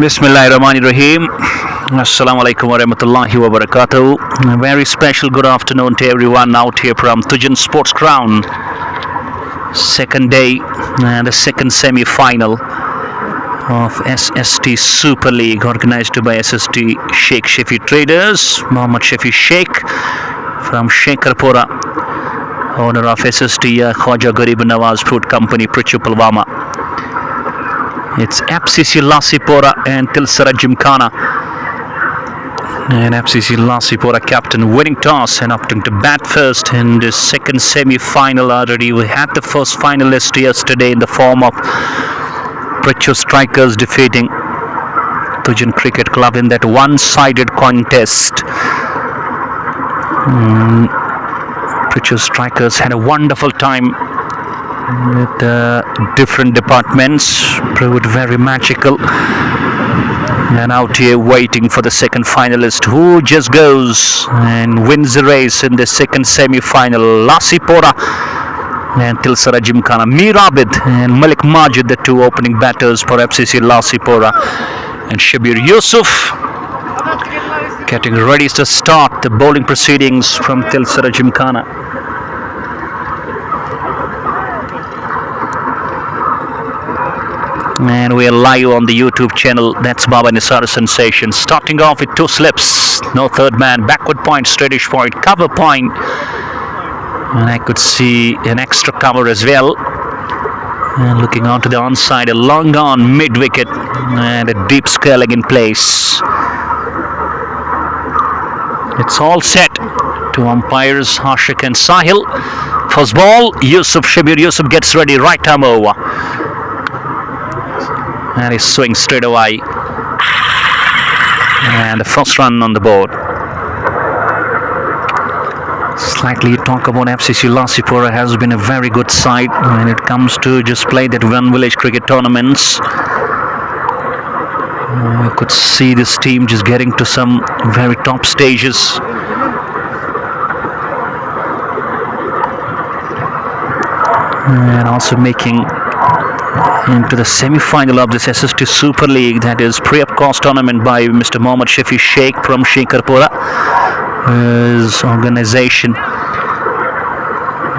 Bismillahirrahmanirrahim. Assalamu alaikum wa rahmatullahi wa barakatuh. A very special good afternoon to everyone out here from Tujan Sports Ground. Second day and the second semi-final of SST Super League organized by SST Sheikh Shafi Traders. Mohammad Shafi Sheikh from Lasipora, owner of SST Khwaja Garib Nawaz Fruit Company, Prichu Pulwama. It's FCC Lasipora and Tilsara Gymkhana. And FCC Lasipora captain winning toss and opting to bat first in the second semi-final already. We had the first finalist yesterday in the form of Prichu Strikers defeating Tujan Cricket Club in that one-sided contest. Prichu Strikers had a wonderful time with different departments, proved very magical, and out here waiting for the second finalist who just goes and wins the race in the second semi-final. Lasipora and Tilsara Gymkhana. Mir Abid and Malik Majid, the two opening batters for FCC Lasipora, and Shabir Yusuf getting ready to start the bowling proceedings from Tilsara Gymkhana. And we are live on the YouTube channel. That's Baba Nisar Sensation. Starting off with two slips, no third man, backward point, straightish point, cover point, and I could see an extra cover as well. And looking onto the onside, a long on mid wicket and a deep scaling in place. It's all set to umpires Hashik and Sahil. First ball, Shabir Yusuf gets ready, right arm over. And he swings straight away. And the first run on the board. Slightly talk about FCC Lasipora has been a very good side when it comes to just play that one village cricket tournaments. You could see this team just getting to some very top stages. And also making into the semi-final of this SST Super League, that is pre-up cost tournament by Mr. Mohammad Shafi Sheikh from Lasipora. His organization,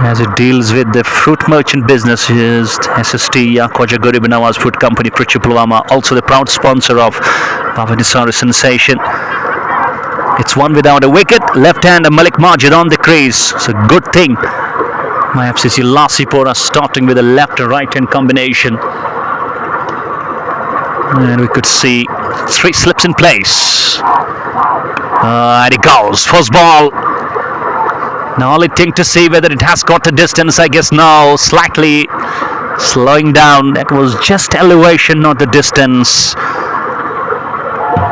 as it deals with the fruit merchant business, is SST Khwaja Garib Nawaz Fruit Company, Prichu Pulwama, also the proud sponsor of Baba Nisar Sensation. It's one without a wicket, left-hander Malik Majid on the crease. It's a good thing. My FCC Lasipora starting with a left and right hand combination. And we could see three slips in place. And it goes. First ball. Now only thing to see whether it has got the distance. I guess no. Slightly slowing down. That was just elevation, not the distance.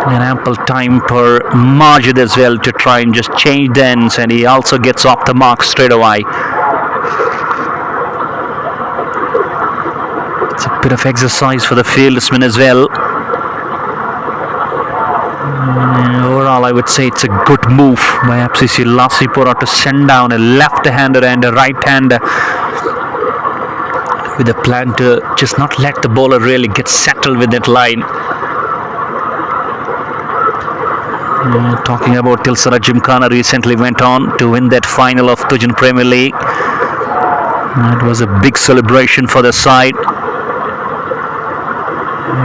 And ample time for Majid as well to try and just change the ends. And he also gets off the mark straight away. It's a bit of exercise for the fieldsman as well. Overall, I would say it's a good move by FCC Lasipora to send down a left-hander and a right-hander with a plan to just not let the bowler really get settled with that line. Talking about Tilsara Gymkhana, recently went on to win that final of Tujan Premier League. It was a big celebration for the side.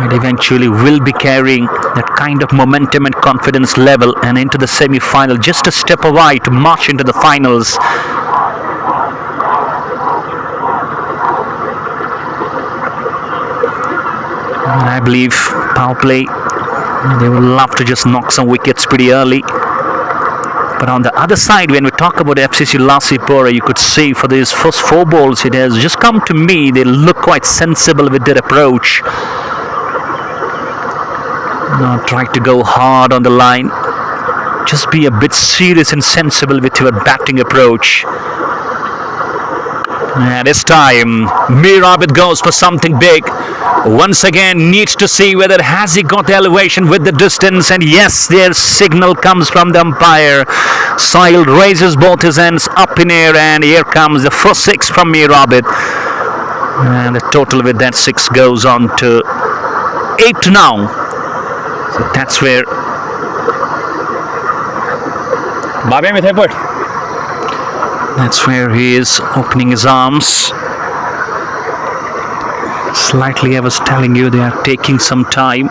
It eventually will be carrying that kind of momentum and confidence level and into the semi-final, just a step away to march into the finals. And I believe power play, they will love to just knock some wickets pretty early. But on the other side, when we talk about FCC Lasipora, you could see for these first four balls, it has just come to me, they look quite sensible with their approach. Not try to go hard on the line. Just be a bit serious and sensible with your batting approach. And this time, Mir Abid goes for something big. Once again, needs to see whether has he got the elevation with the distance. And yes, their signal comes from the umpire. Sahil raises both his hands up in air, and here comes the first six from Mir Abid. And the total with that six goes on to 8 now. So that's where he is opening his arms. Slightly, I was telling you, they are taking some time.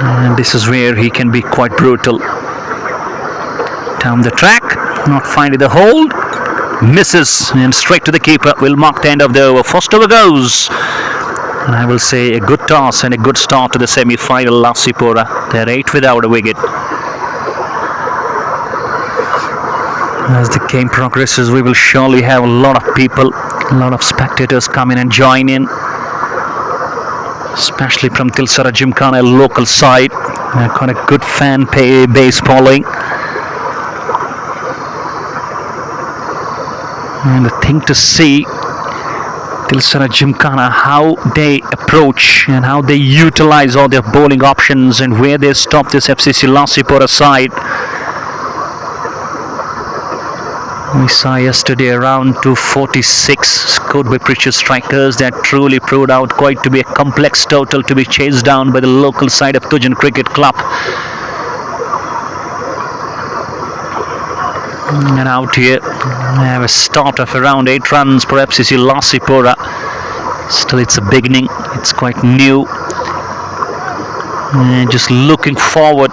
And this is where he can be quite brutal. Down the track, not finding the hold. Misses and straight to the keeper. Will mark the end of the over. First over goes. And I will say a good toss and a good start to the semi-final. Lasipora, they're 8 without a wicket. As the game progresses, we will surely have a lot of people, a lot of spectators come in and join in, especially from Tilsara Gymkhana, a local side. They've got a good fan base following. And the thing to see, Tilsara Gymkhana, how they approach and how they utilize all their bowling options and where they stop this FCC Lasipora side. We saw yesterday around 246 scored by British strikers. That truly proved out quite to be a complex total to be chased down by the local side of Tujan Cricket Club. And out here, we have a start of around 8 runs for FCC Lasipora. Still, it's a beginning. It's quite new. And just looking forward.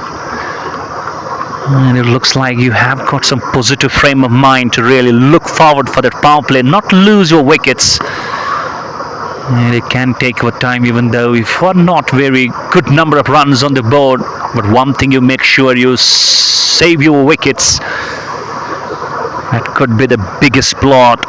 And it looks like you have got some positive frame of mind to really look forward for that power play, not lose your wickets. And it can take your time, even though if you're not very good number of runs on the board. But one thing, you make sure you save your wickets. That could be the biggest plot.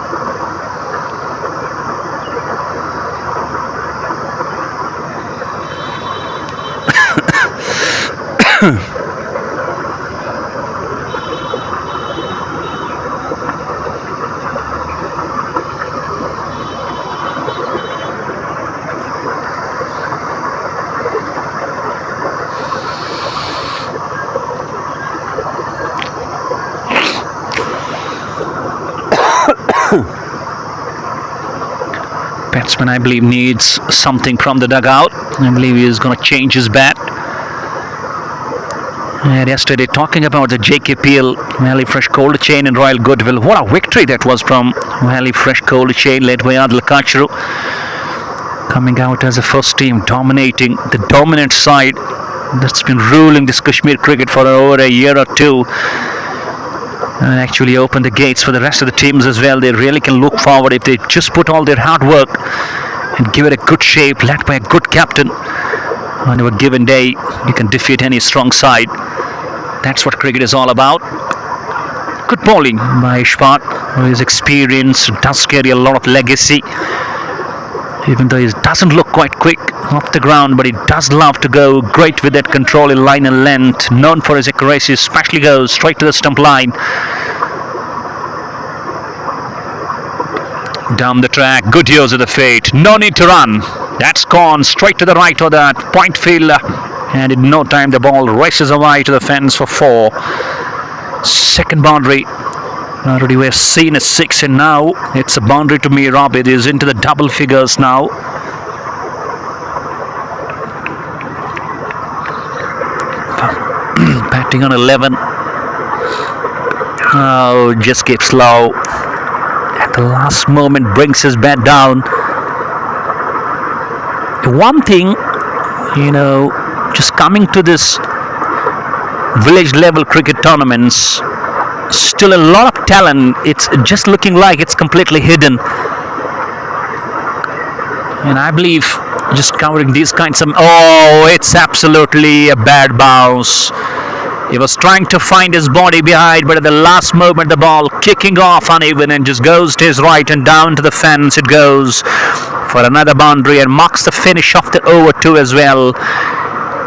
Batsman, I believe, needs something from the dugout. I believe he is going to change his bat. And yesterday, talking about the JKPL, Valley Fresh Cold Chain and Royal Goodwill. What a victory that was from Valley Fresh Cold Chain, led by Adil Kachru. Coming out as a first team, dominating the dominant side that's been ruling this Kashmir cricket for over a year or two. And actually open the gates for the rest of the teams as well. They really can look forward if they just put all their hard work and give it a good shape, led by a good captain. On a given day, you can defeat any strong side. That's what cricket is all about. Good bowling by Ishfaq. His experience does carry a lot of legacy. Even though he doesn't look quite quick off the ground, but he does love to go great with that control in line and length. Known for his accuracy, especially goes straight to the stump line. Down the track, good use of the fate. No need to run. That's gone straight to the right of that point fielder. And in no time, the ball races away to the fence for 4. Second boundary. Already we've seen a 6, and now it's a boundary to Mirab. It is into the double figures now. Batting on 11. Oh, just keeps low. At the last moment, brings his bat down. One thing, just coming to this village level cricket tournaments, still a lot of talent. It's just looking like it's completely hidden. And I believe just covering these kinds of... Oh, it's absolutely a bad bounce. He was trying to find his body behind, but at the last moment, the ball kicking off uneven and just goes to his right and down to the fence. It goes for another boundary and marks the finish of the over 2 as well.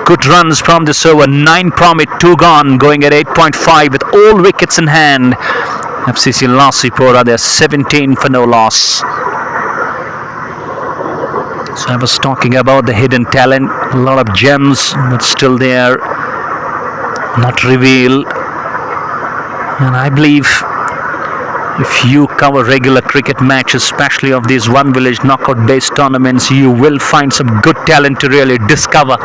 Good runs from this over. 9 from it, 2 gone, going at 8.5 with all wickets in hand. FCC Lasipora, they're 17 for no loss. So I was talking about the hidden talent. A lot of gems, but still there, not revealed. And I believe If you cover regular cricket matches, especially of these one village knockout based tournaments, you will find some good talent to really discover.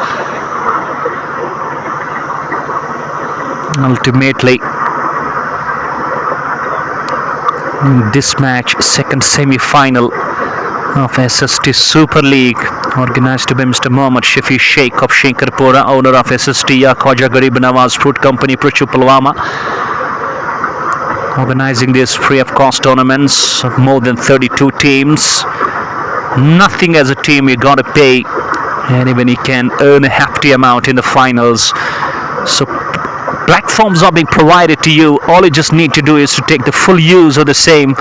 Ultimately, in this match, second semi-final of SST Super League, organized by Mr. Mohammad Shafi Sheikh of Shinkarpura, owner of SST Khwaja Garib Nawaz Fruit Company, Pruchu Pulwama, organizing these free of cost tournaments of more than 32 teams. Nothing as a team, you gotta pay, and even you can earn a hefty amount in the finals. So platforms are being provided to you. All you just need to do is to take the full use of the same.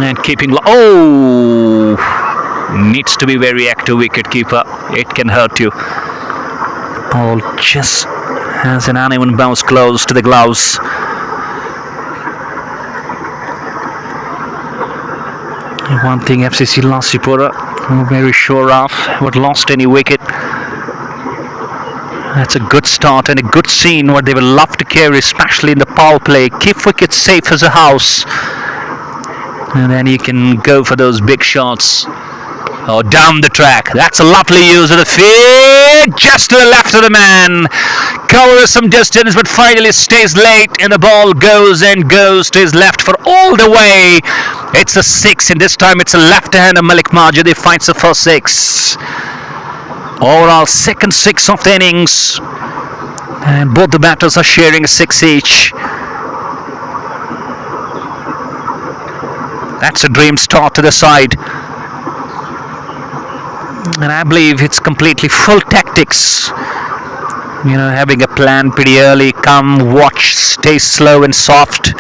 And keeping needs to be very active wicket keeper. It can hurt you. Ball just has an uneven bounce close to the gloves. One thing FCC Lasipora very sure of, haven't lost any wicket. That's a good start and a good scene what they will love to carry, especially in the power play. Keep wickets safe as a house, and then you can go for those big shots. Oh, down the track. That's a lovely use of the field. Just to the left of the man. Covers some distance, but finally stays late, and the ball goes and goes to his left for all the way. It's a 6, and this time it's a left-hander Malik Majid. He finds the first 6. Overall, second 6 of the innings, and both the batters are sharing a 6 each. That's a dream start to the side. And I believe it's completely full tactics. You know, having a plan pretty early, come, watch, stay slow and soft,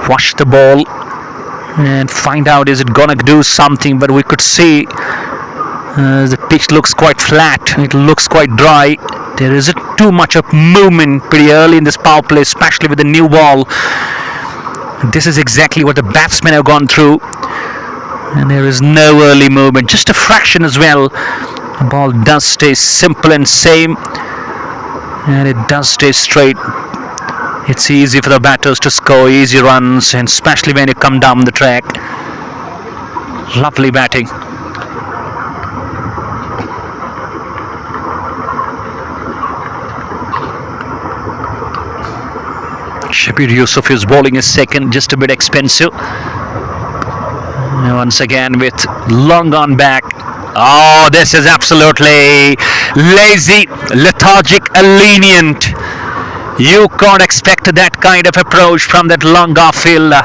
watch the ball and find out is it gonna do something. But we could see the pitch looks quite flat, it looks quite dry. There isn't too much of movement pretty early in this power play, especially with the new ball. This is exactly what the batsmen have gone through. And there is no early movement, just a fraction as well. The ball does stay simple and same, and it does stay straight. It's easy for the batters to score easy runs, and especially when you come down the track. Lovely batting. Shabir Yusuf is bowling a second, just a bit expensive. Once again with long on back. Oh, this is absolutely lazy, lethargic, lenient. You can't expect that kind of approach from that long off fielder.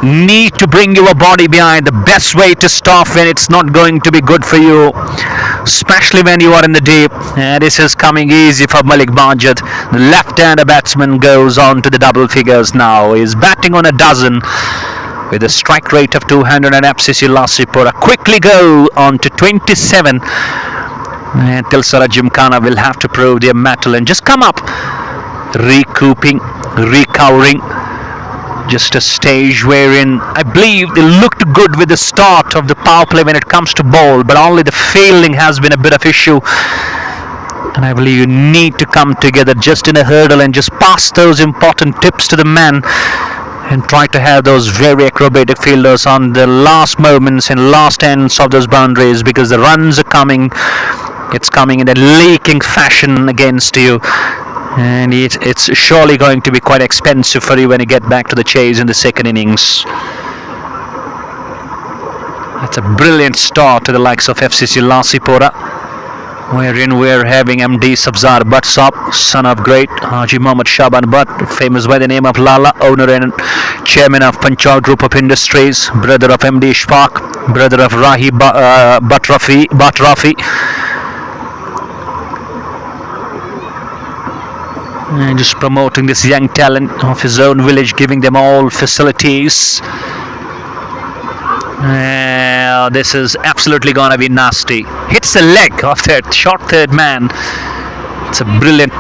Need to bring your body behind. The best way to stop when it's not going to be good for you, especially when you are in the deep. And this is coming easy for Malik Majid. The left-hander batsman goes on to the double figures now. He's batting on a dozen with a strike rate of 200, and FCC Lasipora quickly go on to 27. And Tilsara Gymkhana will have to prove their mettle and just come up, recouping, recovering. Just a stage wherein I believe they looked good with the start of the power play when it comes to ball, but only the fielding has been a bit of issue. And I believe you need to come together just in a hurdle and just pass those important tips to the man, and try to have those very acrobatic fielders on the last moments and last ends of those boundaries, because the runs are coming. It's coming in a leaking fashion against you, and it's surely going to be quite expensive for you when you get back to the chase in the second innings. That's a brilliant start to the likes of FCC Lasipora, wherein we're having MD Sabzar Butt Saab, son of great Haji Muhammad Shaban Butt, famous by the name of Lala, owner and chairman of Panchal Group of Industries, brother of MD Ishfaq, brother of Rahi Butt Rafi. And just promoting this young talent of his own village, giving them all facilities. This is absolutely gonna be nasty. Hits the leg of that short third man. It's a brilliant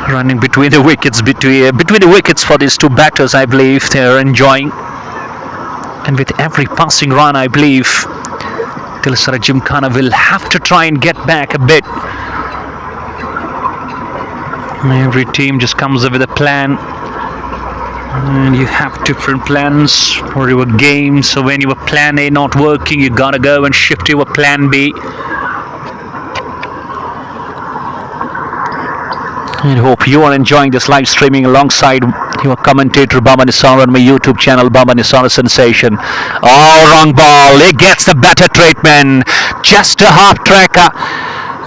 running between the wickets, between the wickets for these two batters. I believe they're enjoying, and with every passing run, I believe Tilsara Gymkhana will have to try and get back a bit. Every team just comes up with a plan, and you have different plans for your game. So when your plan A not working, you gotta go and shift to your plan B. And hope you are enjoying this live streaming alongside your commentator Baba Nisar on my YouTube channel, Baba Nisar Sensation. Oh, wrong ball. It gets the better treatment. Just a half tracker,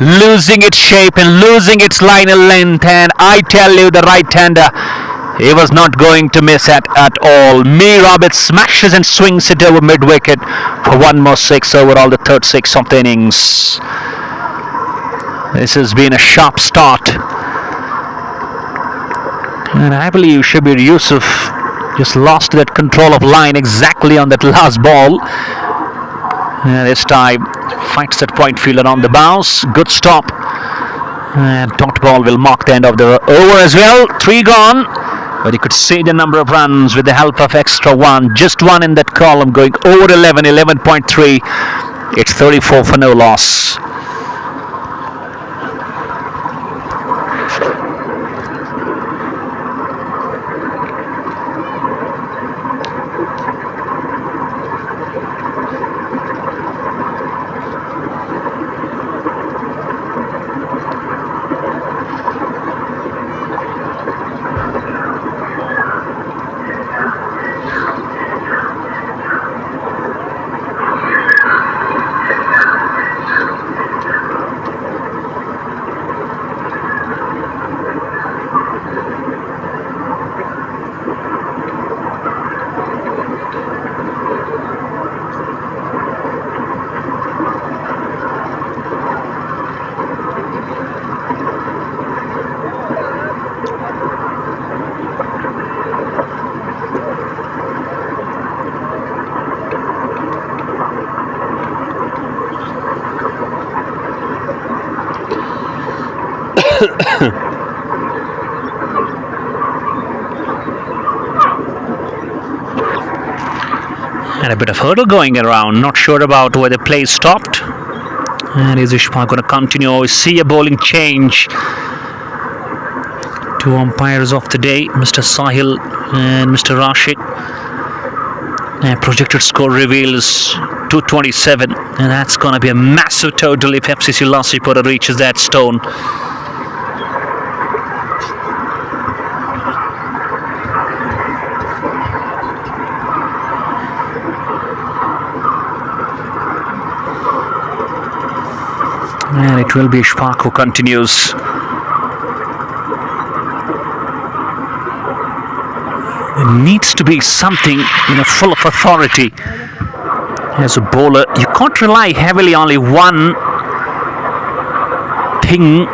losing its shape and losing its line and length. And I tell you, the right-hander, he was not going to miss at all. Mee Roberts smashes and swings it over mid-wicket for one more six overall, the third six of the innings. This has been a sharp start. And I believe Shabir Yusuf just lost that control of line exactly on that last ball. And this time fights that point fielder on the bounce. Good stop. And dot ball will mark the end of the over as well. 3 gone. But you could see the number of runs with the help of extra one. Just one in that column, going over 11, 11.3. It's 34 for no loss. And a bit of hurdle going around. Not sure about where the play stopped. And is Ishmael going to continue? We see a bowling change. 2 umpires of the day, Mr. Sahil and Mr. Rashid. And projected score reveals 227. And that's going to be a massive total if FCC Lasipora reaches that stone. And it will be Ishfaq who continues. There needs to be something, full of authority. As a bowler, you can't rely heavily on only one thing,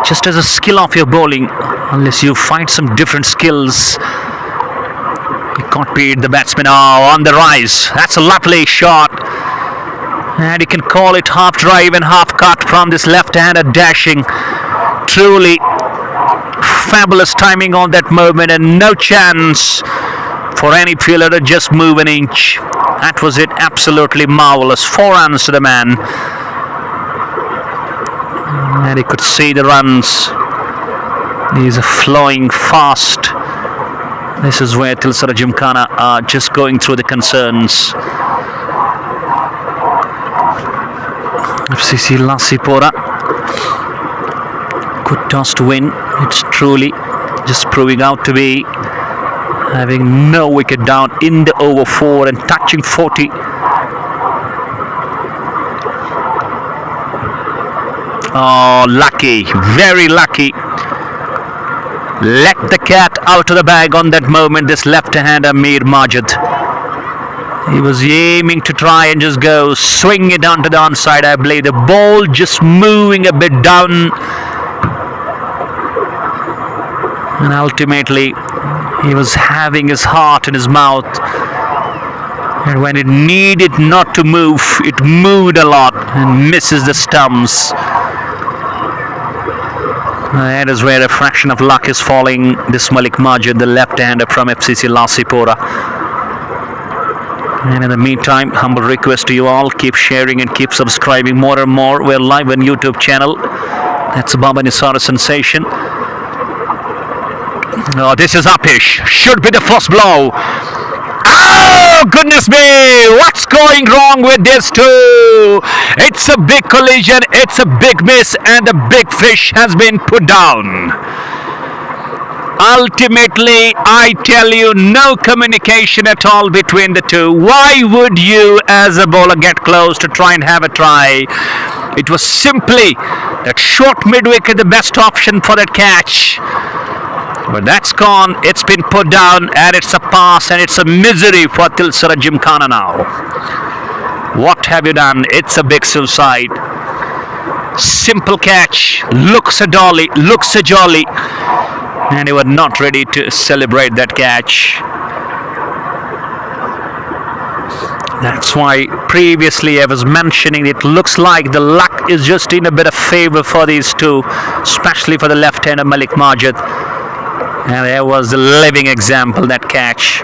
just as a skill of your bowling, unless you find some different skills. You can't beat the batsman. On the rise. That's a lovely shot. And you can call it half drive and half cut from this left-hander dashing. Truly fabulous timing on that moment, and no chance for any fielder to just move an inch. That was it. Absolutely marvelous. 4 runs to the man. And you could see the runs. These are flowing fast. This is where Tilsara Gymkhana are just going through the concerns. FCC Lasipora, good toss to win. It's truly just proving out to be having no wicket down in the over 4 and touching 40. Oh, lucky, very lucky. Let the cat out of the bag on that moment, this left-hander Mir Majid. He was aiming to try and just go swing it onto the onside. I believe the ball just moving a bit down. And ultimately, he was having his heart in his mouth. And when it needed not to move, it moved a lot and misses the stumps. That is where a fraction of luck is falling this Malik Majid, the left-hander from FCC Lasipora. And in the meantime, humble request to you all, keep sharing and keep subscribing more and more. We're live on YouTube channel. That's Baba Nisar Sensation. Oh, this is uppish. Should be the first blow. Oh, goodness me! What's going wrong with this too? It's a big collision, it's a big miss, and the big fish has been put down. Ultimately, I tell you, no communication at all between the two. Why would you, as a bowler, get close to try and have a try? It was simply that short mid-wicket, the best option for that catch. But that's gone, it's been put down, and it's a pass, and it's a misery for Tilsara Gymkhana now. What have you done? It's a big suicide. Simple catch, looks a jolly, and they were not ready to celebrate that catch. That's why previously I was mentioning it looks like the luck is just in a bit of favor for these two, especially for the left-hander Malik Majid. And there was a living example, that catch.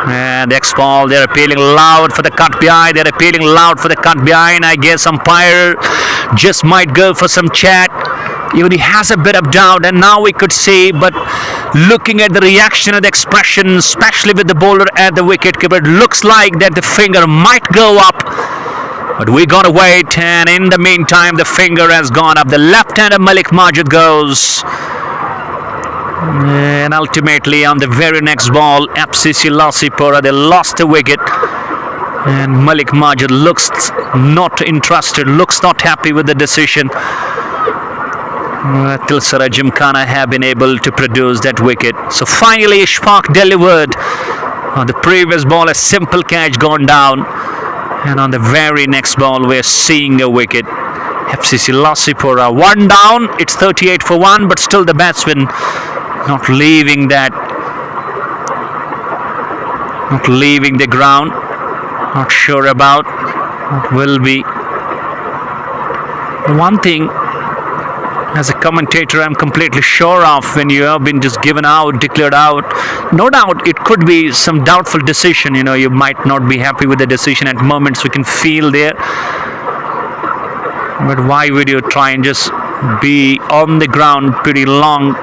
And next ball, they're appealing loud for the cut behind. I guess umpire just might go for some chat. Even he has a bit of doubt, and now we could see, but looking at the reaction and the expression, especially with the bowler at the wicketkeeper, it looks like that the finger might go up. But we're going to wait, and in the meantime, the finger has gone up. The left-hander Malik Majid goes. And ultimately, on the very next ball, FCC Lasipora, they lost the wicket. And Malik Majid looks not interested, looks not happy with the decision. Tilsara Gymkhana have been able to produce that wicket. So finally, Ishfaq delivered. On the previous ball, a simple catch gone down. And on the very next ball, we're seeing a wicket. FCC Lasipora, one down. It's 38 for 1, but still the batsman not leaving the ground. Not sure about what will be. One thing, as a commentator, I'm completely sure of, when you have been just given out, declared out, no doubt it could be some doubtful decision. You know, you might not be happy with the decision at moments, we can feel there. But why would you try and just be on the ground pretty long?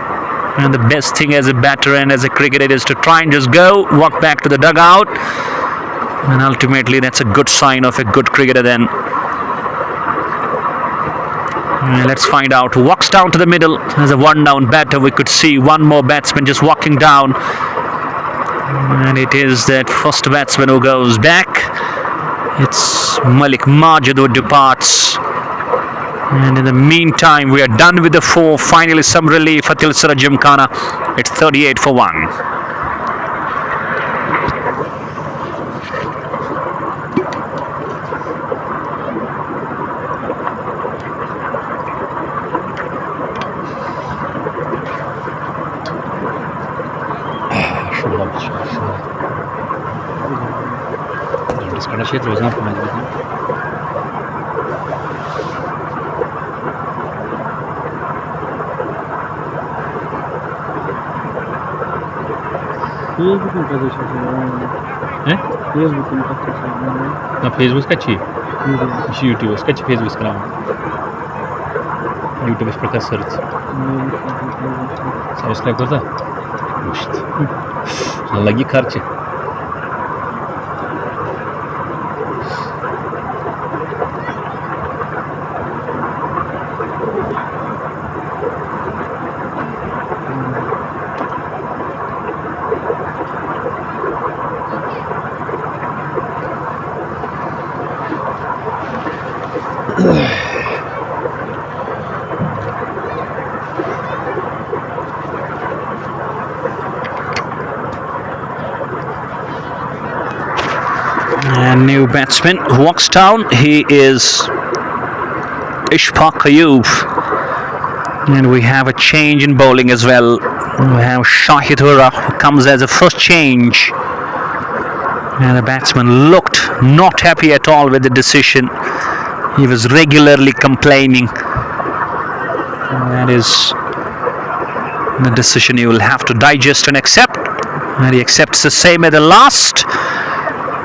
And the best thing as a batter and as a cricketer is to try and just go, walk back to the dugout. And ultimately, that's a good sign of a good cricketer then. Let's find out who walks down to the middle. As a one-down batter, we could see one more batsman just walking down. And it is that first batsman who goes back. It's Malik Majid who departs. And in the meantime, we are done with the 4. Finally, some relief for Tilsara Gymkhana. It's 38 for 1. Facebook sketchy. YouTube sketchy Facebook sekarang. YouTube seperti search. Subscribe करता? Must. लगी खर्च. And new batsman walks down. He is Ishfaq Ayub. And we have a change in bowling as well. We have Shahid Hura who comes as a first change. And the batsman looked not happy at all with the decision. He was regularly complaining. That is the decision you will have to digest and accept. And he accepts the same at the last.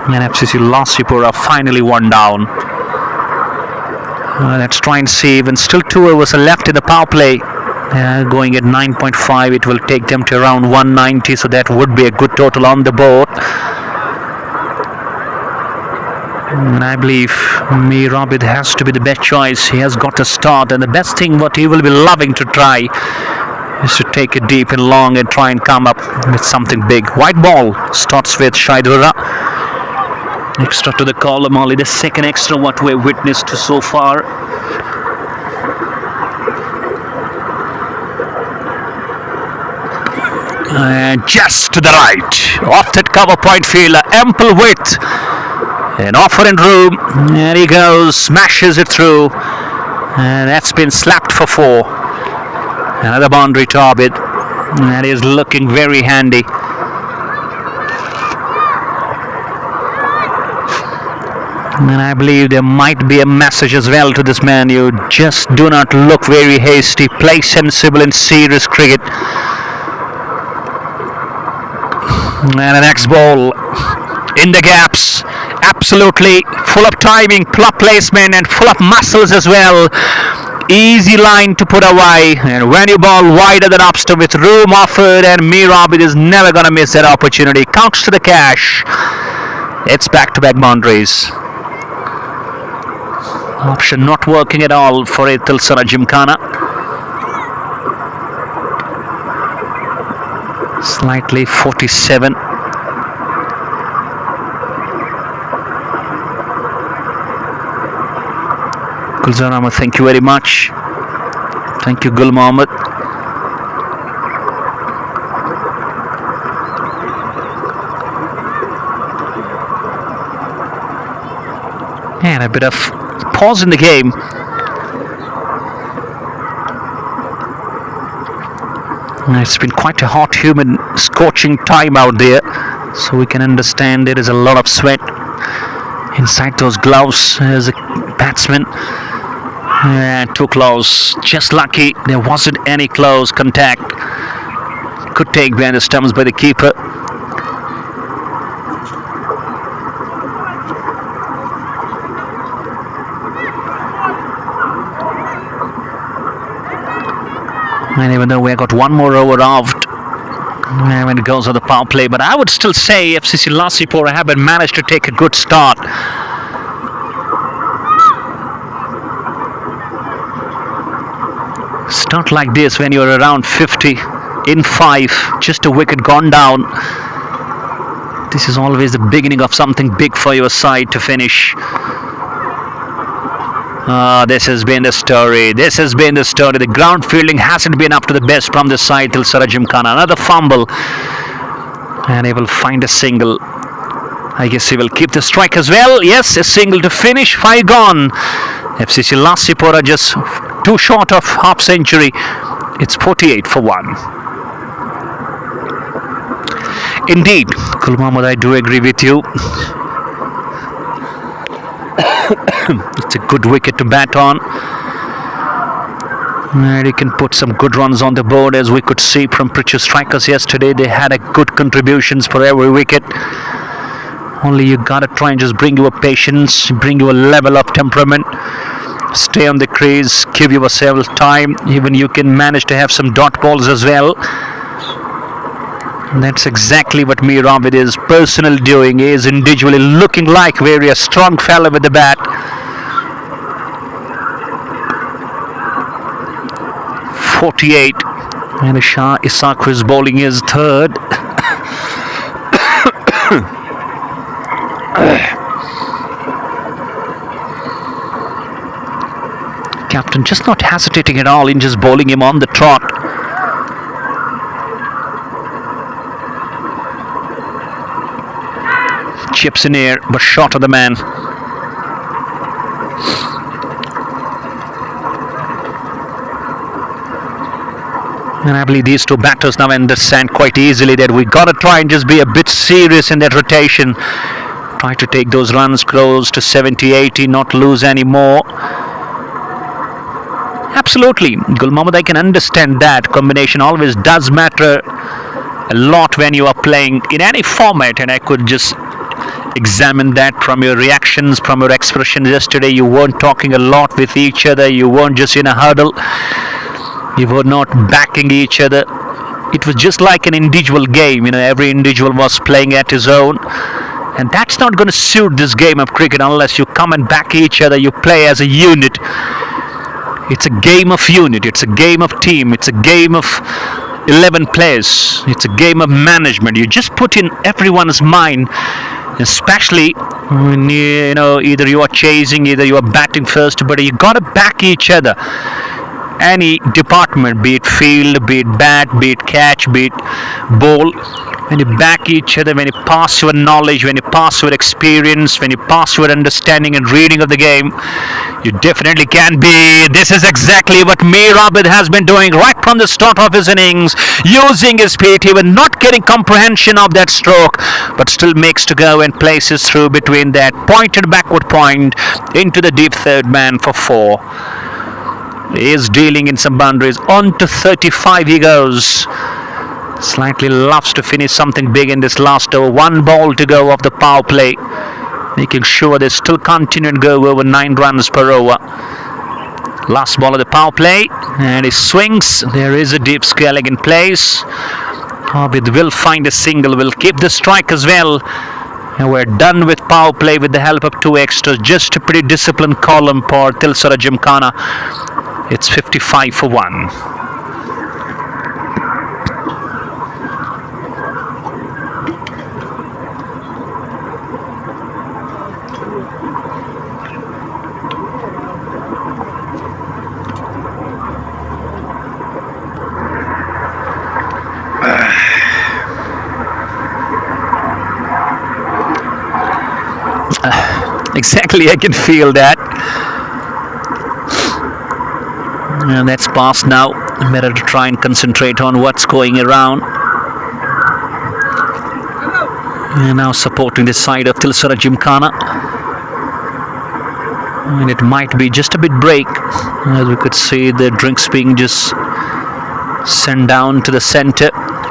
And FCC Lasipora finally one down. Let's try and see, even still 2 overs are left in the power play. Going at 9.5, it will take them to around 190, so that would be a good total on the board. And I believe Mir Abid has to be the best choice. He has got to start, and the best thing what he will be loving to try is to take it deep and long and try and come up with something big. White ball starts with Shaidura. Extra to the column, only the second extra what we've witnessed so far. And just to the right, off that cover point fielder, ample width and offering room, and he goes, smashes it through, and that's been slapped for 4. Another boundary to Abid, that is looking very handy. And I believe there might be a message as well to this man: you just do not look very hasty, play sensible and serious cricket. And the next ball in the gaps, absolutely full of timing, full of placement and full of muscles as well. Easy line to put away, and when you ball wider than upstump with room offered, and Mir Abid is never going to miss that opportunity. Counts to the cash. It's back-to-back boundaries. Option not working at all for a Tilsara Gymkhana. Slightly 47. Gulzar Ahmed, thank you very much. Thank you, Gul Mohammed. And a bit of pause in the game. It's been quite a hot, humid, scorching time out there, so we can understand there is a lot of sweat inside those gloves as a batsman. And 2 gloves, just lucky there wasn't any close contact. Could take behind the stumps by the keeper. And even though we have got one more over aft when it goes on the power play, but I would still say FCC Lasipora haven't managed to take a good start. Start like this when you're around 50 in 5, just a wicket gone down. This is always the beginning of something big for your side to finish. This has been the story. This has been the story. The ground fielding hasn't been up to the best from this side. Tilsara Gymkhana. Another fumble. And he will find a single. I guess he will keep the strike as well. Yes, a single to finish. 5 gone. FCC Lasipora just 2 short of half century. It's 48 for 1. Indeed, Gul Mohammed, I do agree with you. It's a good wicket to bat on, and he can put some good runs on the board, as we could see from Pritchard strikers yesterday. They had a good contributions for every wicket. Only you gotta try and just bring your patience, bring your level of temperament, stay on the crease, give yourself time. Even you can manage to have some dot balls as well. And that's exactly what Mir Abid is personally doing. He is individually looking like very a strong fella with the bat. .48, and Shah Isaku is bowling his 3rd. Captain just not hesitating at all in just bowling him on the trot. Chips in air, but short of the man. And I believe these 2 batters now understand quite easily that we gotta try and just be a bit serious in that rotation. Try to take those runs close to 70, 80, not lose any more. Absolutely, Gul Mohammed, I can understand that. Combination always does matter a lot when you are playing in any format, and I could just examine that from your reactions, from your expressions yesterday. You weren't talking a lot with each other, you weren't just in a huddle. You were not backing each other. It was just like an individual game. Every individual was playing at his own. And that's not going to suit this game of cricket unless you come and back each other. You play as a unit. It's a game of unit. It's a game of team. It's a game of 11 players. It's a game of management. You just put in everyone's mind, especially when either you are chasing, either you are batting first, but you got to back each other. Any department, be it field, be it bat, be it catch, be it bowl, when you back each other, when you pass your knowledge, when you pass your experience, when you pass your understanding and reading of the game, you definitely can be. This is exactly what Mir Abid has been doing right from the start of his innings, using his feet, even not getting comprehension of that stroke, but still makes to go and places through between that pointed backward point into the deep third man for 4. He is dealing in some boundaries. On to 35 he goes. Slightly loves to finish something big in this last over. 1 ball to go of the power play, making sure they still continue and go over 9 runs per over. Last ball of the power play, and he swings. There is a deep scaling in place. Abid will find a single, will keep the strike as well. And we're done with power play with the help of 2 extras. Just a pretty disciplined column for Tilsara Gymkhana. It's 55 for 1. Exactly, I can feel that. And that's past now. Better to try and concentrate on what's going around. And now supporting this side of Tilsara Gymkhana. And it might be just a bit break. As we could see the drinks being just sent down to the center.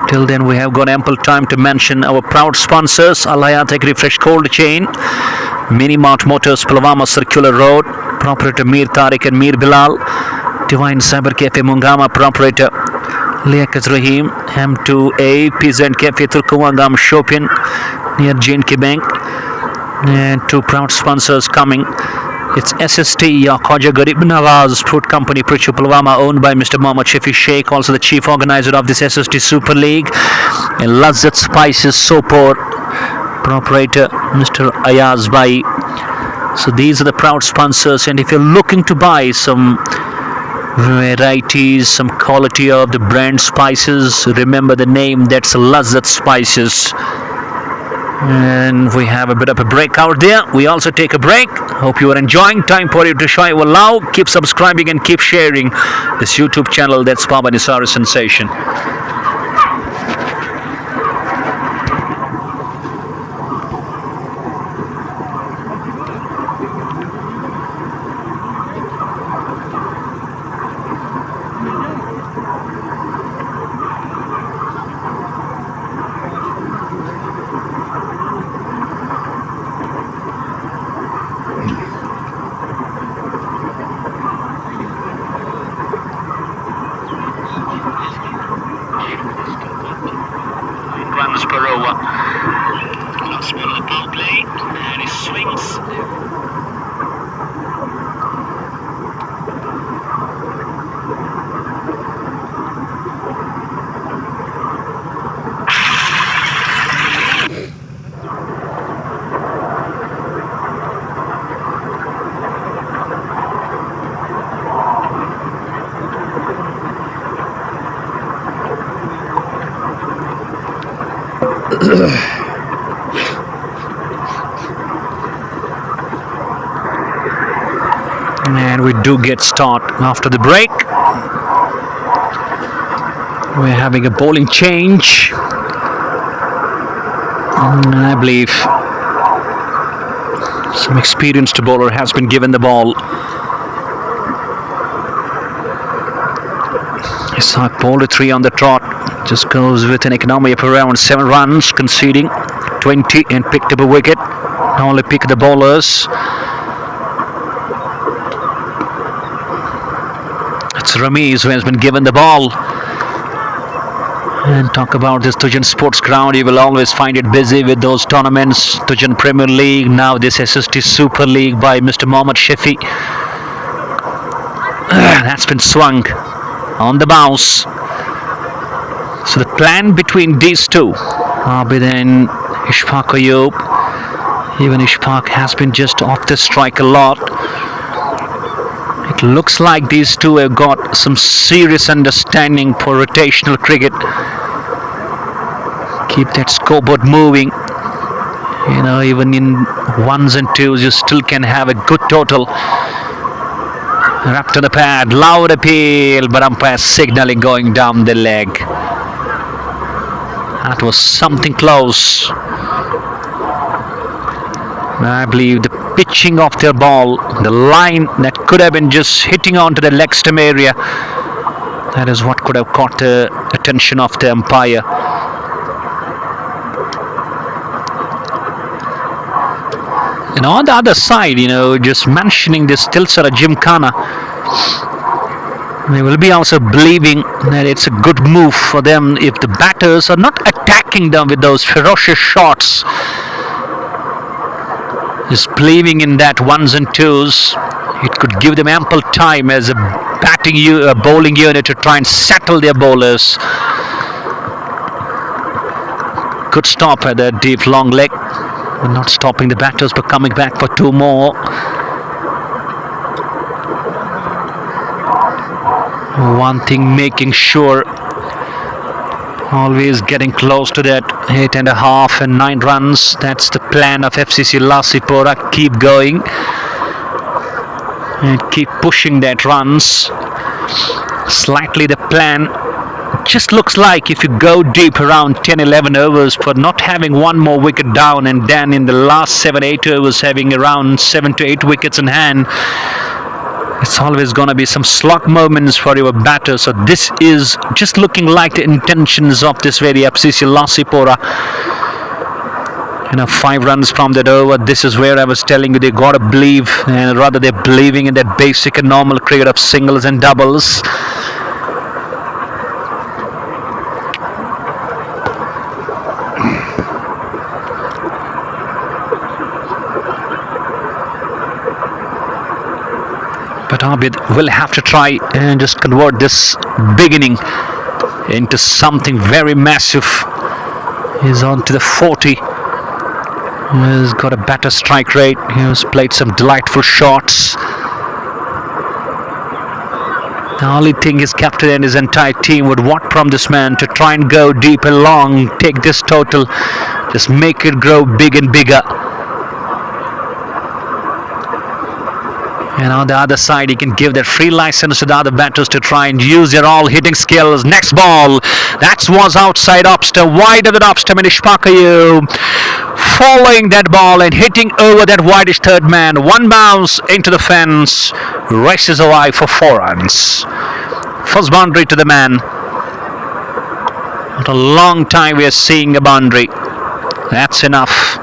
Till then we have got ample time to mention our proud sponsors: Al Hayat Agri Fresh Cold Chain, Mini Mart Motors Pulwama Circular Road, proprietor Mir Tariq and Mir Bilal, Divine Cyber Cafe Mungama, proprietor Liaquat Rahim, M2A Pizza and Cafe Turkumangam Shopping near JNK Bank. And 2 proud sponsors coming. It's SST Khaja Garib Nawaz Fruit Company, Prichu Pulwama, owned by Mr. Mohammad Shafi Sheikh, also the chief organizer of this SST Super League. And Lazzat Spices Sopor, proprietor Mr. Ayaz Bhai. So these are the proud sponsors, and if you're looking to buy some varieties, some quality of the brand spices, remember the name, that's Lazzat Spices. And we have a bit of a break out there. We also take a break. Hope you are enjoying. Time for you to show your love. Keep subscribing and keep sharing this YouTube channel. That's Baba Nisara Sensation. Runs per over. Last ball of the power play, and he swings. And we do get start after the break. We're having a bowling change. I believe some experienced bowler has been given the ball. Ishaq bowled 3 on the trot. Just goes with an economy of around 7 runs, conceding 20 and picked up a wicket. Only pick the bowlers. That's Ramiz who has been given the ball. And talk about this Tujan Sports Ground, you will always find it busy with those tournaments. Tujan Premier League, now this SST Super League by Mr. Mohammad Shafi. That's been swung on the bounce. So the plan between these two, Abid and Ishfaq Ayub. Even Ishfaq has been just off the strike a lot. It looks like these two have got some serious understanding for rotational cricket. Keep that scoreboard moving. You know, even in ones and twos, you still can have a good total. Wrapped on the pad, loud appeal, but umpire signaling going down the leg. That was something close. I believe the pitching of their ball, the line that could have been just hitting onto the leg stump area, that is what could have caught the attention of the umpire. And on the other side, you know, just mentioning this Tilsara Gymkhana, they will be also believing that it's a good move for them if the batters are not attacking them with those ferocious shots. Just believing in that ones and twos, it could give them ample time as a bowling unit to try and settle their bowlers. Good stop at the deep long leg. Not stopping the batters but coming back for two more. One thing, making sure always getting close to that 8.5 and 9 runs. That's the plan of FCC Lasipora. Keep going and keep pushing that runs. Slightly the plan just looks like if you go deep around 10-11 overs for not having one more wicket down, and then in the last 7-8 overs having around 7 to 8 wickets in hand, it's always going to be some slog moments for your batter. So this is just looking like the intentions of this very FCC Lasipora. You know, 5 runs from that over. This is where I was telling you they got to believe, and rather they're believing in that basic and normal cricket of singles and doubles. But Abid will have to try and just convert this beginning into something very massive. He's on to the 40. He's got a better strike rate. He has played some delightful shots. The only thing his captain and his entire team would want from this man to try and go deep and long, take this total, just make it grow big and bigger. And on the other side, he can give that free license to the other batters to try and use their all hitting skills. Next ball, that was outside off stump, wide of the off stump, and Ishfaq Ayub following that ball and hitting over that widest third man. One bounce into the fence, races away for 4 runs. First boundary to the man. What a long time we are seeing a boundary. That's enough.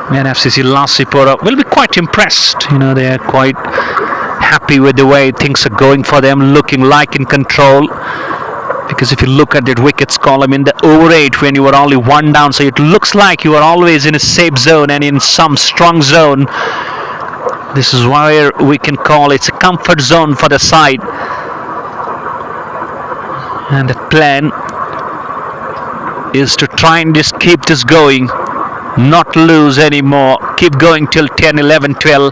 And FCC Lasipora will be quite impressed. You know, they are quite happy with the way things are going for them, looking like in control. Because if you look at that wickets column in the over 8 when you were only 1 down, so it looks like you are always in a safe zone and in some strong zone. This is where we can call it's a comfort zone for the side. And the plan is to try and just keep this going. Not lose anymore. Keep going till 10, 11, 12.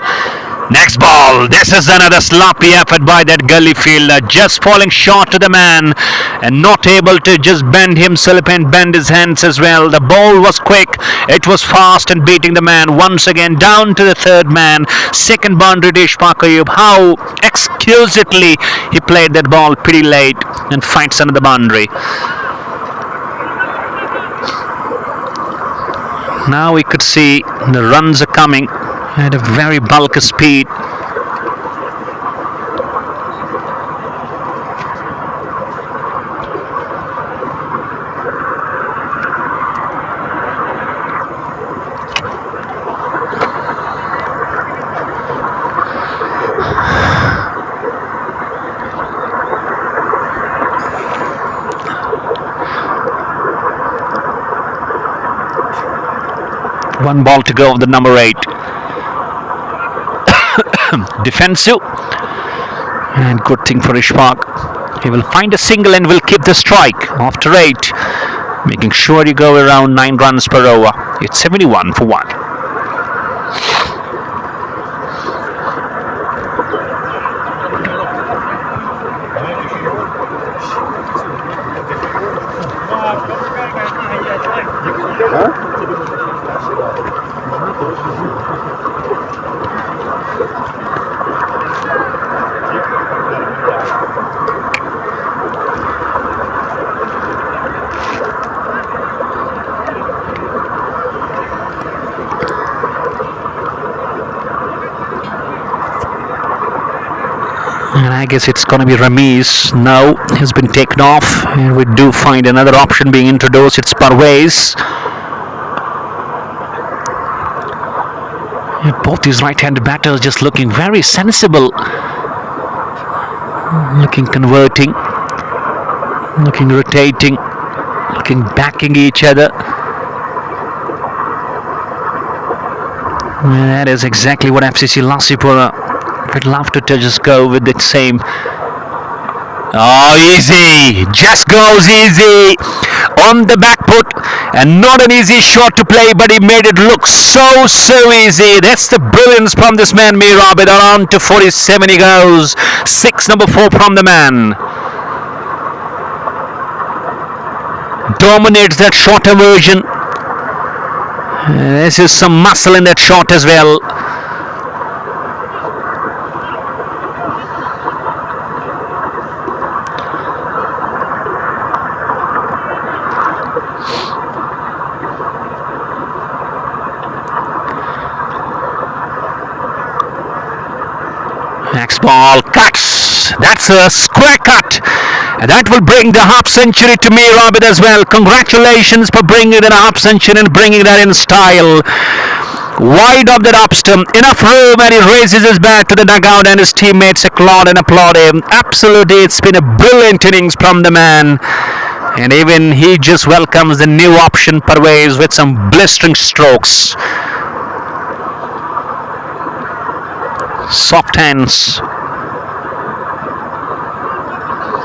Next ball. This is another sloppy effort by that gully fielder. Just falling short to the man and not able to just bend himself and bend his hands as well. The ball was quick. It was fast and beating the man once again down to the third man. Second boundary to Ishfaq Ayub. How exquisitely he played that ball pretty late and finds another boundary. Now we could see the runs are coming at a very bulky speed. One ball to go of the number 8. Defensive. And good thing for Ishfaq. He will find a single and will keep the strike after 8. Making sure you go around 9 runs per over. It's 71 for 1. And I guess it's going to be Ramiz. No, has been taken off. And we do find another option being introduced. It's Parvez. Yeah, both these right-handed batters just looking very sensible. Looking converting. Looking rotating. Looking backing each other. And that is exactly what FCC Lasipora would love to just go with the same. Oh, easy. Just goes easy. On the back foot. And not an easy shot to play, but he made it look so easy. That's the brilliance from this man, Mir Abid. Around to 47 he goes. 6 number 4 from the man. Dominates that shorter version. This is some muscle in that shot as well. Next ball cuts. That's a square cut. And that will bring the half century to Mir Abid as well. Congratulations for bringing in a half century and bringing that in style. Wide of that up stump. Enough room, and he raises his bat to the dugout and his teammates applaud him. Absolutely, it's been a brilliant innings from the man. And even he just welcomes the new option Parvez with some blistering strokes. Soft hands.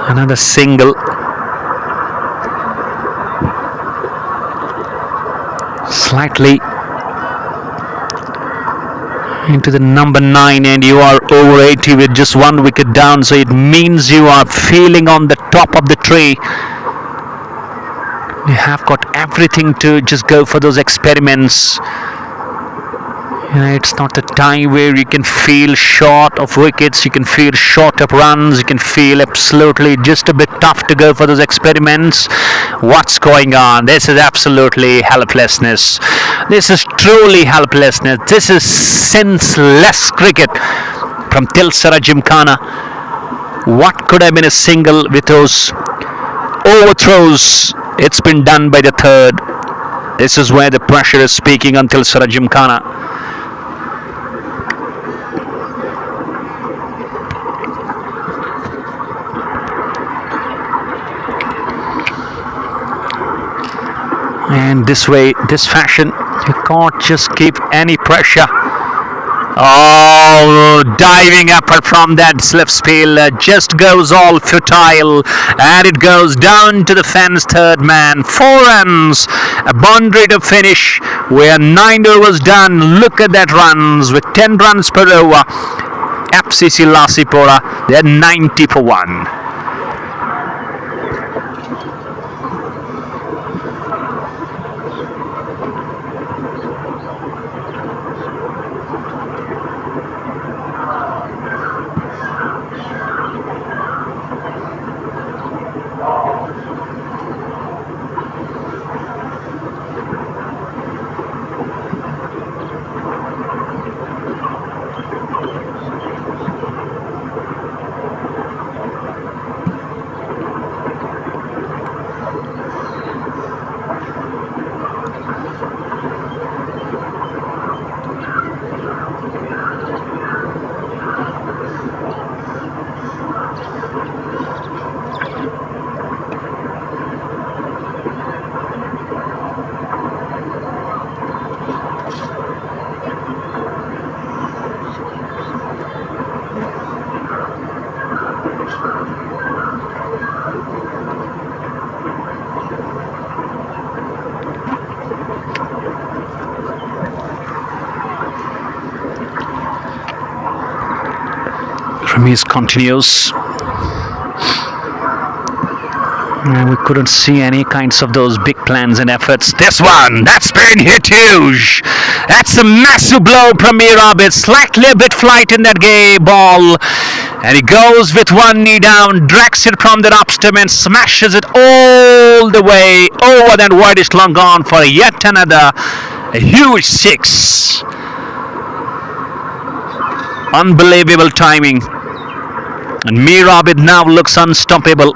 Another single. Slightly into the number 9, and you are over 80 with just 1 wicket down, so it means you are feeling on the top of the tree. You have got everything to just go for those experiments. It's not the time where you can feel short of wickets, you can feel short of runs, you can feel absolutely just a bit tough to go for those experiments. What's going on? This is absolutely helplessness. This is truly helplessness. This is senseless cricket from Tilsara Gymkhana. What could have been a single with those overthrows? It's been done by the 3rd. This is where the pressure is speaking on Tilsara Gymkhana. And this way, this fashion, you can't just keep any pressure. Oh, diving up from that slip spiel just goes all futile, and it goes down to the fence. 3rd man. 4 runs, a boundary to finish. We're 9 overs done. Look at that runs with 10 runs per over. FCC Lasipora, they're 90 for 1. Remise continues. We couldn't see any kinds of those big plans and efforts. This one, that's been hit huge. That's a massive blow from Mirabit. Slightly a bit flight in that gay ball. And he goes with one knee down, drags it from the upstem and smashes it all the way over that whitish long on for yet another a huge 6. Unbelievable timing. And Mirabit now looks unstoppable.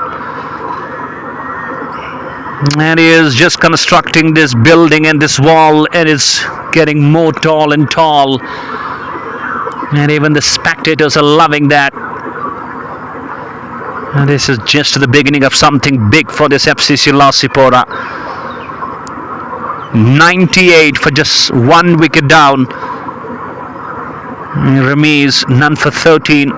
And he is just constructing this building and this wall, and it's getting more tall and tall. And even the spectators are loving that. And this is just the beginning of something big for this FCC Lasipora. 98 for just 1 wicket down. Remise, none for 13.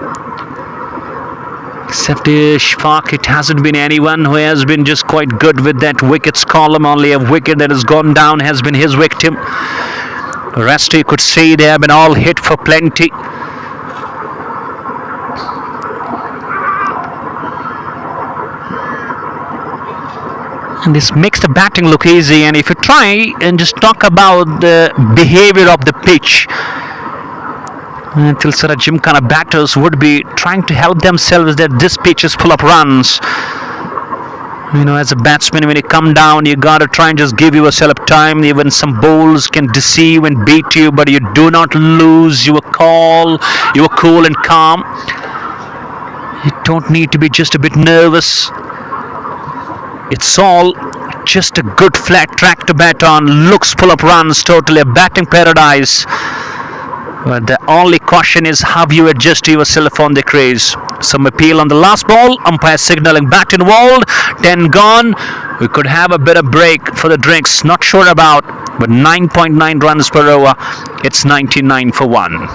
Except Ishfaq, it hasn't been anyone who has been just quite good with that wickets column. Only a wicket that has gone down has been his victim. The rest you could see they have been all hit for plenty. And this makes the batting look easy. And if you try and just talk about the behavior of the pitch, Tilsara Gymkhana batters would be trying to help themselves that this pitch is full of runs. You know, as a batsman, when you come down, you gotta try and just give yourself time. Even some bowls can deceive and beat you, but you do not lose your cool and calm. You don't need to be just a bit nervous. It's all just a good flat track to bat on. Looks full of runs, totally a batting paradise. But the only question is how you adjust yourself on the crease. Some appeal on the last ball. Umpire signaling bat involved. 10 gone. We could have a bit of break for the drinks. Not sure about. But 9.9 runs per over. It's 99 for 1.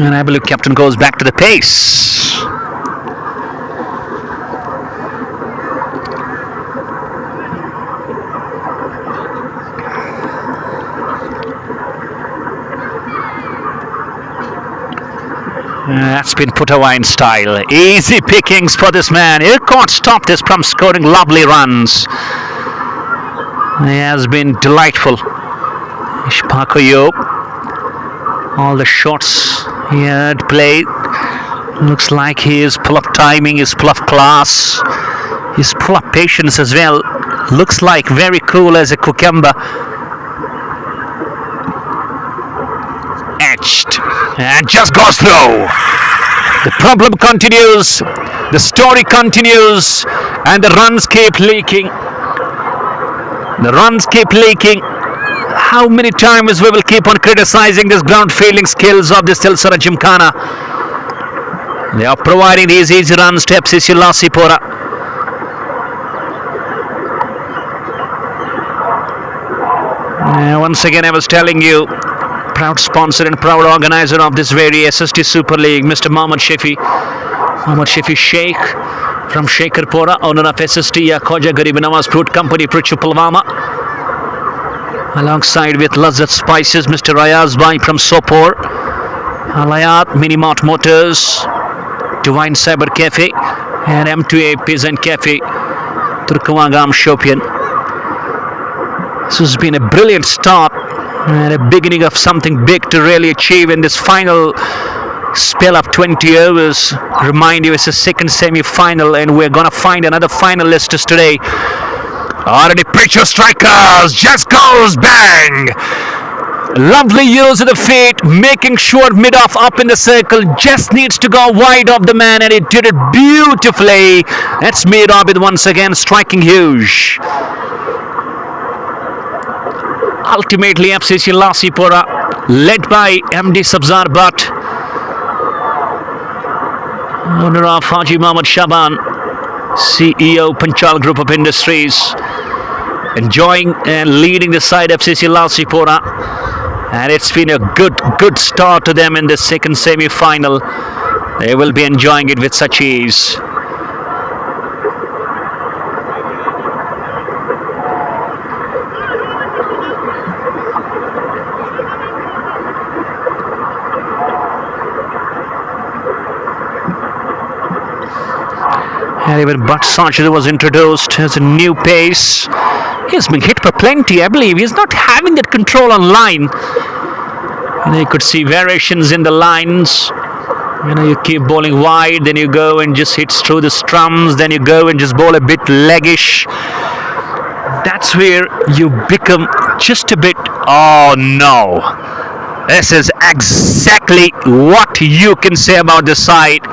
And I believe captain goes back to the pace. That's been put away in style. Easy pickings for this man. He can't stop this from scoring lovely runs. He has been delightful. Ishpakoyo. All the shots he had played. Looks like he is full of timing, he's full of class. He's full of patience as well. Looks like very cool as a cucumber. Etched. And just goes through. The problem continues. The story continues. And the runs keep leaking. The runs keep leaking. How many times we will keep on criticizing this ground fielding skills of this Tilsara Gymkhana? They are providing these easy runs to FCC Lasipora. Once again, I was telling you, proud sponsor and proud organizer of this very SST Super League, Mr. Mohammad Shafi Sheikh from Sheikarpura, owner of SST Khoja Garib Nawaz Fruit Company, Pritchu Pulwama. Alongside with Lazzat Spices, Mr. Rayaz Bhai from Sopor, Alayat Minimart Motors, Divine Cyber Cafe, and M2A Peasant Cafe, Turkawagam Shopian. This has been a brilliant start and a beginning of something big to really achieve in this final spell of 20 overs. Remind you, it's a second semi-final and we're going to find another finalist today. Already Pritchu strikers, just goes bang! Lovely use of the feet, making sure mid-off up in the circle, just needs to go wide of the man and he did it beautifully. That's Mir Abid once again striking huge. Ultimately, FCC Lasipora, led by MD Sabzar Bhatt, owner of Haji Mohammad Shaban, CEO Panchal Group of Industries, enjoying and leading the side FCC Lasipora, and it's been a good start to them in the second semi-final. They will be enjoying it with such ease. And even Bhatt Sajid was introduced as a new pace. He's been hit for plenty, I believe. He's not having that control on line. You could see variations in the lines. You keep bowling wide, then you go and just hits through the strums, then you go and just bowl a bit leggish. That's where you become just a bit, oh no. This is exactly what you can say about this side.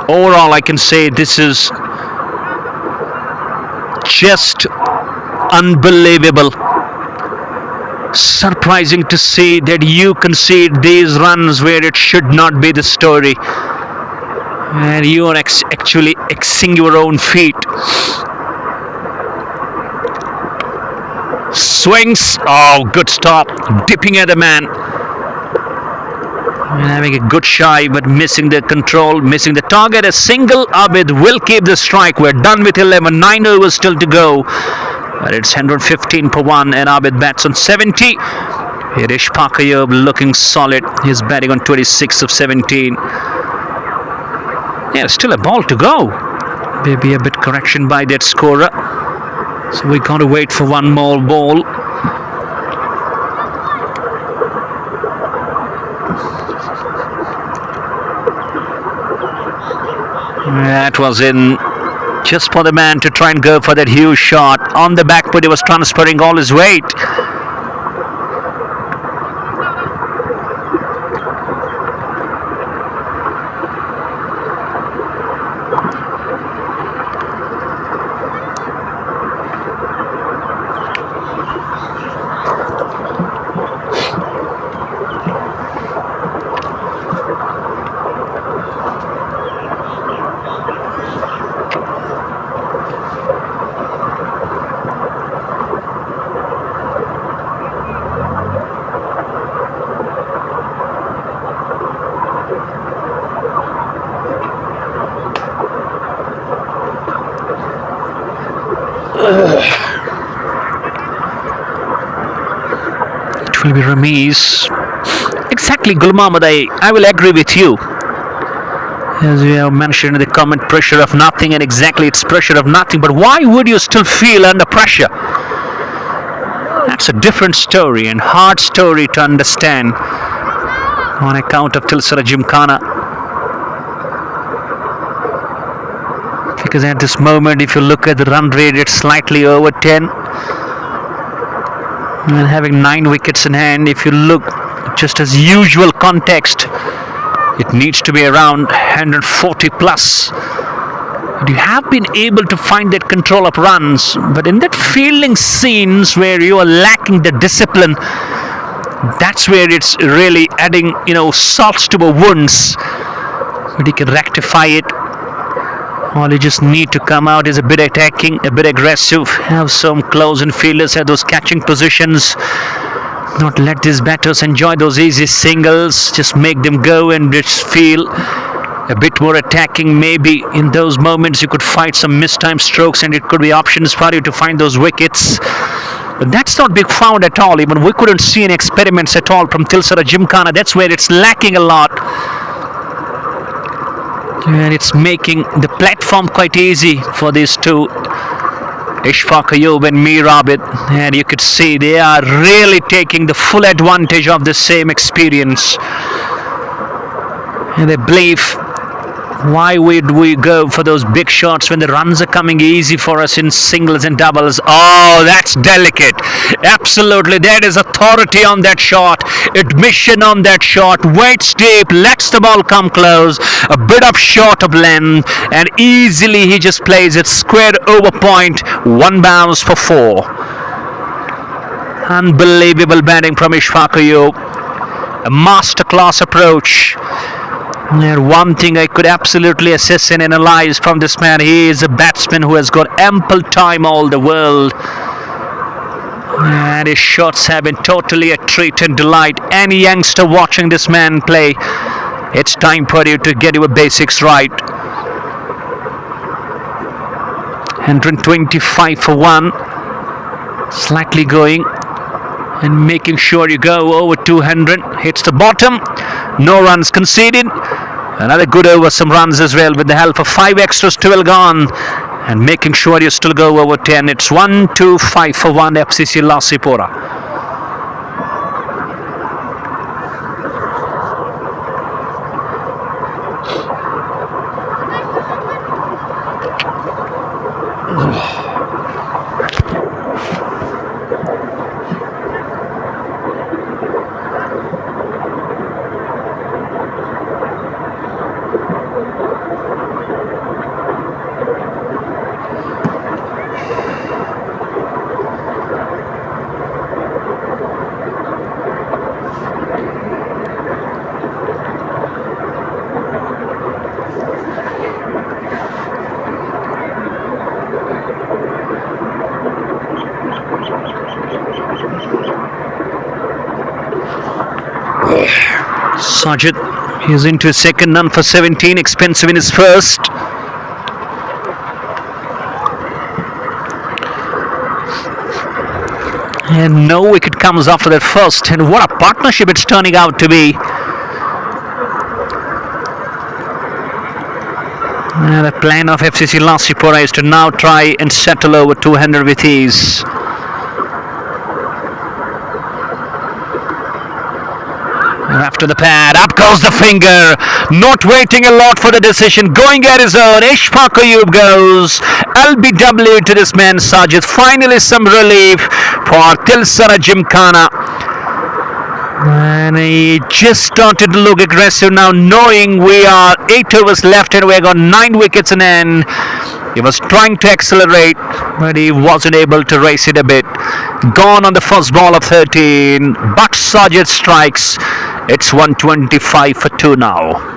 Overall, I can say this is just unbelievable. Surprising to see that you concede these runs where it should not be the story. And you are actually Xing your own feet. Swings. Oh, good stop. Dipping at the man. And having a good shy, but missing the control, missing the target. A single. Abid will keep the strike. We're done with 11. 9 overs still to go. But it's 115 per 1, and Abid bats on 70. Hirish Pakayub looking solid. He's batting on 26 of 17. Yeah, still a ball to go. Maybe a bit correction by that scorer. So we got to wait for one more ball. That was in just for the man to try and go for that huge shot. On the back foot, he was transferring all his weight. It will be Ramiz. Exactly, Gul Mohammad, I will agree with you. As we have mentioned in the comment, pressure of nothing, and exactly it's pressure of nothing. But why would you still feel under pressure? That's a different story and hard story to understand on account of Tilsara Gymkhana. Because at this moment, if you look at the run rate, it's slightly over 10. And having 9 wickets in hand, if you look just as usual context, it needs to be around 140 plus. And you have been able to find that control of runs, but in that fielding scenes where you are lacking the discipline, that's where it's really adding, salts to the wounds. But you can rectify it. All you just need to come out is a bit attacking, a bit aggressive, have some close and fielders at those catching positions. Not let these batters enjoy those easy singles, just make them go and just feel a bit more attacking. Maybe in those moments you could fight some mistimed strokes and it could be options for you to find those wickets. But that's not being found at all. Even we couldn't see any experiments at all from Tilsara Gymkhana. That's where it's lacking a lot. And it's making the platform quite easy for these two, Ishfaq Ayub and Mir Abid. And you could see they are really taking the full advantage of the same experience. And they believe, why would we go for those big shots when the runs are coming easy for us in singles and doubles? Oh, that's delicate. Absolutely, there is authority on that shot, admission on that shot, waits deep, lets the ball come close, a bit of short of length, and easily he just plays it square over point, one bounce for 4. Unbelievable batting from Ishfaq Ayub. A masterclass approach. And one thing I could absolutely assess and analyze from this man, he is a batsman who has got ample time all the world. And his shots have been totally a treat and delight. Any youngster watching this man play, it's time for you to get your basics right. 125 for 1. Slightly going and making sure you go over 200. Hits the bottom. No runs conceded. Another good over, some runs as well with the help of 5 extras, 12 gone. And making sure you still go over 10. It's 125 for 1, FCC Lasipora. Sajid is into his second, none for 17, expensive in his first. And no wicket comes after that first. And what a partnership it's turning out to be. And the plan of FCC Lasipora is to now try and settle over 200 with ease. After the pad, up goes the finger, not waiting a lot for the decision, going at his own. Ishfaq Ayub goes LBW to this man Sajid. Finally some relief for Tilsara Gymkhana. And he just started to look aggressive now, knowing we are 8 overs left and we have got 9 wickets in hand. He was trying to accelerate, but he wasn't able to race it a bit. Gone on the first ball of 13, but Sajid strikes. It's 125 for 2 now.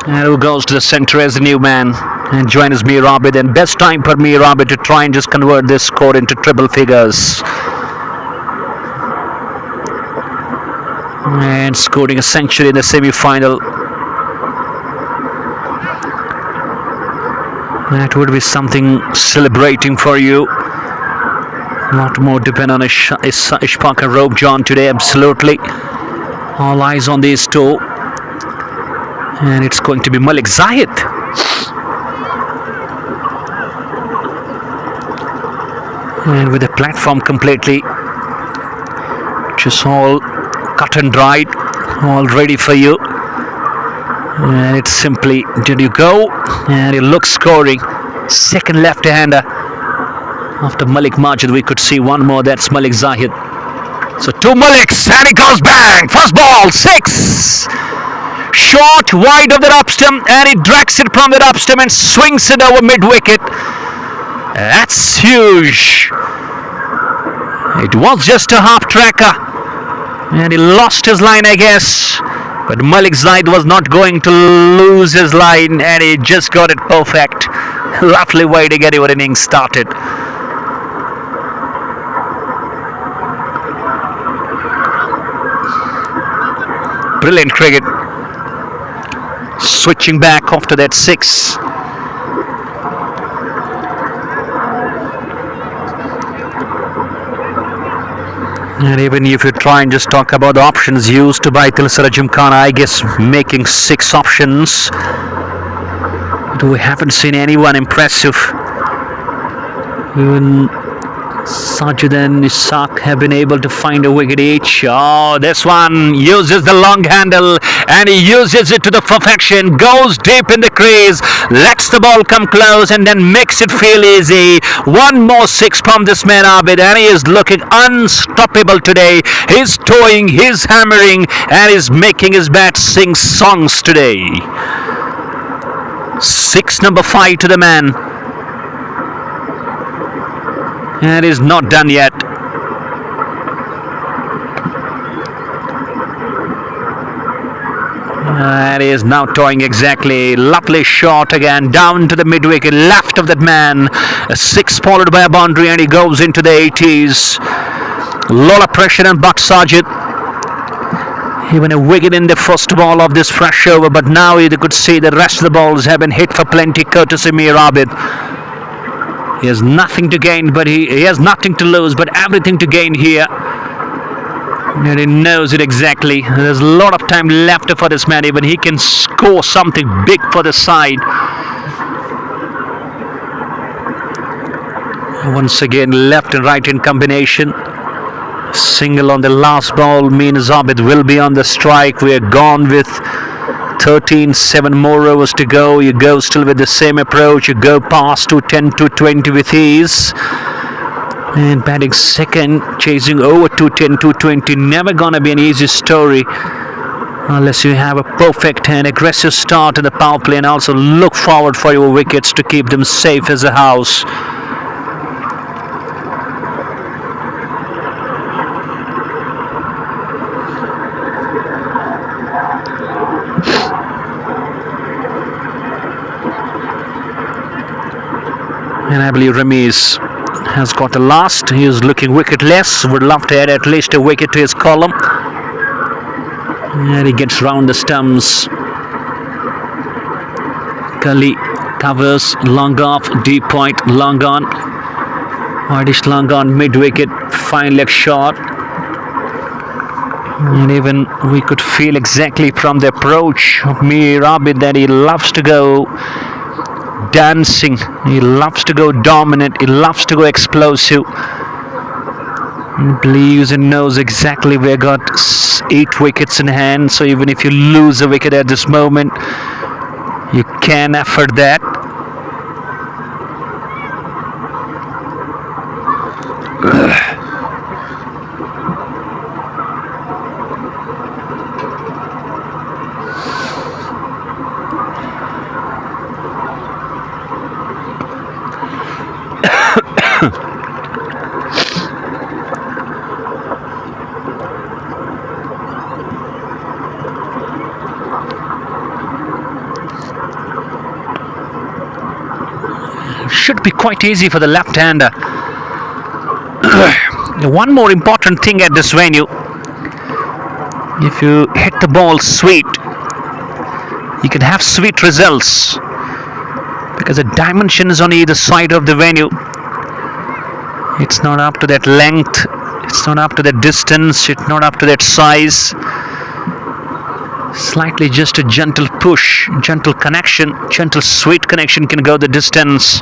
And who goes to the centre as the new man and joins Mir Abid. And best time for Mir Abid to try and just convert this score into triple figures. And scoring a century in the semi-final. That would be something celebrating for you. Not more depend on Ishfaq and Rope John today, absolutely. All eyes on these two. And it's going to be Malik Zahid. And with the platform completely just all cut and dried, all ready for you. And it's simply, did you go? And it looks scoring. Second left-hander. After Malik Majid, we could see one more. That's Malik Zahid. So two Maliks, and it goes bang. First ball, 6. Short, wide of the up stump, and he drags it from the up stump and swings it over mid-wicket. That's huge. It was just a half-tracker, and he lost his line, I guess. But Malik Zahid was not going to lose his line, and he just got it perfect. Lovely way to get your innings started. Brilliant cricket. Switching back after that 6. And even if you try and just talk about the options used by Tilsara Gymkhana, I guess making 6 options, we haven't seen anyone impressive. Even Sajid and Ishaq have been able to find a wicket each. Oh, this one uses the long handle and he uses it to the perfection. Goes deep in the crease, lets the ball come close and then makes it feel easy. One more 6 from this man Abid, and he is looking unstoppable today. He's towing, he's hammering, and he's making his bat sing songs today. 6 number 5 to the man. And is not done yet. And he is now towing exactly. Lovely shot again down to the mid-wicket, left of that man. A 6 followed by a boundary, and he goes into the 80s. Lot of pressure on Buck Sajid. Even a wicket in the first ball of this fresh over, but now you could see the rest of the balls have been hit for plenty, courtesy Mir Abid. He has nothing to gain, but he has nothing to lose, but everything to gain here. And he knows it exactly. There's a lot of time left for this man. Even he can score something big for the side. Once again, left and right in combination. Single on the last ball means Abid will be on the strike. We are gone with 13, 7 more overs to go. You go still with the same approach. You go past to 10 to 20 with ease. And batting second, chasing over to 10 to 20. Never gonna be an easy story unless you have a perfect and aggressive start in the power play, and also look forward for your wickets to keep them safe as a house. And I believe Ramiz has got a last. He is looking wicketless. Would love to add at least a wicket to his column. And he gets round the stumps. Kali covers, long off, deep point, long on. Whitish long on, mid-wicket, fine leg shot. And even we could feel exactly from the approach of Mir Abid that he loves to go dancing, he loves to go dominant, he loves to go explosive. He believes and knows exactly we got 8 wickets in hand, so even if you lose a wicket at this moment, you can afford that. Should be quite easy for the left-hander. One more important thing at this venue: if you hit the ball sweet, you can have sweet results. because the dimensions on either side of the venue, it's not up to that length, it's not up to that distance, it's not up to that size. Slightly just a gentle push, gentle connection, gentle sweet connection can go the distance.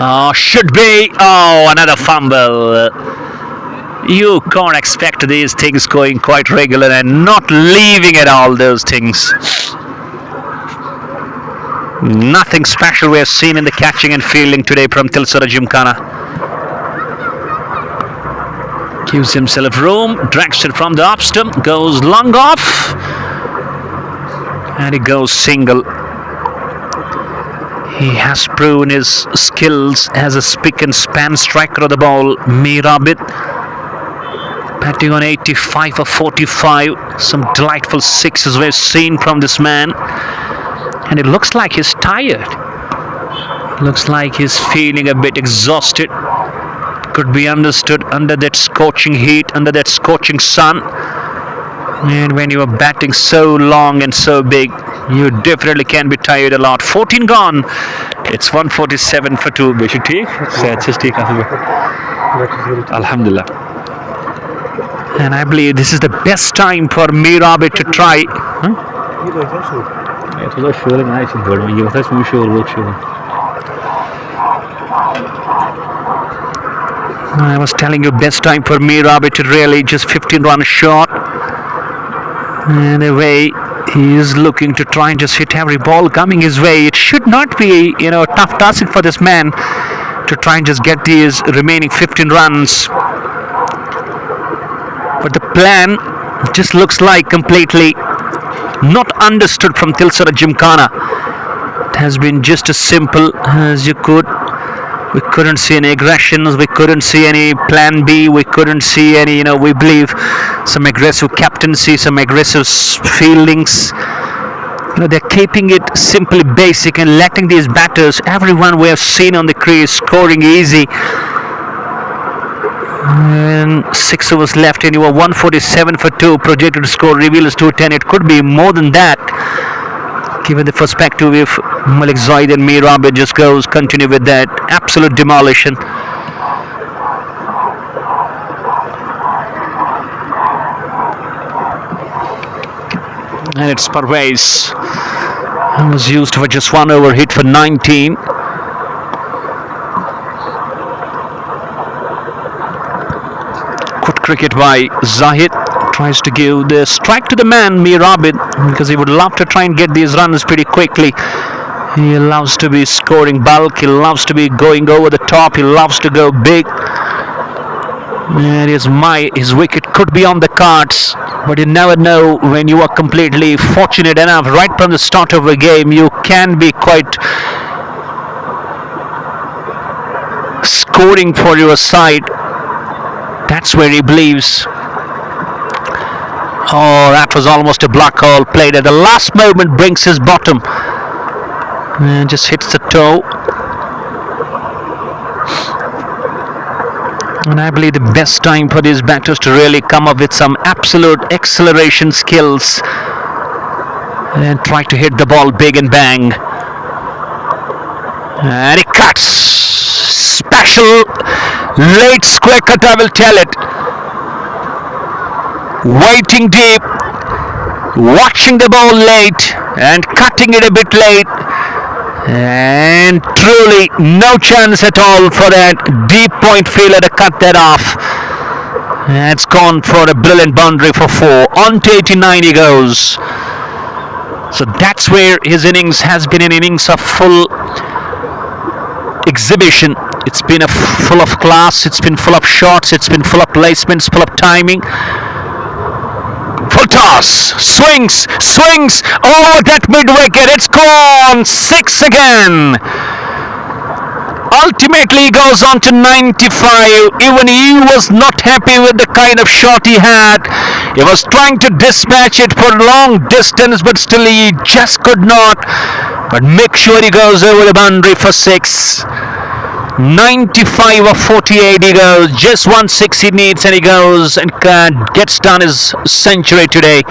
Oh, should be. Oh, another fumble. You can't expect these things going quite regular and not leaving at all those things. Nothing special we have seen in the catching and fielding today from Tilsara Gymkhana. Gives himself room, drags it from the off stump, goes long off, and he goes single. He has proven his skills as a spick and span striker of the ball. Mirabit batting on 85 of 45. Some delightful sixes we've seen from this man. And it looks like he's tired. Looks like he's feeling a bit exhausted. Could be understood under that scorching heat, under that scorching sun. And when you are batting so long and so big, you definitely can be tired a lot. 14 gone. It's 147 for 2. Beshi theek? SST Alhamdulillah. And I believe this is the best time for Mirabit to try. Het was ook veel in ijs in worden, maar je was echt veel work show. I was telling you, best time for Mirabit to really just 15-run shot. And the way he is looking to try and just hit every ball coming his way, it should not be, a tough task for this man to try and just get these remaining 15 runs. But the plan just looks like completely not understood from Tilsara Gymkhana. It has been just as simple as you could. We couldn't see any aggressions, we couldn't see any plan B, we couldn't see any, we believe some aggressive captaincy, some aggressive fieldings. They're keeping it simply basic and letting these batters, everyone we have seen on the crease, scoring easy. And 6 overs left and you were 147 for 2. Projected score reveals 210. It could be more than that, given the perspective if Malik Zaid and Mirabit just continue with that absolute demolition. And it's Parvez, who was used for just 1 over, hit for 19. Good cricket by Zahid. Tries to give the strike to the man Mirabit, because he would love to try and get these runs pretty quickly. He loves to be scoring bulk, he loves to be going over the top, he loves to go big. And his wicket could be on the cards, but you never know when you are completely fortunate enough right from the start of a game. You can be quite scoring for your side. That's where he believes. Oh, that was almost a black hole. Played at the last moment, brings his bottom and just hits the toe. And I believe the best time for these batters to really come up with some absolute acceleration skills and try to hit the ball big and bang. And he cuts. Special late square cut, I will tell it. Waiting deep, watching the ball late and cutting it a bit late, and truly no chance at all for that deep point fielder to cut that off. It's gone for a brilliant boundary for 4. On to 89 he goes. So that's where his innings has been an innings of full exhibition. It's been full of class, it's been full of shots, it's been full of placements, full of timing. Full toss, swings, over that mid wicket, it's gone, 6 again. Ultimately he goes on to 95. Even he was not happy with the kind of shot he had. He was trying to dispatch it for long distance, but still he just could not. But make sure he goes over the boundary for 6. 95 of 48 he goes. Just 160 he needs and he goes and gets done his century today.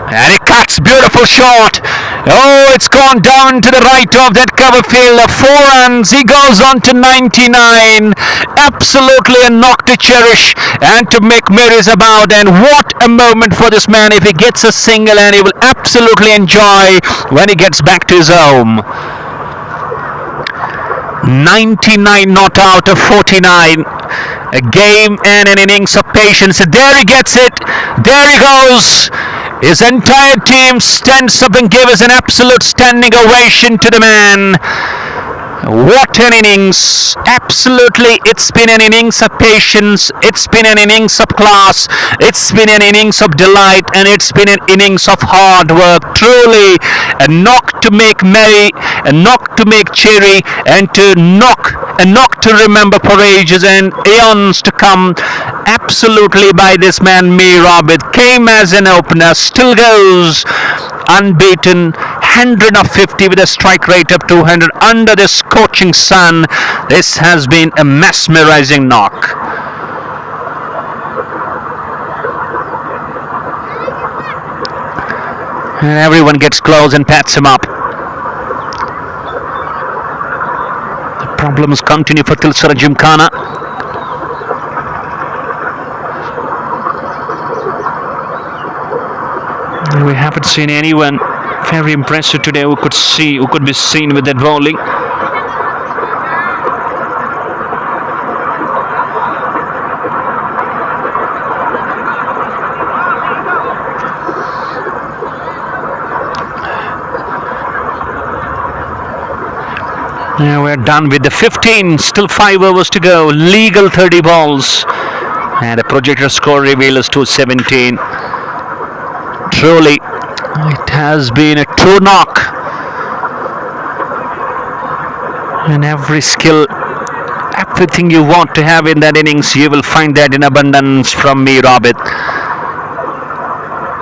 And he cuts, beautiful shot. Oh, it's gone down to the right of that cover field. 4 runs, he goes on to 99. Absolutely a knock to cherish and to make memories about. And what a moment for this man if he gets a single, and he will absolutely enjoy when he gets back to his home. 99 not out of 49. A game and an innings of patience. There he gets it. There he goes. His entire team stands up and gives an absolute standing ovation to the man. What an innings. Absolutely, it's been an innings of patience. It's been an innings of class. It's been an innings of delight, and it's been an innings of hard work. Truly a knock to make merry, a knock to make cheery, and a knock to remember for ages and eons to come. Absolutely by this man, Mir Abid. Came as an opener, still goes unbeaten, 150 with a strike rate of 200 under the scorching sun. This has been a mesmerizing knock. And everyone gets close and pats him up. The problems continue for Tilsara Gymkhana. We haven't seen anyone very impressive today who could be seen with that bowling. Now we're done with the 15, still 5 overs to go, legal 30 balls, and the projected score reveal is 217. Truly, it has been a true knock, and every skill, everything you want to have in that innings, you will find that in abundance from Mir Abid.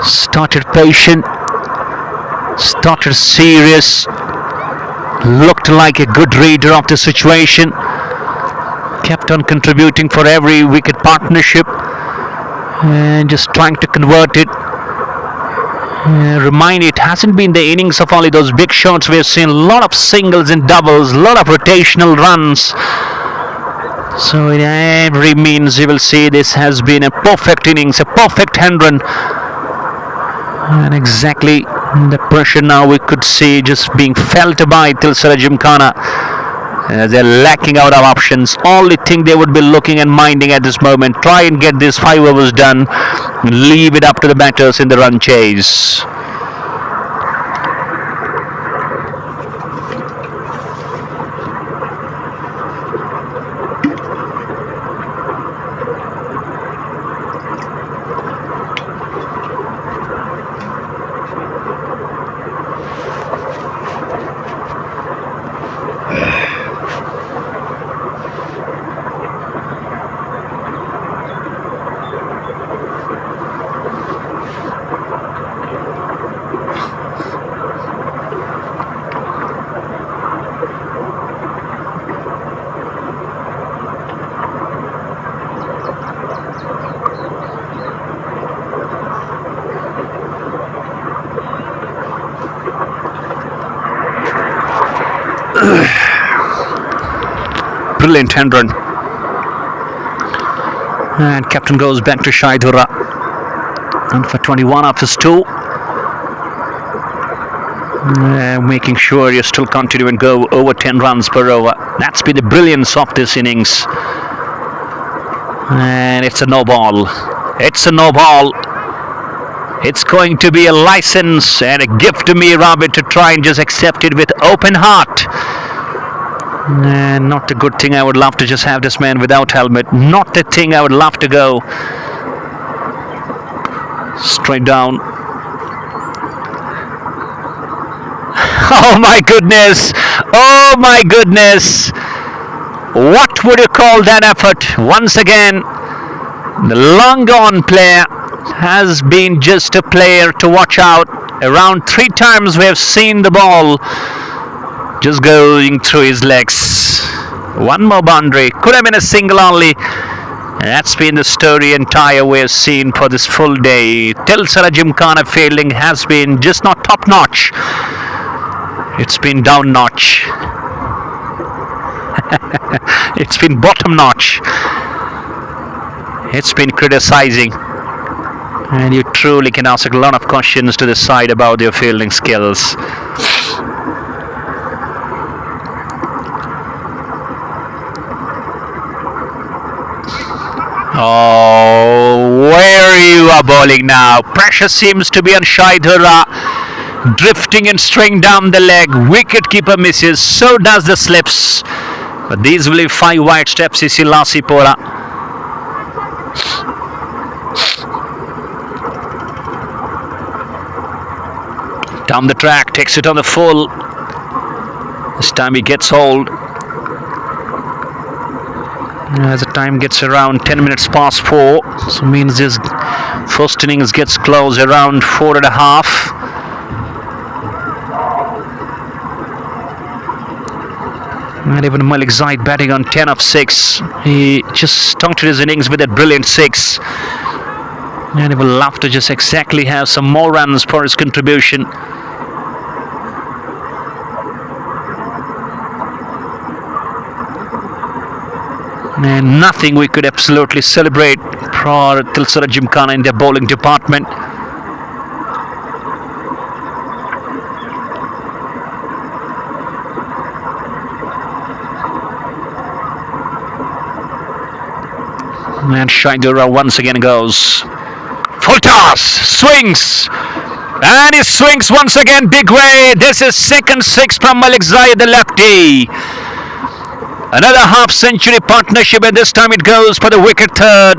Started patient, started serious, looked like a good reader of the situation, kept on contributing for every wicket partnership and just trying to convert it. Remind it hasn't been the innings of only those big shots. We've seen a lot of singles and doubles, a lot of rotational runs. So in every means you will see this has been a perfect innings, a perfect 100. And exactly the pressure now we could see just being felt by Tilsara Gymkhana. They're lacking out of options. Only thing they would be looking and minding at this moment, try and get these 5 overs done, leave it up to the batters in the run chase. Brilliant 100. And captain goes back to Shaidura. And for 21 off his 2. Making sure you still continue and go over 10 runs per over. That's been the brilliance of this innings. And it's a no ball. It's a no ball. It's going to be a license and a gift to Mir Abid to try and just accept it with open heart. And not a good thing. I would love to just have this man without helmet. Not the thing I would love to go. Straight down. Oh my goodness. Oh my goodness. What would you call that effort? Once again, the long gone player has been just a player to watch out. Around 3 times we have seen the ball just going through his legs. One more boundary. Could have been a single only. That's been the story entire we've seen for this full day. Tilsara Gymkhana fielding has been just not top notch. It's been down notch. It's been bottom notch. It's been criticizing. And you truly can ask a lot of questions to the side about their fielding skills. Oh, where you are bowling now. Pressure seems to be on Shaidhura. Drifting and straying down the leg. Wicketkeeper misses. So does the slips. But these will be 5 wide steps. FCC Lasipora. Down the track. Takes it on the full. This time he gets hold. As the time gets around 10 minutes past 4, so means this first innings gets close around 4.5. And even Malik Zaid batting on 10 of 6. He just started his innings with that brilliant 6. And he will love to just exactly have some more runs for his contribution. And nothing we could absolutely celebrate for Tilsara Gymkhana in their bowling department. And Shaidhura once again goes. Full toss, swings. And he swings once again, big way. This is second 6 from Malik Zaid, the lefty. Another half-century partnership, and this time it goes for the wicket third.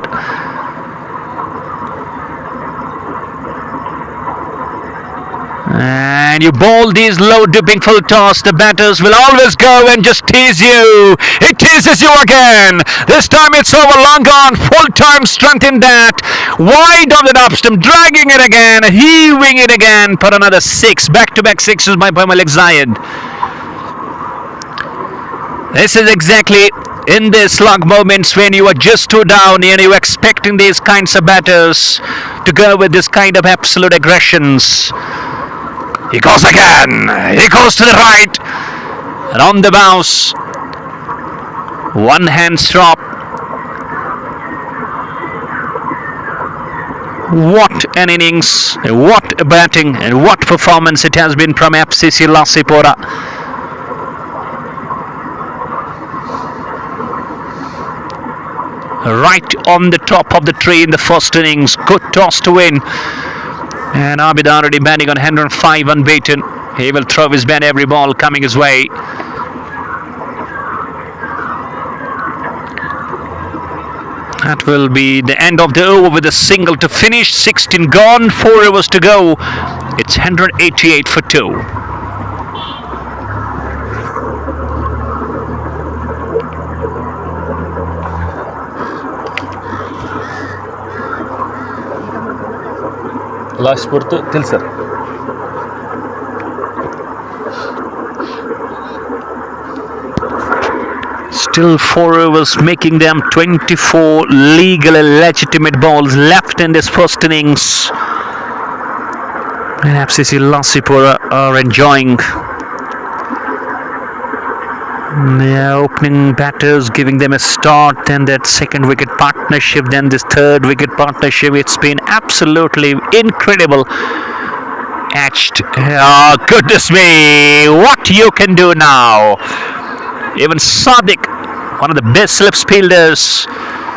And you bowl these low-dipping full toss, the batters will always go and just tease you. It teases you again. This time it's over, long gone, full-time strength in that. Wide of the upstump, dragging it again, heaving it again for another 6. Back-to-back 6s by Malik Zaid. This is exactly in the slug moments when you are just too down and you're expecting these kinds of batters to go with this kind of absolute aggressions. He goes again. He goes to the right. And on the bounce. One hand stop. What an innings. What a batting and what performance it has been from FCC Lasipora. Right on the top of the tree in the first innings. Good toss to win. And Abid already batting on 105 unbeaten. He will throw his bat every ball coming his way. That will be the end of the over with a single to finish. 16 gone, 4 overs to go. It's 188 for 2. Lasipora to Tilsara. Still 4 overs, making them 24 legal and legitimate balls left in this first innings. And FCC Lasipora are enjoying the opening batters, giving them a start, and that second wicket partnership, then this third wicket partnership. It's been absolutely incredible. Etched. Oh, goodness me, what you can do now. Even Sadiq, one of the best slip fielders,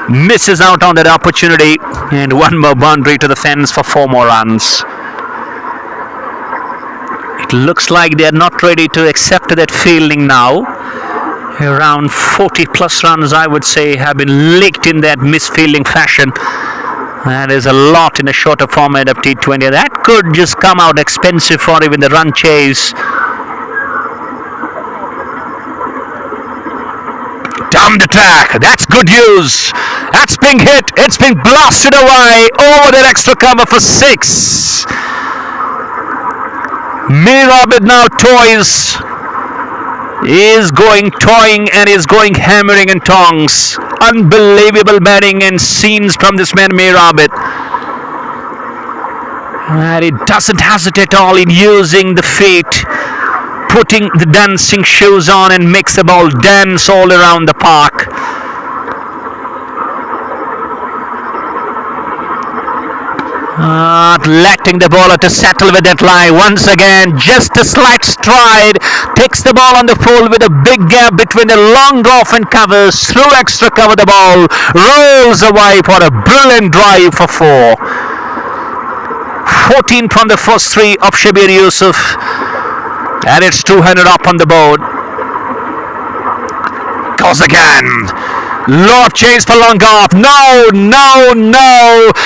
misses out on that opportunity. And one more boundary to the fence for 4 more runs. It looks like they are not ready to accept that fielding now. Around 40 plus runs, I would say, have been leaked in that misfielding fashion. That is a lot in a shorter format of T20. That could just come out expensive for even the run chase. Down the track, that's good news. That's being hit, it's been blasted away over that extra cover for 6. Mir Abid now toys is going toying and is going hammering and tongs. Unbelievable batting and scenes from this man Mirabit. And he doesn't hesitate at all in using the feet, putting the dancing shoes on and makes the ball dance all around the park. Not letting the bowler to settle with that line. Once again, just a slight stride. Takes the ball on the full with a big gap between the long off and covers. Through extra cover the ball. Rolls away for a brilliant drive for 4. 14 from the first 3 of Shabir Yusuf. And it's 200 up on the board. Goes again. Lot of chase for long off. No.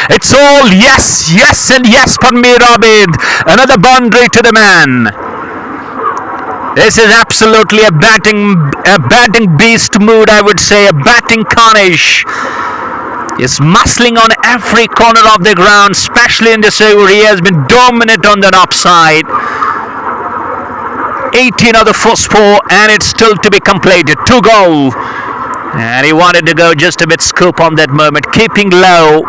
It's all yes and yes for Mirabid. Another boundary to the man. This is absolutely a batting beast mood, I would say. A batting carnage. He's muscling on every corner of the ground, especially in this over. He has been dominant on the upside. 18 of the first 4, and it's still to be completed. 2 go. And he wanted to go just a bit scoop on that moment, keeping low.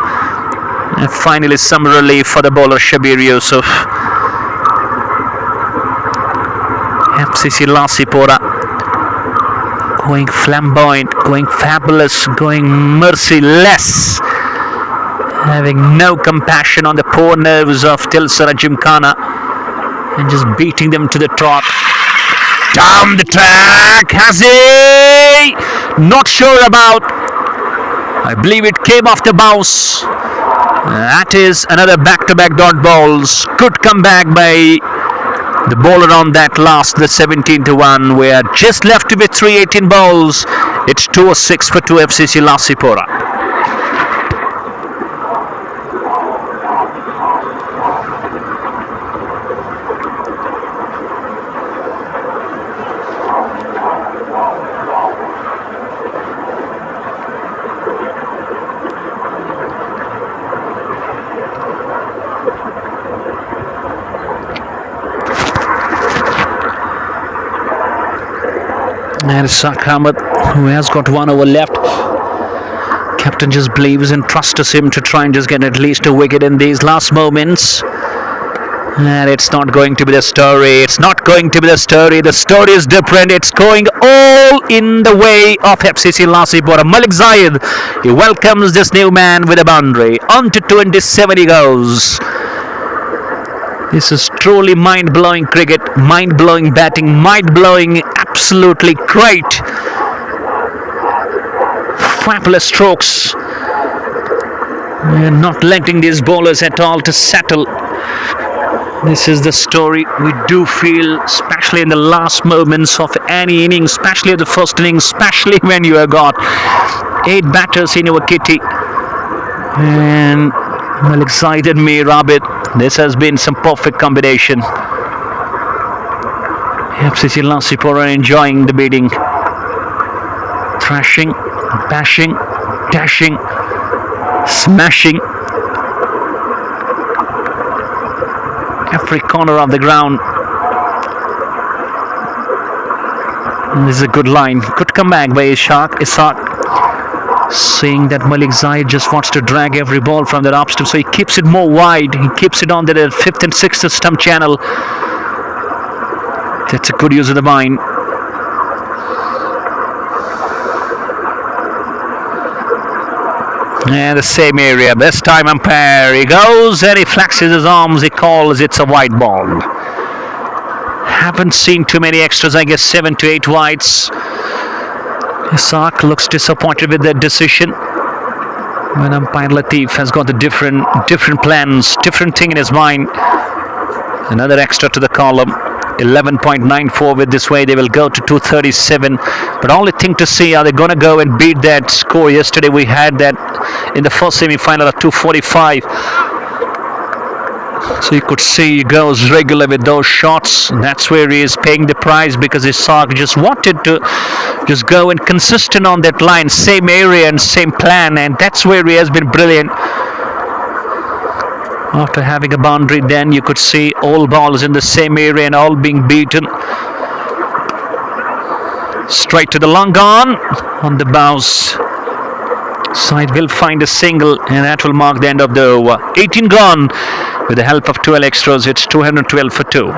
And finally some relief for the bowler Shabir Yusuf. FCC Lasipora going flamboyant, going fabulous, going merciless, having no compassion on the poor nerves of Tilsara Gymkhana and just beating them to the trot. Down the track, has he? Not sure about. I believe it came off the bounce. That is another back-to-back dot balls. Good comeback by the bowler on that last, the 17-1. We are just left with 318 balls. It's 206 for 2 FCC Lasipora. And Ishaq Ahmed, who has got 1 over left. Captain just believes and trusts him to try and just get at least a wicket in these last moments. And it's not going to be the story. It's not going to be the story. The story is different. It's going all in the way of FCC Lasipora. Malik Zayed, he welcomes this new man with a boundary. On to 27 he goes. This is truly mind-blowing cricket, mind-blowing batting, mind-blowing, absolutely great. Fabulous strokes. We're not letting these bowlers at all to settle. This is the story we do feel, especially in the last moments of any inning, especially the first inning, especially when you have got 8 batters in your kitty. And Malik Zayed and Mirabit. This has been some perfect combination. FCC Lasipora enjoying the beating. Thrashing, bashing, dashing, smashing. Every corner of the ground. And this is a good line. Good comeback by Ishaq. Seeing that Malik Zayed just wants to drag every ball from the off stump, so he keeps it more wide. He keeps it on the 5th and 6th stump channel. That's a good use of the mind. And the same area. This time umpire. He goes and he flexes his arms. He calls it's a wide ball. Haven't seen too many extras. I guess 7 to 8 wides. Ishaq looks disappointed with that decision. When umpire Latif has got the different plans, different thing in his mind. Another extra to the column. 11.94 with this way. They will go to 237. But only thing to see, are they going to go and beat that score? Yesterday we had that in the first semi-final at 245. So you could see he goes regular with those shots. That's where he is paying the price, because Ishaq just wanted to just go and consistent on that line, same area and same plan, and that's where he has been brilliant. After having a boundary, then you could see all balls in the same area and all being beaten. Straight to the long on the bounce. Side will find a single, and that will mark the end of the over. 18 gone. With the help of 12 extras, it's 212 for 2.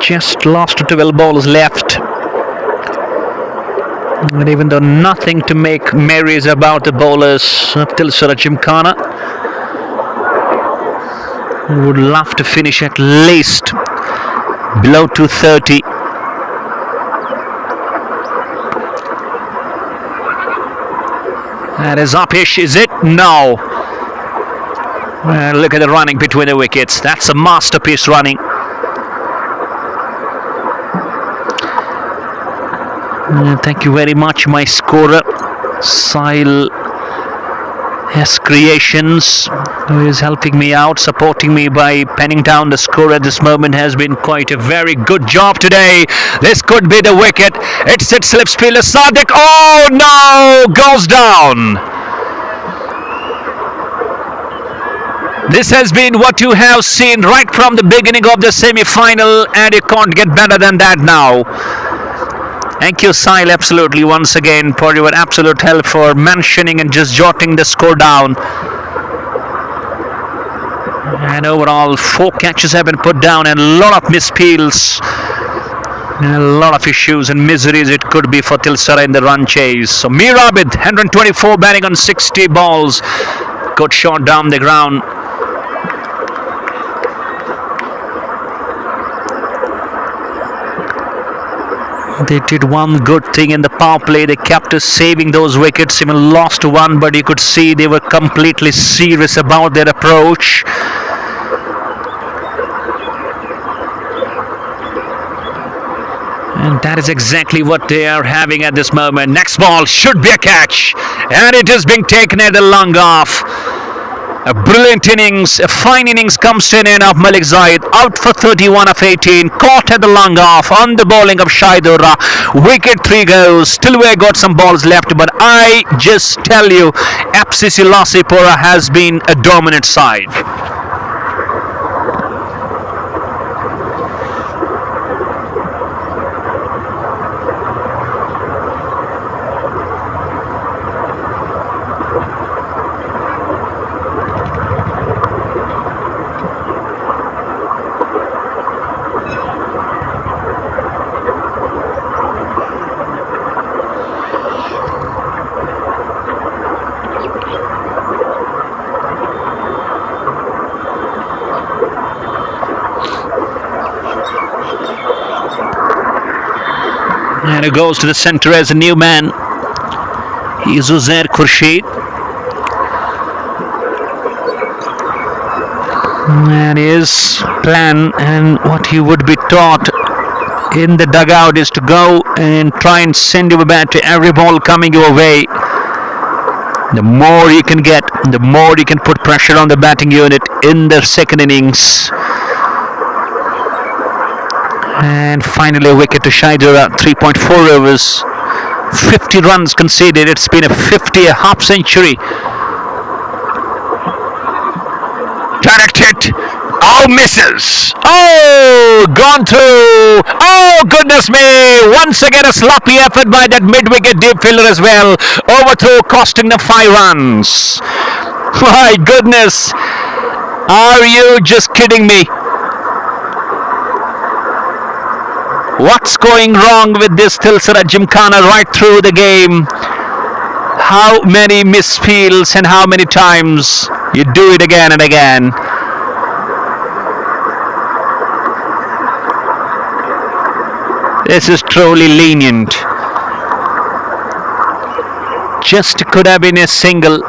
Just lost 12 balls left. And even though nothing to make merries about the bowlers of Tilsara Gymkhana, would love to finish at least below 230. That is upish, is it? No. Look at the running between the wickets. That's a masterpiece running. Thank you very much, my scorer, Sile S Creations, who is helping me out, supporting me by penning down the score at this moment. Has been quite a very good job today. This could be the wicket. It's it slips fielder Sadiq. Oh no! Goes down. This has been what you have seen right from the beginning of the semi-final, and you can't get better than that now. Thank you, Sile, absolutely, once again, for your absolute help for mentioning and just jotting the score down. And overall, 4 catches have been put down, and a lot of mispeals, and a lot of issues and miseries it could be for Tilsara in the run chase. So Mir Abid, 124 batting on 60 balls. Good shot down the ground. They did one good thing in the power play. They kept us saving those wickets, even lost one, but you could see they were completely serious about their approach. And that is exactly what they are having at this moment. Next ball should be a catch, and it is being taken at the long off. A brilliant innings, a fine innings comes to an end of Malik Zaid, out for 31 of 18, caught at the long off on the bowling of Shaidura. Wicket 3 goes, still we got some balls left, but I just tell you, FCC Lasipora has been a dominant side. And it goes to the centre as a new man. He is Uzair Khurshid. And his plan and what he would be taught in the dugout is to go and try and send your bat to every ball coming your way. The more you can get, the more you can put pressure on the batting unit in the second innings. And finally a wicket to Shaidura, 3.4 overs, 50 runs conceded. It's been a 50, a half century. Direct hit. Oh, misses. Oh, gone through. Oh, goodness me. Once again a sloppy effort by that mid-wicket deep fielder as well. Overthrow costing them 5 runs. My goodness. Are you just kidding me? What's going wrong with this Tilsara Gymkhana right through the game? How many misfields and how many times you do it again and again? This is truly lenient. Just could have been a single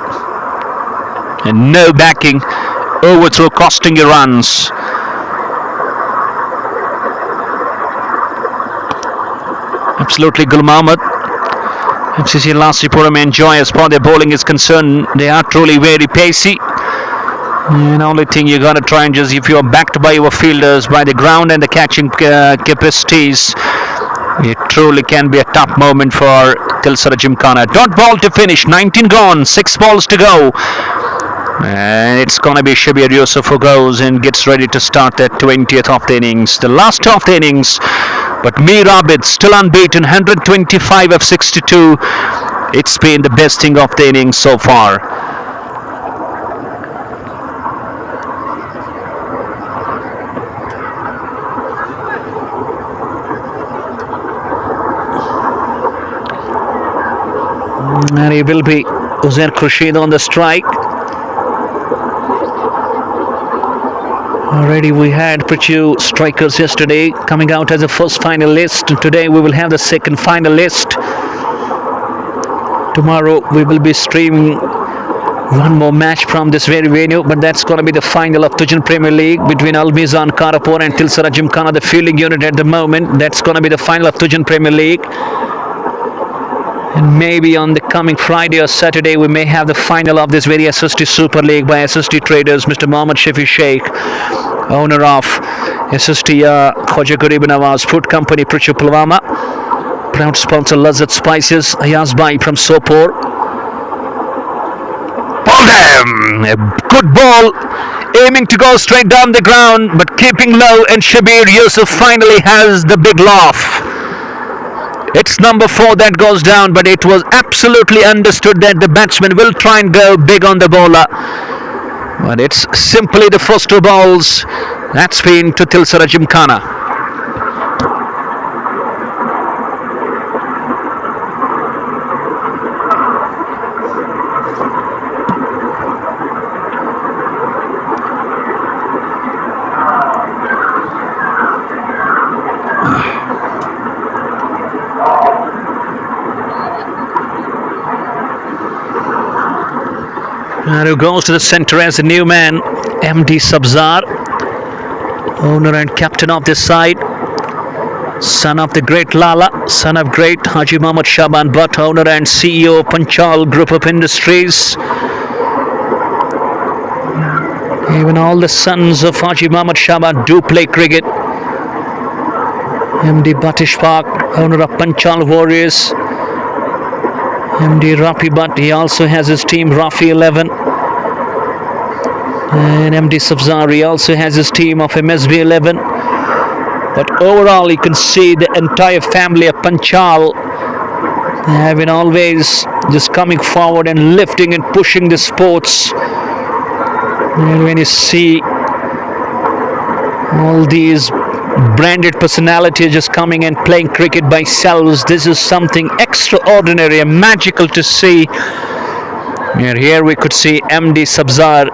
and no backing. Overthrow costing you runs. Absolutely, Gul Mohammed FCC Lasipora may enjoy as far as their bowling is concerned. They are truly very pacey. And only thing you gotta try and just, if you are backed by your fielders, by the ground and the catching capacities, it truly can be a tough moment for Tilsara Gymkhana. Dot ball to finish, 19 gone, 6 balls to go. And it's gonna be Shabir Yusuf who goes and gets ready to start that 20th of the innings. The last of the innings, but Mir Abid still unbeaten, 125 of 62. It's been the best thing of the innings so far. And he will be Uzair Khurshid on the strike. Already we had Prithu strikers yesterday coming out as a first finalist. Today we will have the second finalist. Tomorrow we will be streaming one more match from this very venue, but that's going to be the final of Tujan Premier League between Al Mizan Karapur and Tilsara Gymkhana, the fielding unit at the moment. That's going to be the final of Tujan Premier League. And maybe on the coming Friday or Saturday, we may have the final of this very SST Super League by SST traders, Mr. Mohammad Shafi Sheikh, owner of SST Khoja Garib Nawaz Food Company, Prithu Pulwama. Proud sponsor Lazat Spices, Ayaz Bhai from Sopor. Ball them! A good ball, aiming to go straight down the ground, but keeping low, and Shabir Yusuf finally has the big laugh. It's number 4 that goes down, but it was absolutely understood that the batsman will try and go big on the bowler. But it's simply the first 2 balls. That's been to Tilsara Gymkhana. And who goes to the centre as a new man, MD Sabzar, owner and captain of this side, son of the great Lala, son of great Haji Muhammad Shaban Butt, owner and CEO of Panchal Group of Industries. Even all the sons of Haji Muhammad Shaban do play cricket. MD Batish Park, owner of Panchal Warriors. MD Rafi Butt, he also has his team Rafi 11. And MD Safzari also has his team of MSB 11. But overall, you can see the entire family of Panchal have been always just coming forward and lifting and pushing the sports. And when you see all these branded personalities just coming and playing cricket by selves, this is something extraordinary and magical to see. And here we could see MD Sabzar.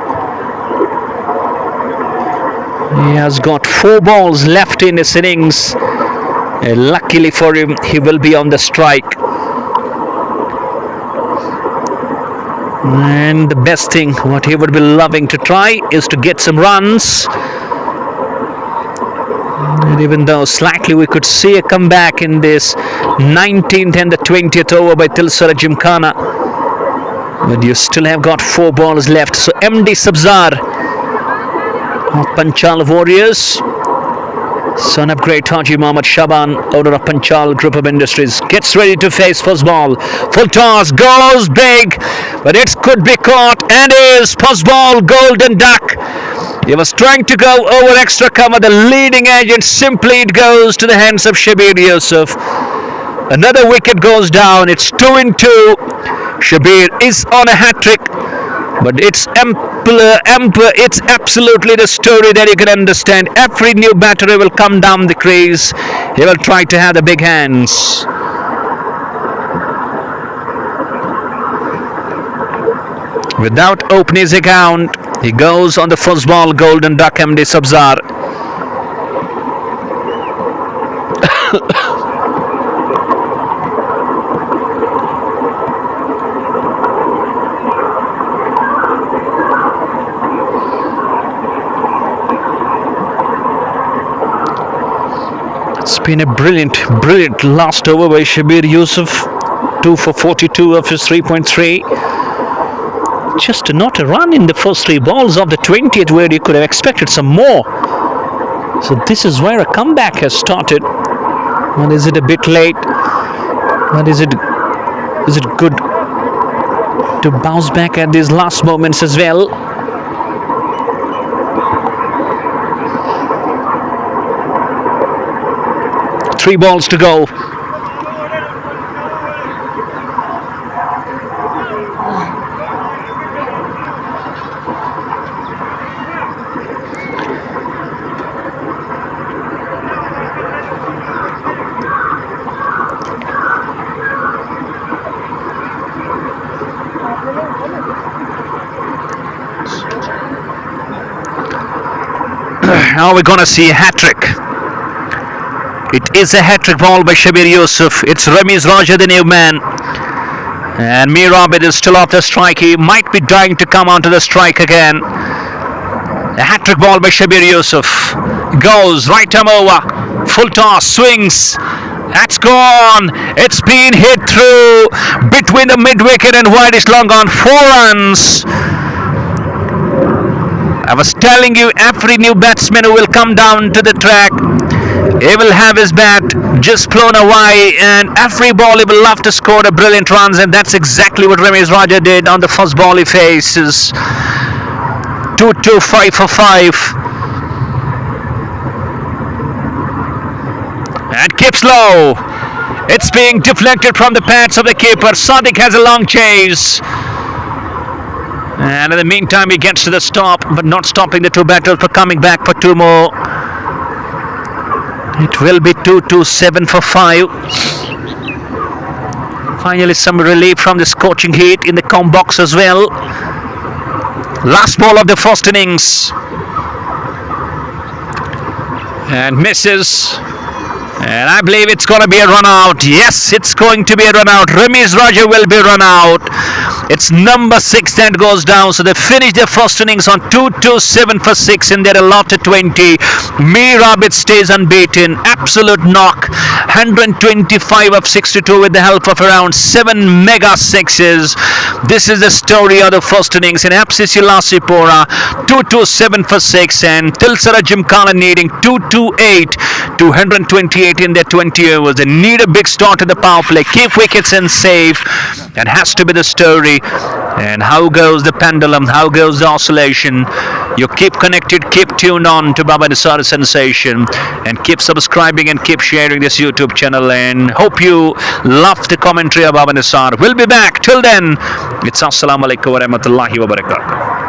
He has got 4 balls left in his innings. Luckily for him, he will be on the strike. And the best thing, what he would be loving to try, is to get some runs. And even though slightly we could see a comeback in this 19th and the 20th over by Tilsara Gymkhana, but you still have got 4 balls left. So MD Sabzar of Panchal Warriors, son of great Haji Muhammad Shaban, owner of Panchal Group of Industries, gets ready to face first ball. Full toss, goes big, but it could be caught, and is first ball, golden duck. He was trying to go over extra cover, the leading edge, and simply it goes to the hands of Shabir Yusuf. Another wicket goes down. It's 2-2. Shabir is on a hat-trick, but it's absolutely the story that you can understand. Every new batter will come down the crease. He will try to have the big hands. Without opening his account, he goes on the first ball, golden duck, MD Sabzar. It's been a brilliant last over by Shabir Yusuf. 2 for 42 of his 3.3. Just not a run in the first 3 balls of the 20th, where you could have expected some more. So this is where a comeback has started. But is it a bit late? But is it good to bounce back at these last moments as well? Three balls to go. Now we're gonna see a hat-trick. It is a hat-trick ball by Shabir Yusuf. It's Ramiz Raja, the new man. And Mir Abid is still off the strike. He might be dying to come onto the strike again. A hat-trick ball by Shabir Yusuf. Goes right arm over. Full toss, swings. That's gone. It's been hit through between the mid-wicket and wide. It's long on. 4 runs. I was telling you, every new batsman who will come down to the track, he will have his bat just blown away, and every ball he will love to score a brilliant runs, and that's exactly what Ramiz Raja did on the first ball he faces. 2-5 for 5. And keeps low. It's being deflected from the pads of the keeper. Sadiq has a long chase. And in the meantime, he gets to the stop, but not stopping the 2 batters for coming back for 2 more. It will be 2-7 for 5. Finally, some relief from the scorching heat in the comb box as well. Last ball of the first innings. And misses. And I believe it's going to be a run out. Yes, it's going to be a run out. Ramiz Raja will be run out. It's number 6 that goes down. So they finished their first innings on 2-7 for 6 in their allotted 20. Mir Abid stays unbeaten. Absolute knock. 125 of 62 with the help of around 7 mega sixes. This is the story of the first innings in FCC Lasipora. 2-7 for 6, and Tilsara Gymkhana needing 228 to 128 in their 20 overs. They need a big start to the power play, keep wickets in safe. That has to be the story. And how goes the pendulum? How goes the oscillation? You keep connected, keep tuned on to Baba Nisar Sensation, and keep subscribing and keep sharing this YouTube channel. And hope you love the commentary of Baba Nisar. We'll be back. Till then, it's Assalamu alaikum wa rahmatullahi wa barakatuh.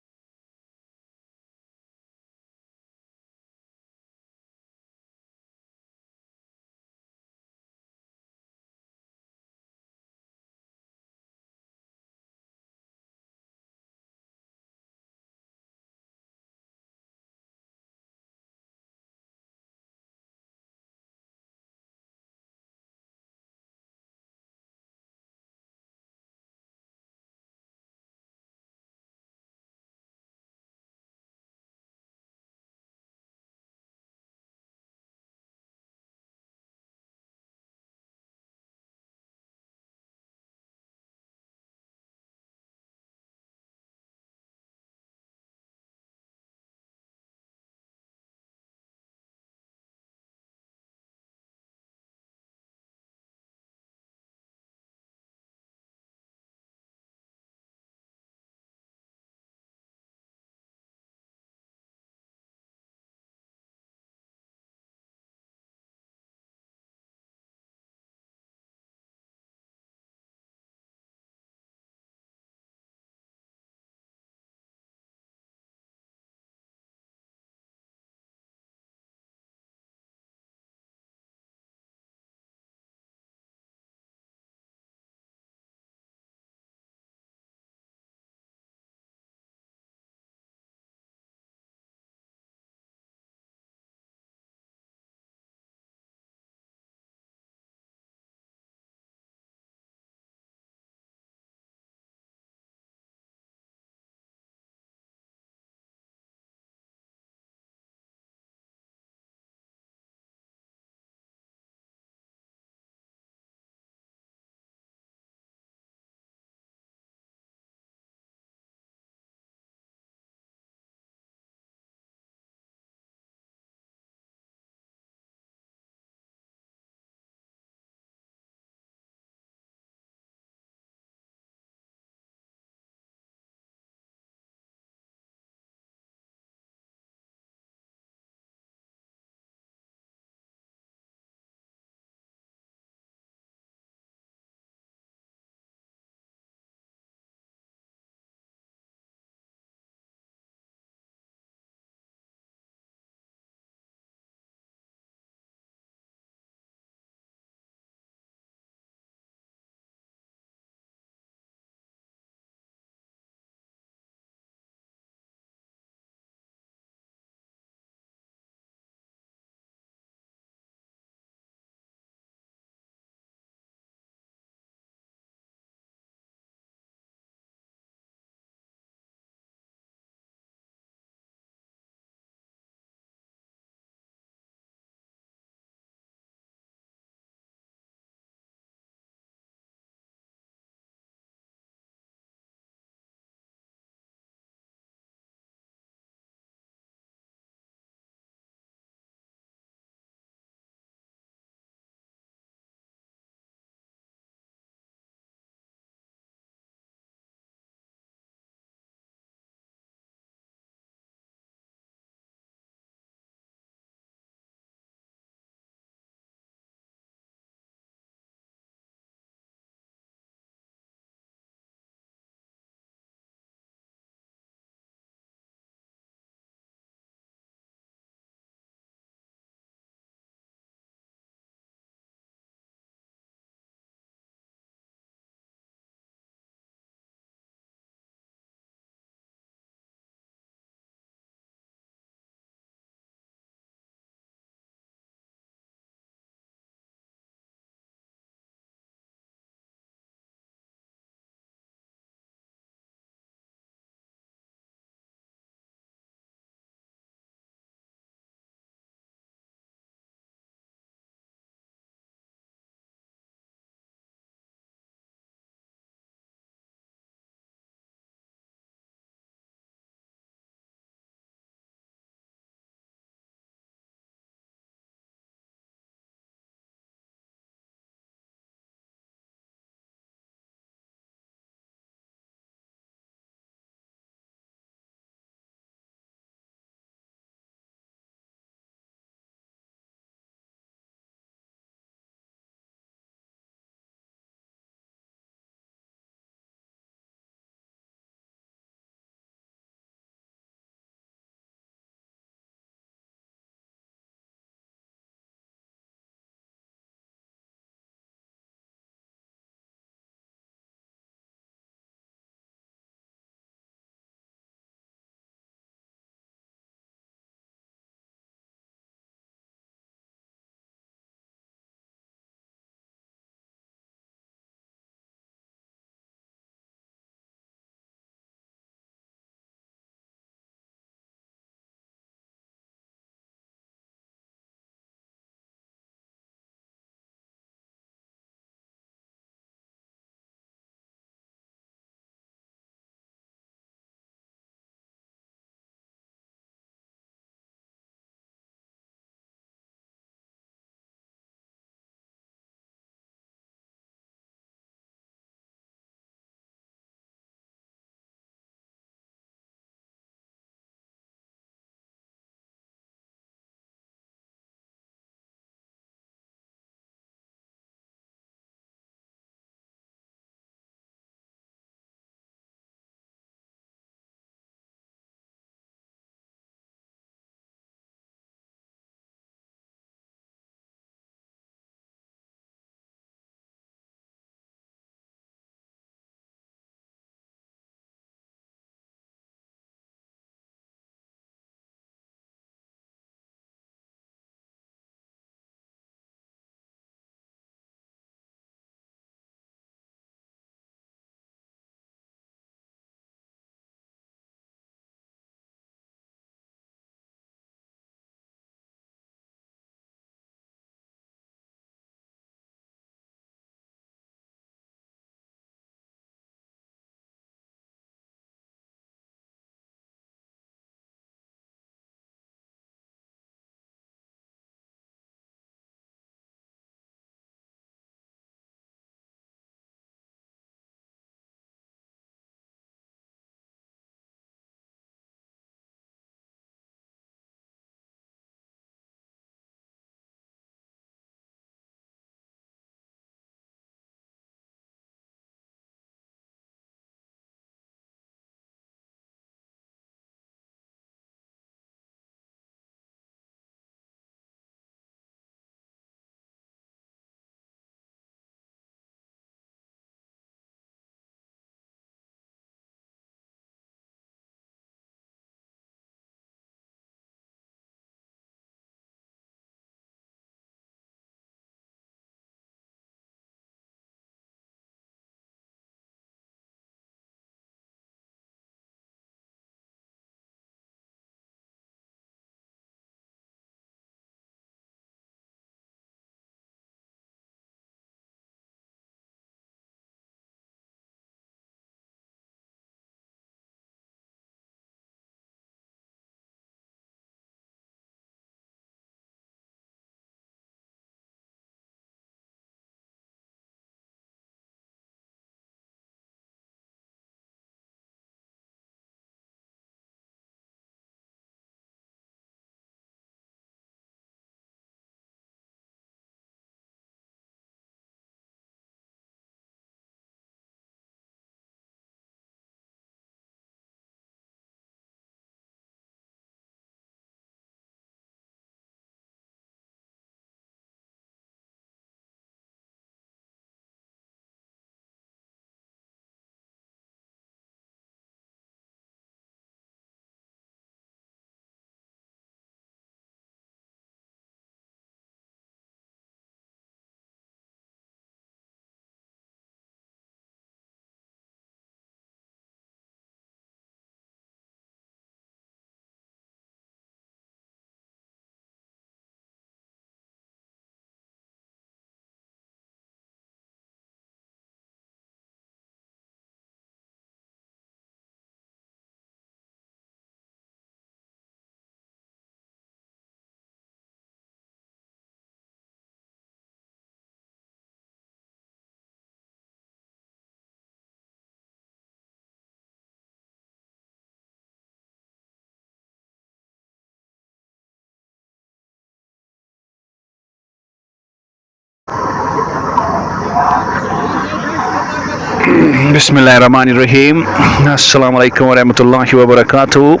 Bismillahirrahmanirrahim. Assalamu alaikum wa rahmatullahi wa barakatuh.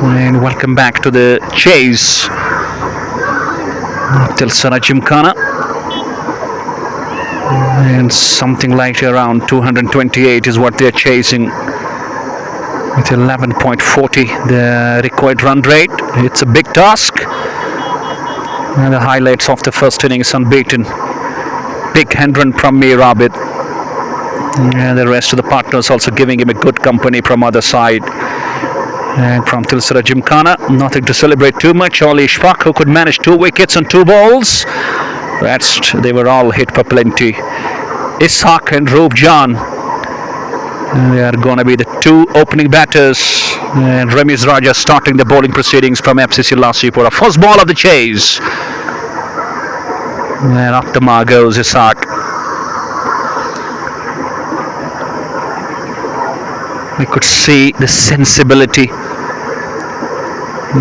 And welcome back to the chase. Tilsara Gymkhana. And something like around 228 is what they're chasing. With 11.40 the required run rate. It's a big task. And the highlights of the first innings unbeaten. Big hand run from Mir Abid. And the rest of the partners also giving him a good company from other side. And from Tilsara Gymkhana, nothing to celebrate too much. Only Ishfaq who could manage 2 wickets and 2 balls. Rest, they were all hit for plenty. Ishaq and Roop Jan. They are going to be the 2 opening batters. And Ramiz Raja starting the bowling proceedings from FCC Lasipora. First ball of the chase. And up the mark goes Ishaq. We could see the sensibility.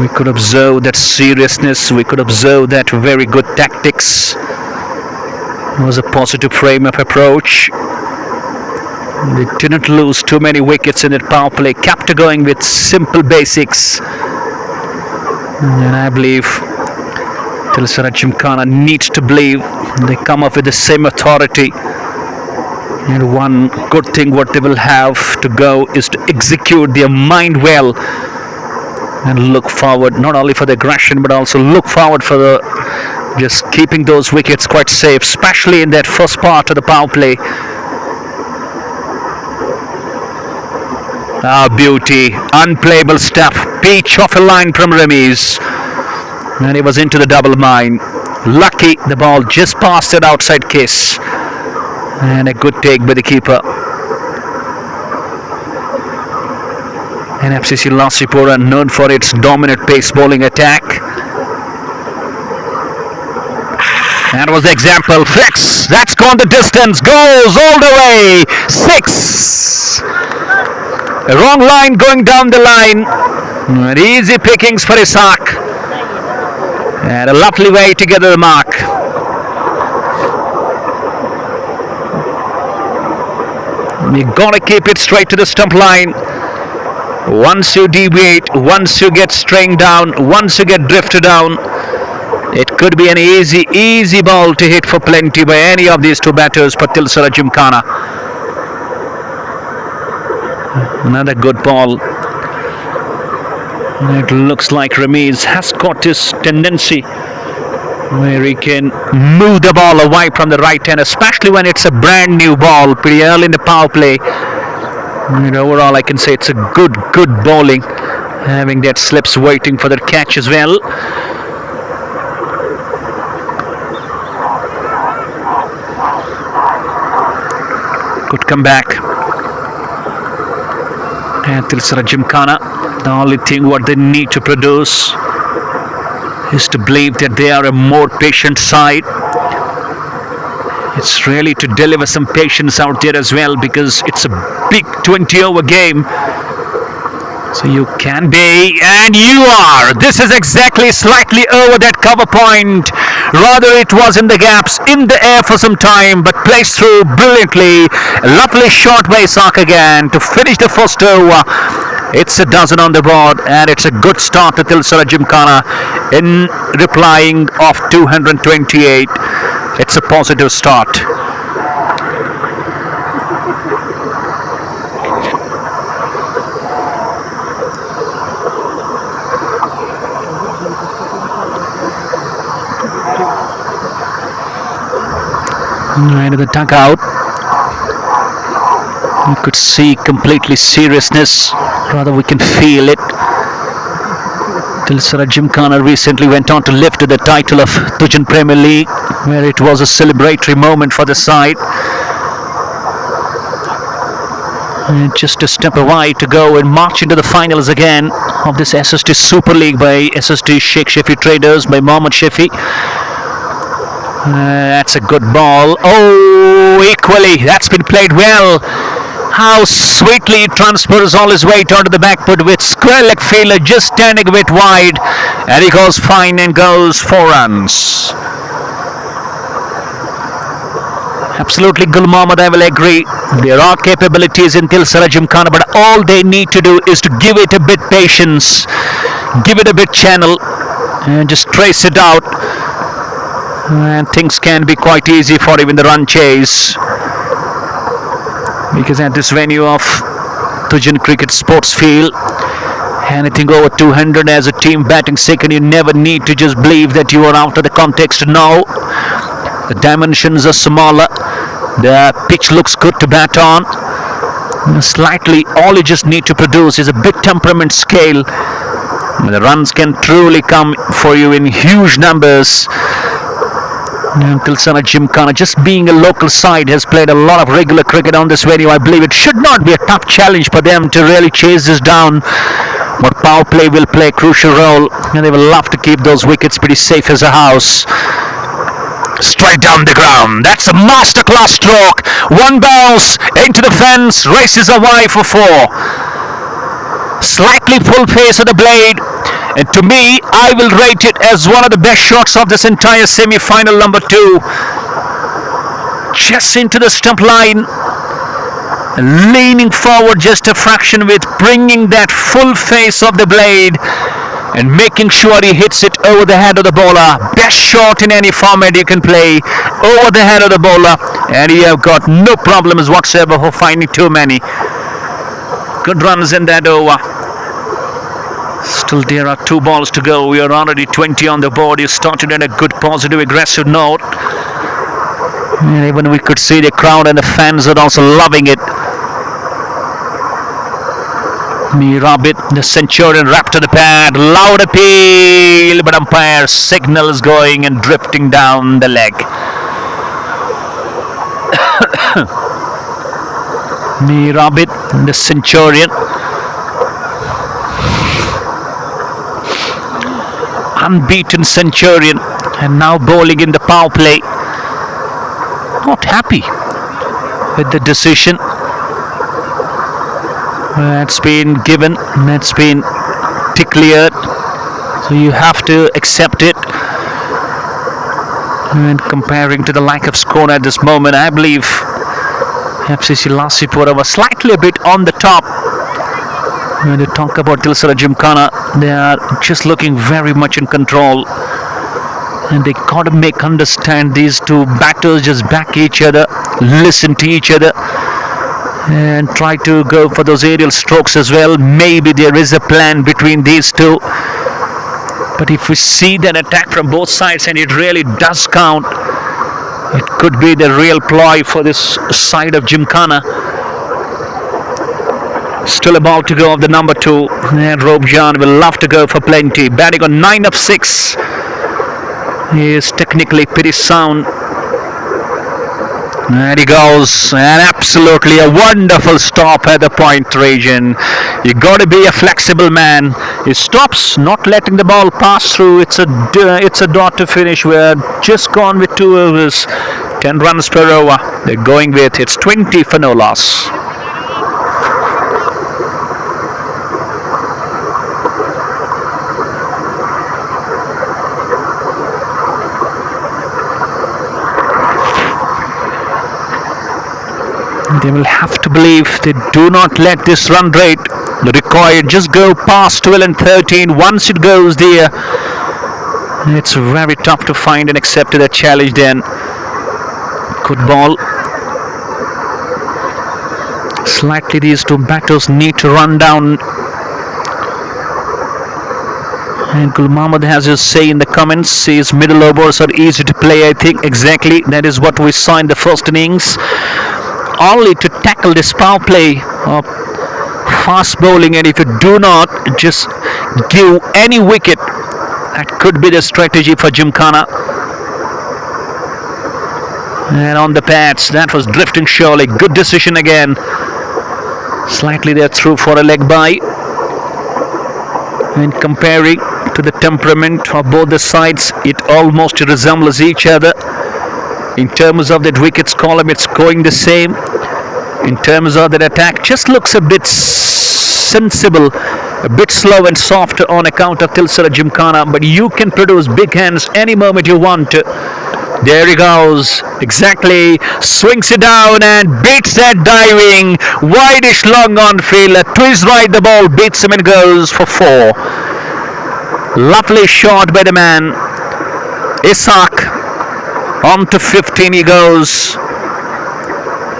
We could observe that seriousness. We could observe that very good tactics. It was a positive frame of approach. They didn't lose too many wickets in that power play. Kept going with simple basics. And I believe Tilsara Gymkhana needs to believe they come up with the same authority. And one good thing what they will have to go is to execute their mind well and look forward not only for the aggression but also look forward for the just keeping those wickets quite safe, especially in that first part of the power play. Ah, beauty, unplayable stuff, peach of a line from Ramiz, and he was into the double mine. Lucky the ball just passed that outside kiss. And a good take by the keeper. And FCC Lasipora known for its dominant pace bowling attack. That was the example. Flex. That's gone the distance. Goes all the way. 6. A wrong line going down the line. And easy pickings for Ishaq. And a lovely way to get to the mark. You gotta keep it straight to the stump line. Once you deviate, once you get strained down, once you get drifted down, it could be an easy ball to hit for plenty by any of these 2 batters for Tilsara Gymkhana. Another good ball. It looks like Ramiz has got his tendency where he can move the ball away from the right hand, especially when it's a brand new ball pretty early in the power play. And overall I can say it's a good bowling, having that slips waiting for the catch as well. Good comeback. And Tilsara Gymkhana, the only thing what they need to produce is to believe that they are a more patient side. It's really to deliver some patience out there as well, because it's a big 20-over game. So you can be, and you are. This is exactly slightly over that cover point. Rather it was in the gaps, in the air for some time, but placed through brilliantly. A lovely shot by Ishaq again to finish the first over. It's a dozen on the board, and it's a good start to Tilsara Gymkhana in replying of 228. It's a positive start. Right at the dugout, you could see completely seriousness, rather we can feel it. Tilsara Gymkhana recently went on to lift the title of Tujan Premier League, where it was a celebratory moment for the side. And just a step away to go and march into the finals again of this SST Super League by SST Sheikh Shafi Traders by Mohammad Shafi. That's a good ball. Oh, equally, that's been played well. How sweetly he transfers all his weight onto the back foot with square leg fielder just standing a bit wide, and he goes fine and goes 4 runs. Absolutely, Gul Mohammed, I will agree. There are capabilities in Tilsara Gymkhana, but all they need to do is to give it a bit patience, give it a bit channel, and just trace it out. And things can be quite easy for even the run chase. Because at this venue of Tujan Cricket Sports Field, anything over 200 as a team batting second, you never need to just believe that you are out of the context. No, the dimensions are smaller, the pitch looks good to bat on. Slightly, all you just need to produce is a bit temperament scale. The runs can truly come for you in huge numbers. And Tilsara Gymkhana, just being a local side, has played a lot of regular cricket on this venue. I believe it should not be a tough challenge for them to really chase this down. But power play will play a crucial role, and they will love to keep those wickets pretty safe as a house. Straight down the ground. That's a masterclass stroke. One bounce into the fence, races away for 4. Slightly full face of the blade. And to me, I will rate it as one of the best shots of this entire semi-final, number 2. Just into the stump line. Leaning forward just a fraction with bringing that full face of the blade. And making sure he hits it over the head of the bowler. Best shot in any format you can play. Over the head of the bowler. And you have got no problems whatsoever for finding too many. Good runs in that over. Still there are 2 balls to go. We are already 20 on the board. You started on a good positive aggressive note. And even we could see the crowd and the fans are also loving it. Rabit, the Centurion, wrapped to the pad. Loud appeal, but umpire signals going and drifting down the leg. Rabit, the Centurion. Unbeaten Centurion, and now bowling in the power play. Not happy with the decision that's been given, that's been declared, so you have to accept it. And comparing to the lack of score at this moment, I believe FCC Lasipora was slightly a bit on the top. When you talk about Tilsara Gymkhana, they are just looking very much in control, and they got to make understand these 2 batters just back each other, listen to each other, and try to go for those aerial strokes as well. Maybe there is a plan between these 2, but if we see that attack from both sides and it really does count, it could be the real ploy for this side of Gymkhana. Still a ball to go of the number 2, and Robjan will love to go for plenty. Batting on 9 of 6. He is technically pretty sound. And he goes, and absolutely a wonderful stop at the point region. You got to be a flexible man. He stops, not letting the ball pass through. It's a dot to finish. We're just gone with 2 overs, 10 runs per over. They're going with, it's 20 for no loss. They will have to believe they do not let this run rate required just go past 12 and 13. Once it goes there, it's very tough to find and accept that challenge then. Good ball. Slightly these 2 batters need to run down. And Gul Mohammed has his say in the comments. His middle overs are easy to play, I think. Exactly. That is what we saw in the first innings. Only to tackle this power play of fast bowling, and if you do not just give any wicket, that could be the strategy for Gymkhana. And on the pads, that was drifting surely. Good decision again. Slightly they're through for a leg by. And comparing to the temperament of both the sides, it almost resembles each other. In terms of that wickets column, it's going the same. In terms of that attack, just looks a bit sensible, a bit slow and soft on account of Tilsara Gymkhana, but you can produce big hands any moment you want to. There he goes. Exactly. Swings it down and beats that diving. Wideish long on field. Twists right the ball. Beats him and goes for 4. Lovely shot by the man. Isak. On to 15 he goes.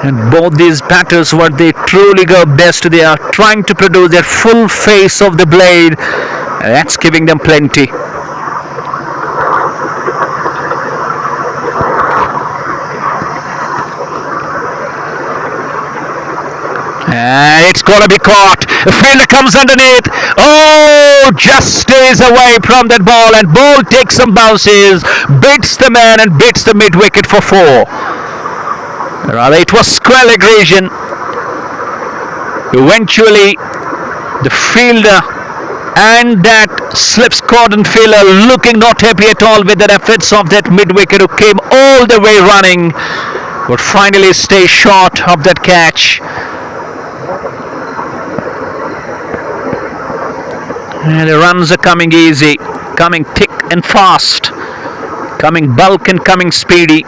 And both these batters, what they truly go best, they are trying to produce their full face of the blade. And that's giving them plenty. And it's got to be caught. The fielder comes underneath. Oh, just stays away from that ball, and ball takes some bounces, beats the man and beats the mid wicket for 4. Rather, it was square leg region. Eventually, the fielder and that slips cordon fielder looking not happy at all with the efforts of that mid wicket who came all the way running, but finally stay short of that catch. And the runs are coming easy, coming thick and fast, coming bulk and coming speedy.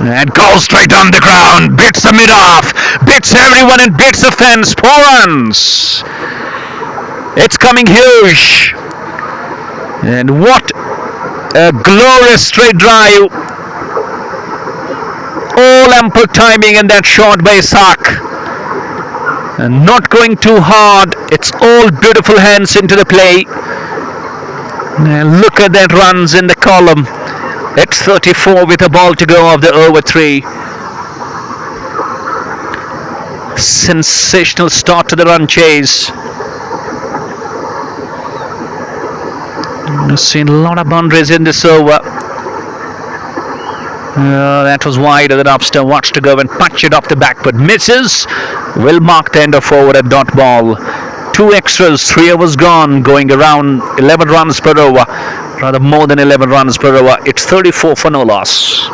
And goes straight on the ground, beats the mid off, beats everyone and beats the fence. 4 runs. It's coming huge. And what a glorious straight drive. All ample timing in that shot by Isak. And not going too hard. It's all beautiful hands into the play. And look at that runs in the column. It's 34 with a ball to go of the over 3. Sensational start to the run chase. I've seen a lot of boundaries in this over. That was wide of the upster. Watch to go and punch it off the back, but misses. Will mark the end of over at dot ball. 2 extras, 3 overs gone, going around 11 runs per over. Rather more than 11 runs per over. It's 34 for no loss.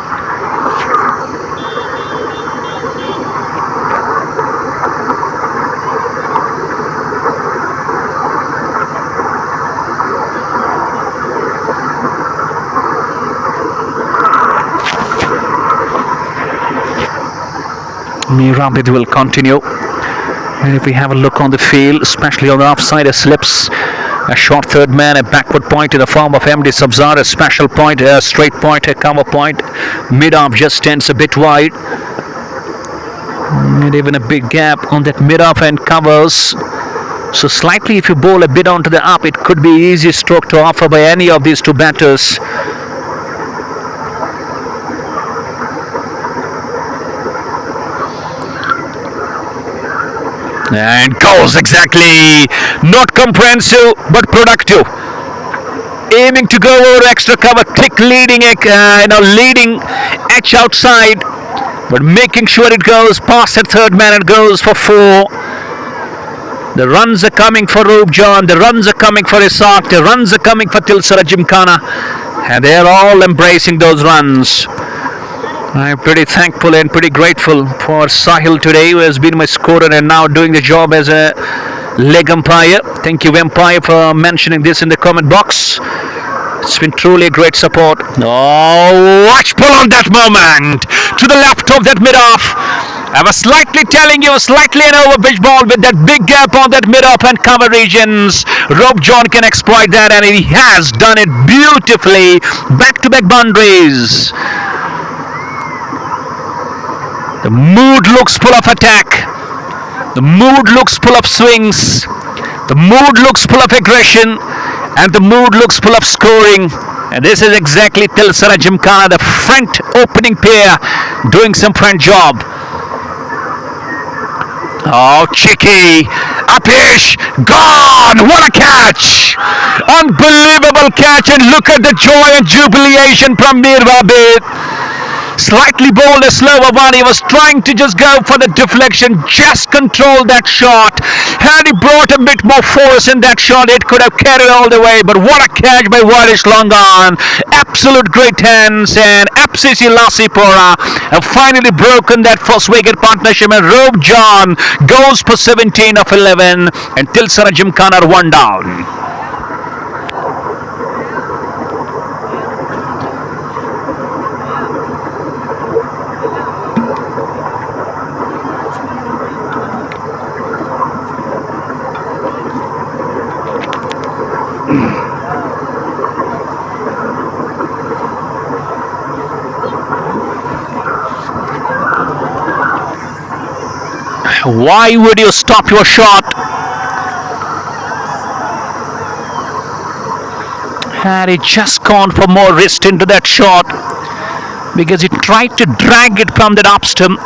Mirabit will continue. And if we have a look on the field, especially on the offside, slips. A short third man, a backward point in the form of MD Sabzar, a special point, a straight point, a cover point. Mid-off just stands a bit wide. And even a big gap on that mid-off and covers. So slightly if you bowl a bit onto the up, it could be easy stroke to offer by any of these 2 batters. And goes exactly. Not comprehensive, but productive. Aiming to go over extra cover, thick leading edge outside, but making sure it goes past the third man and goes for 4. The runs are coming for Roop John, the runs are coming for Isak, the runs are coming for Tilsara Gymkhana, and they're all embracing those runs. I'm pretty thankful and pretty grateful for Sahil today, who has been my scorer and now doing the job as a leg umpire. Thank you, umpire, for mentioning this in the comment box. It's been truly a great support. Oh, watch pull on that moment to the left of that mid-off. I was slightly telling you, slightly an over-pitch ball with that big gap on that mid-off and cover regions. Rob John can exploit that, and he has done it beautifully. Back-to-back boundaries. The mood looks full of attack. The mood looks full of swings. The mood looks full of aggression. And the mood looks full of scoring. And this is exactly Tilsara Gymkhana, the front opening pair, doing some front job. Oh, cheeky. Upish. Gone. What a catch. Unbelievable catch. And look at the joy and jubilation from Mirabit. Slightly bowled a slower one. He was trying to just go for the deflection, just control that shot. Had he brought a bit more force in that shot, it could have carried all the way. But what a catch by Wideish long on. Absolute great hands, and FCC Lasipora have finally broken that first wicket partnership, and Rob John goes for 17 of 11, and Tilsara Gymkhana are 1 down. Why would you stop your shot? And he just gone for more wrist into that shot because he tried to drag it from that up stump.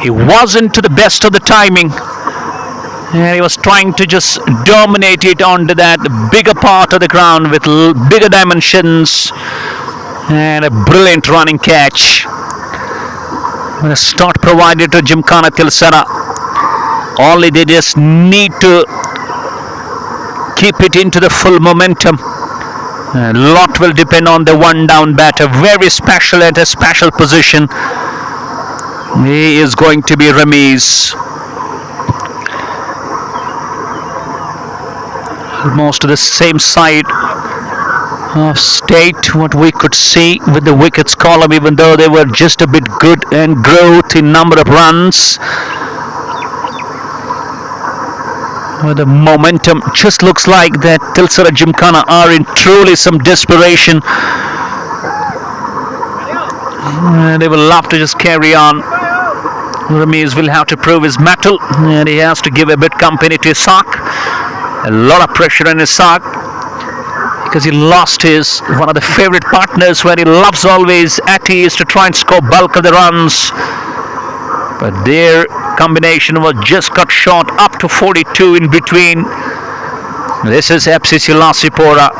He wasn't to the best of the timing. And he was trying to just dominate it onto that bigger part of the ground with bigger dimensions. And a brilliant running catch. A start provided to Gymkhana Tilsara. Only they just need to keep it into the full momentum. A lot will depend on the one down batter. Very special at a special position. He is going to be Ramiz. Almost to the same side of state what we could see with the wickets column, even though they were just a bit good and growth in number of runs. Well, the momentum just looks like that Tilsara Gymkhana are in truly some desperation. They will love to just carry on. Ramiz will have to prove his mettle, and he has to give a bit company to Isak. A lot of pressure on Isak because he lost his one of the favorite partners where he loves always at ease to try and score bulk of the runs. But their combination was just cut short, up to 42 in between. This is FCC Lasipora.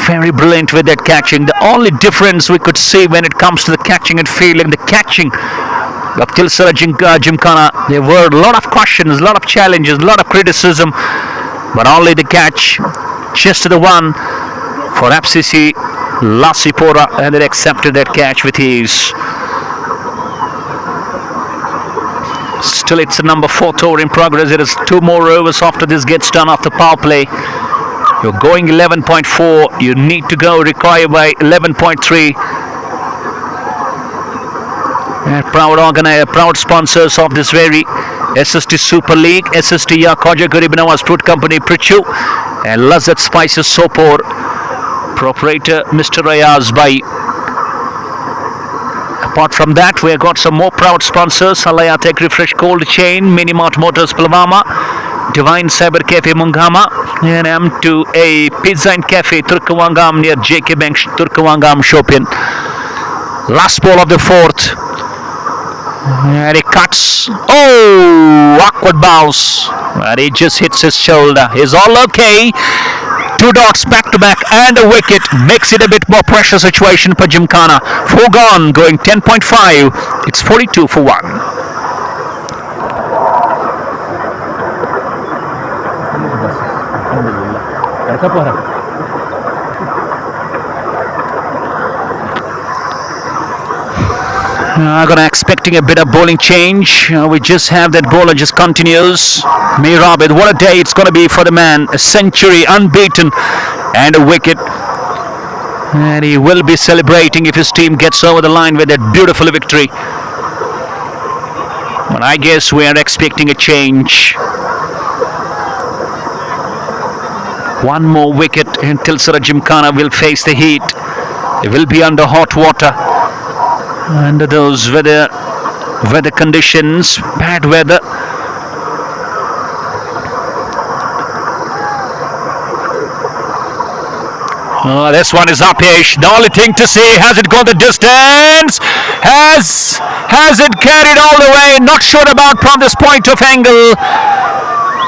Very brilliant with that catching. The only difference we could see when it comes to the catching and fielding, the catching of Tilsara Gymkhana, there were a lot of questions, a lot of challenges, a lot of criticism, but only the catch, just the one for FCC Lasipora, and they accepted that catch with ease. Still, it's a number 4th over in progress. It is 2 more overs after this gets done after power play. You're going 11.4. You need to go require by 11.3. Proud sponsors of this very SST Super League, SST Koja Garibinawa Fruit Company Prichu, and Lazat Spices Sopor, proprietor Mr. Rayaz Bhai. Apart from that, we have got some more proud sponsors: Alaya Tech Refresh Cold Chain, Minimart Motors Pulwama, Divine Cyber Cafe Mungama, and M2A Pizza and Cafe Turkawangam near JK Bank Turkawangam Shopping. Last ball of the 4th. And he cuts. Oh, awkward bounce. And he just hits his shoulder. He's all okay. 2 dots back to back and a wicket makes it a bit more pressure situation for Gymkhana. 4 gone, going 10.5. It's 42 for 1. I'm gonna expecting a bit of bowling change. We just have that bowler just continues. Mir Abid, what a day it's gonna be for the man. A century, unbeaten, and a wicket. And he will be celebrating if his team gets over the line with that beautiful victory. But I guess we are expecting a change. 1 more wicket and Tilsara Gymkhana will face the heat. They will be under hot water. Under those weather conditions, bad weather. Oh, this one is up-ish. The only thing to see, has it gone the distance? Has it carried all the way? Not sure about from this point of angle.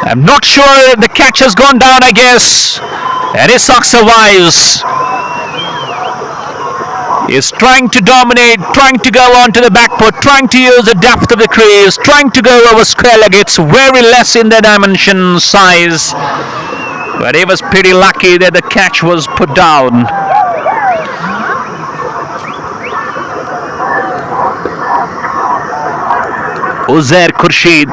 I'm not sure the catch has gone down, I guess. And Isak survives. Is trying to dominate, trying to go onto the back foot, trying to use the depth of the crease, trying to go over square leg. It's very less in the dimension size, but he was pretty lucky that the catch was put down. Uzair Khurshid.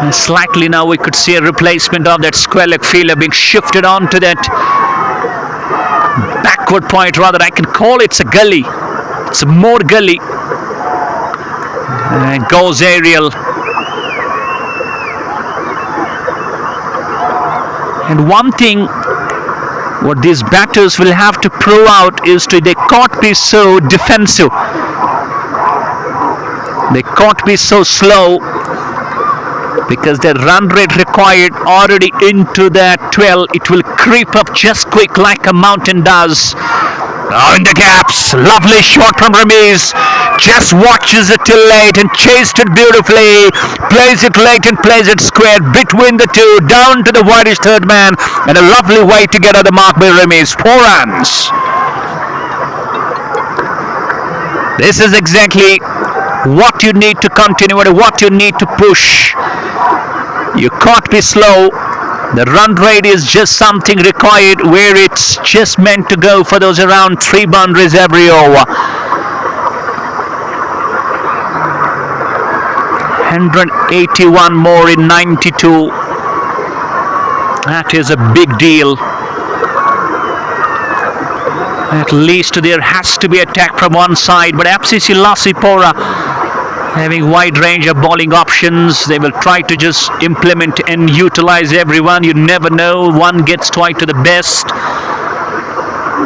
And slightly now we could see a replacement of that square leg fielder being shifted onto that backward point, rather I can call it's a gully. It's a more gully. And goes aerial. And one thing what these batters will have to prove out is to they can't be so defensive. They can't be so slow because the run rate required already into that 12. It will creep up just quick like a mountain does. Now in the gaps, lovely shot from Ramiz. Just watches it till late and chased it beautifully. Plays it late and plays it square between the two, down to the whitish third man, and a lovely way to get at the mark by Ramiz. 4 runs. This is exactly what you need to continue and what you need to push. You can't be slow. The run rate is just something required where it's just meant to go for those around 3 boundaries every over. 181 more in 92. That is a big deal. At least there has to be attack from one side, but FCC Lasipora having wide range of bowling options. They will try to just implement and utilize everyone. You never know, one gets twice to the best.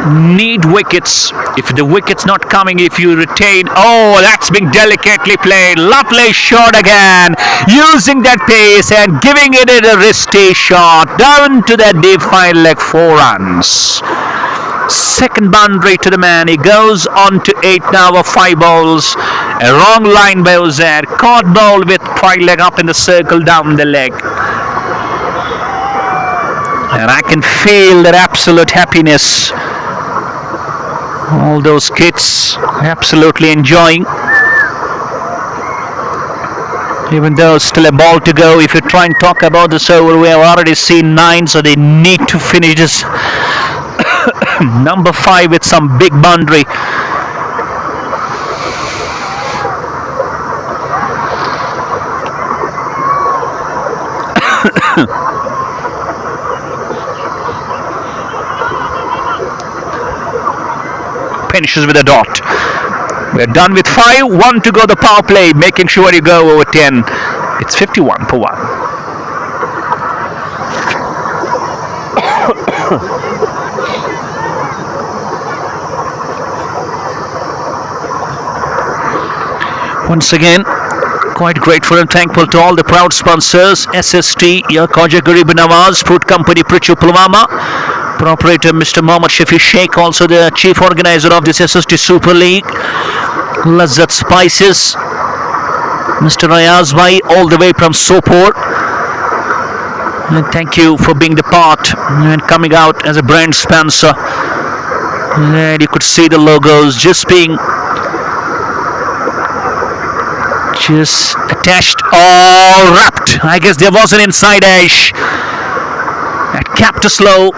Need wickets. If the wicket's not coming, if you retain, oh, that's being delicately played. Lovely shot again, using that pace and giving it a wristy shot down to that deep fine leg. 4 runs. Second boundary to the man. He goes on to 8 now of 5 balls. A wrong line by Uzair. Caught ball with right leg up in the circle down the leg. And I can feel that absolute happiness. All those kids absolutely enjoying. Even though still a ball to go. If you try and talk about this over, we have already seen 9, so they need to finish this number 5 with some big boundary. Finishes with a dot. We're done with 5. 1 to go the power play, making sure you go over 10. It's 51 for 1. Once again, quite grateful and thankful to all the proud sponsors. SST, Khaja Garib Nawaz, Food Company, Prichu Pulwama, Proprietor Mr. Mohammad Shafi Sheikh, also the chief organizer of this SST Super League. Lazzat Spices, Mr. Rayaz Bhai, all the way from Sopor. And thank you for being the part and coming out as a brand sponsor. And you could see the logos just being attached, all wrapped. I guess there was an inside edge that kept us low.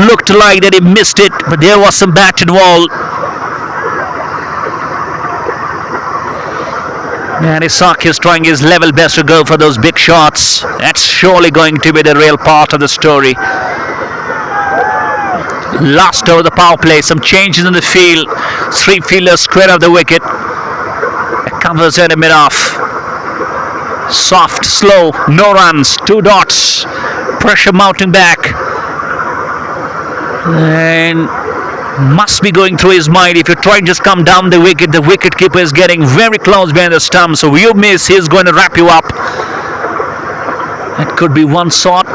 Looked like that he missed it, but there was some batted wall. And Isaac is trying his level best to go for those big shots. That's surely going to be the real part of the story. Last over the power play, some changes in the field. 3 fielders square of the wicket. Covers in a mid-off. Soft, slow, no runs, 2 dots. Pressure mounting back. And must be going through his mind. If you try and just come down the wicket keeper is getting very close behind the stump. So you miss, he's going to wrap you up. That could be one shot.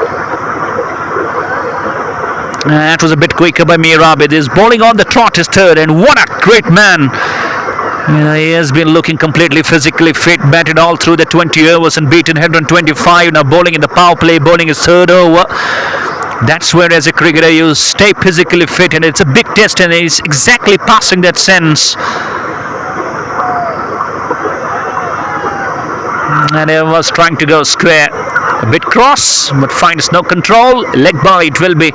That was a bit quicker by Mir Abid. He's bowling on the trot, his third, and what a great man. He has been looking completely physically fit, batted all through the 20 overs and beaten 125. Now bowling in the power play, bowling his third over. That's where as a cricketer you stay physically fit, and it's a big test, and he's exactly passing that sense. And he was trying to go square. A bit cross, but finds no control. Leg ball it will be.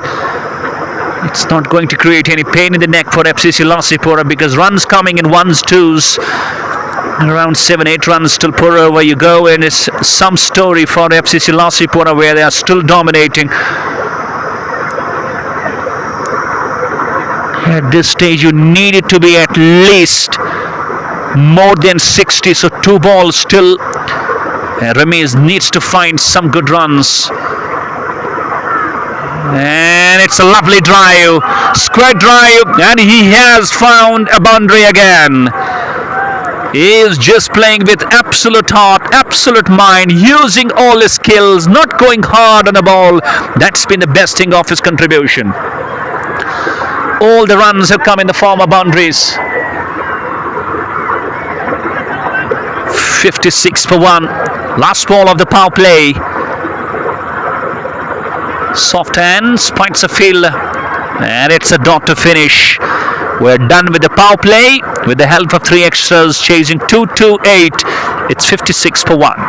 It's not going to create any pain in the neck for FCC Lasipora because runs coming in 1s, 2s. Around 7-8 runs till per over you go, and it's some story for FCC Lasipora where they are still dominating. At this stage you need it to be at least more than 60, so 2 balls still. Ramiz needs to find some good runs. And it's a lovely drive, square drive, and he has found a boundary again. He is just playing with absolute heart, absolute mind, using all his skills, not going hard on the ball. That's been the best thing of his contribution. All the runs have come in the form of boundaries. 56 for 1. Last ball of the power play. Soft hands, points of field, and it's a dot to finish. We're done with the power play with the help of 3 extras, chasing 228. It's 56 for 1.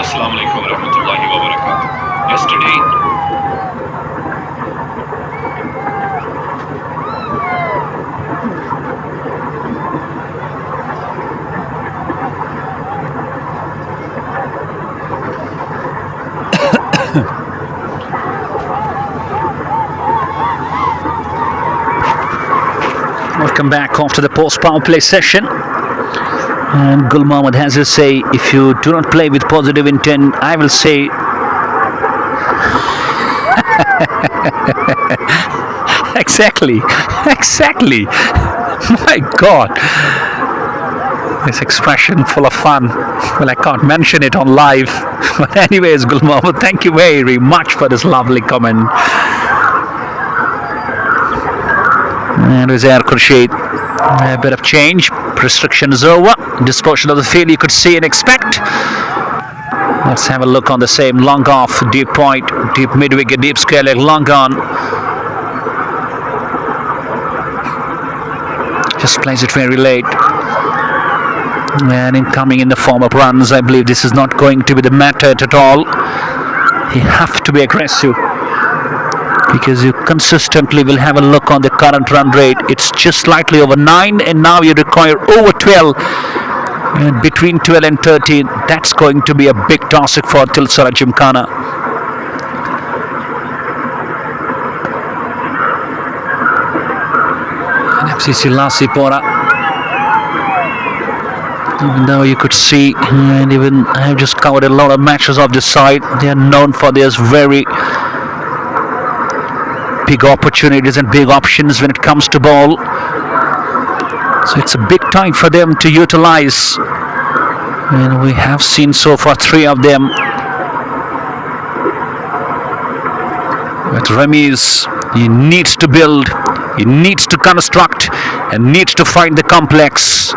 Assalamu alaikum warahmatullahi wabarakatuh. Yesterday, Welcome back after the post power play session. And Gul Mohammed has to say, if you do not play with positive intent, I will say exactly. My God, this expression full of fun. Well, I can't mention it on live, but anyways, Gul Mohammed, thank you very much for this lovely comment. And with Air Khurshid, a bit of change. Restriction is over. Disposition of the field you could see and expect. Let's have a look on the same. Long off, deep point, deep mid-wicket, deep square leg, long on. Just plays it very late. And incoming in the form of runs, I believe this is not going to be the matter at all. You have to be aggressive, because you consistently will have a look on the current run rate. It's just slightly over 9, and now you require over 12. And between 12 and 13, that's going to be a big task for Tilsara Gymkhana. And FCC Lasipora, even though you could see, and even I have just covered a lot of matches of this side, they are known for their very big opportunities and big options when it comes to ball. So it's a big time for them to utilize, and we have seen so far 3 of them. But Ramiz, he needs to build, he needs to construct, and needs to find the complex.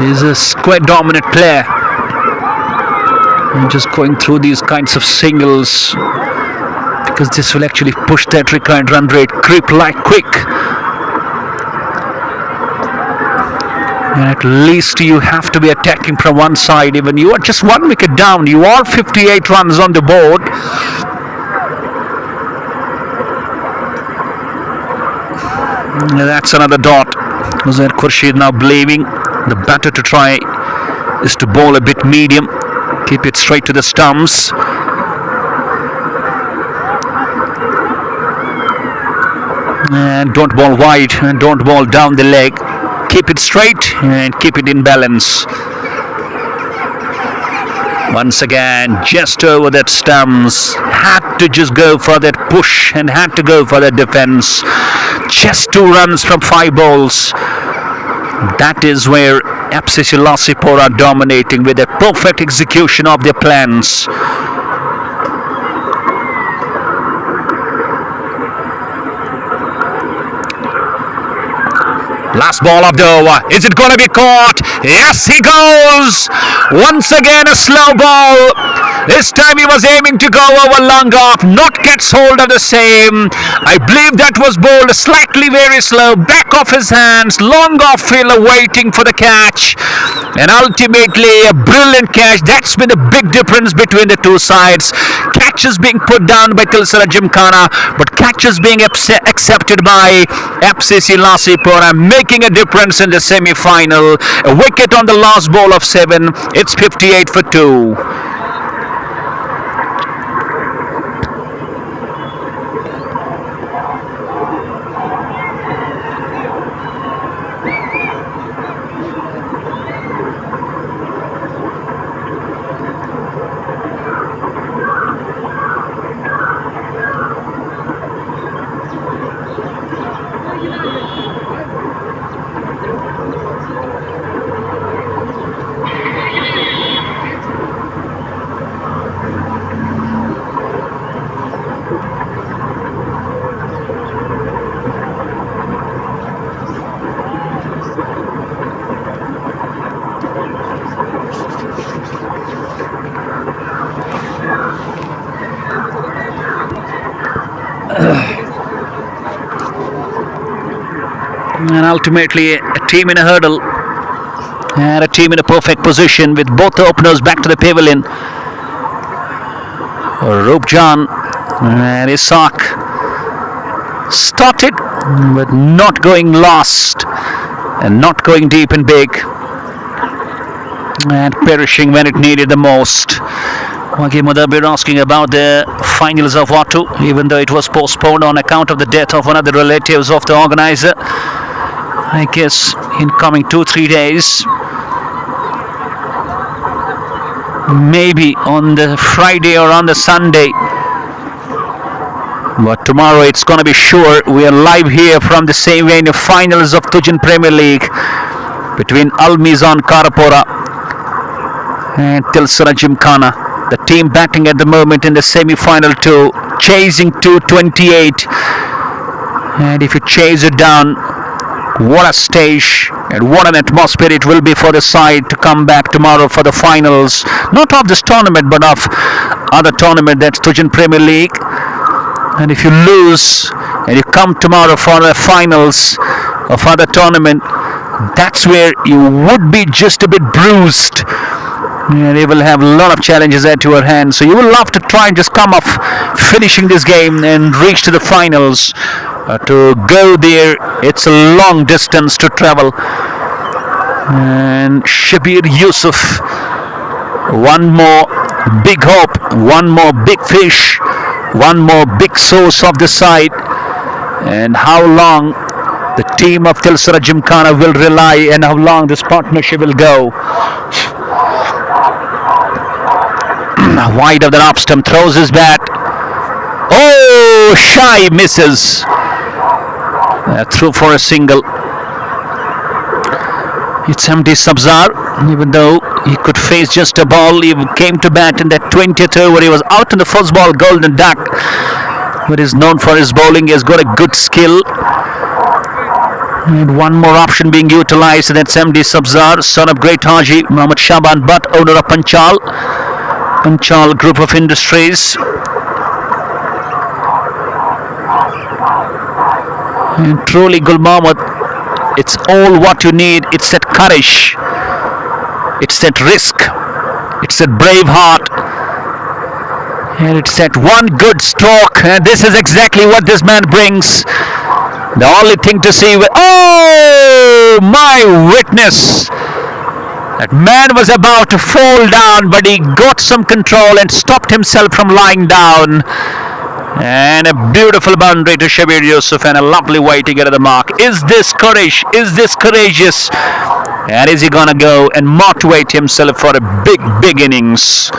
He's a square dominant player. And just going through these kinds of singles, because this will actually push that required run rate creep like quick. And at least you have to be attacking from one side. Even you are just 1 wicket down, you are 58 runs on the board. That's another dot. Uzair Khurshid now blaming the batter to try is to bowl a bit medium, keep it straight to the stumps. And don't bowl wide and don't bowl down the leg. Keep it straight and keep it in balance. Once again, just over that stumps. Had to just go for that push and had to go for that defense. Just 2 runs from 5 balls. That is where FCC Lasipora are dominating with a perfect execution of their plans. Last ball of the over. Is it going to be caught? Yes, he goes. Once again, a slow ball. This time he was aiming to go over long off. Not gets hold of the same. I believe that was bowled slightly very slow. Back off his hands. Long off fielder waiting for the catch. And ultimately a brilliant catch. That's been the big difference between the two sides. Catches being put down by Tilsara Gymkhana, but catches being accepted by FCC Lasipora, making a difference in the semi-final. A wicket on the last ball of 7. It's 58 for 2. And ultimately a team in a hurdle and a team in a perfect position with both the openers back to the pavilion. Rupjan and Isak started but not going last and not going deep and big and perishing when it needed the most. Wagi Mudabir asking about the finals of Watu, even though it was postponed on account of the death of one of the relatives of the organizer. I guess in coming 2-3 days, maybe on the Friday or on the Sunday, but tomorrow it's going to be sure. We are live here from the same venue, finals of Tujin Premier League between Al Mizan Karapora and Tilsara Gymkhana. The team batting at the moment in the semi-final 2, chasing 228, and if you chase it down, what a stage and what an atmosphere it will be for the side to come back tomorrow for the finals, not of this tournament but of other tournament, that's Tujin Premier League. And if you lose and you come tomorrow for the finals of other tournament, that's where you would be just a bit bruised. And you will have a lot of challenges at your hands. So you will have to try and just come off finishing this game and reach to the finals. To go there, it's a long distance to travel. And Shabir Yusuf, one more big hope, one more big fish, one more big source of the side. And how long the team of Tilsara Gymkhana will rely and how long this partnership will go. Wide of the off stump, throws his bat. Oh, shy, misses. Through for a single. It's MD Sabzar. Even though he could face just a ball, he came to bat in that 20th over. He was out in the first ball, golden duck. But he's known for his bowling. He has got a good skill. And one more option being utilized. That's MD Sabzar, son of Great Haji Muhammad Shaban Butt, owner of Panchal Group of Industries. And truly Gul Mohammed It's all what you need. It's that courage. It's that risk. It's that brave heart. And it's that one good stroke. And this is exactly what this man brings. The only thing to see with, oh my witness, that man was about to fall down, but he got some control and stopped himself from lying down. And a beautiful boundary to Shabir Yusuf and a lovely way to get to the mark. Is this courage? Is this courageous? And is he gonna go and motivate himself for a big innings?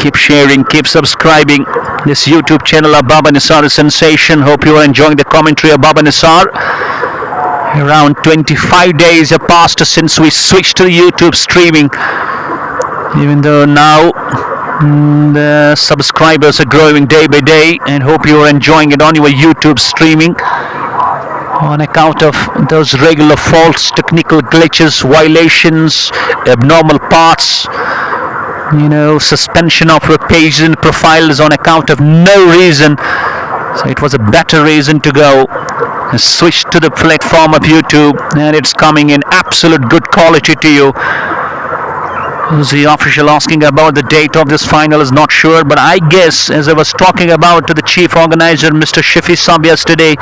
Keep sharing, keep subscribing. This YouTube channel of Baba Nisar is sensation. Hope you are enjoying the commentary of Baba Nisar. Around 25 days have passed since we switched to the YouTube streaming. Even though now the subscribers are growing day by day, and hope you are enjoying it on your YouTube streaming. On account of those regular faults, technical glitches, violations, abnormal parts, suspension of your pages and profiles on account of no reason. So it was a better reason to go and switch to the platform of YouTube, and it's coming in absolute good quality to you. Who's the official asking about the date of this final is not sure, but I guess, as I was talking about to the chief organizer, Mr. Shafi Sab, yesterday,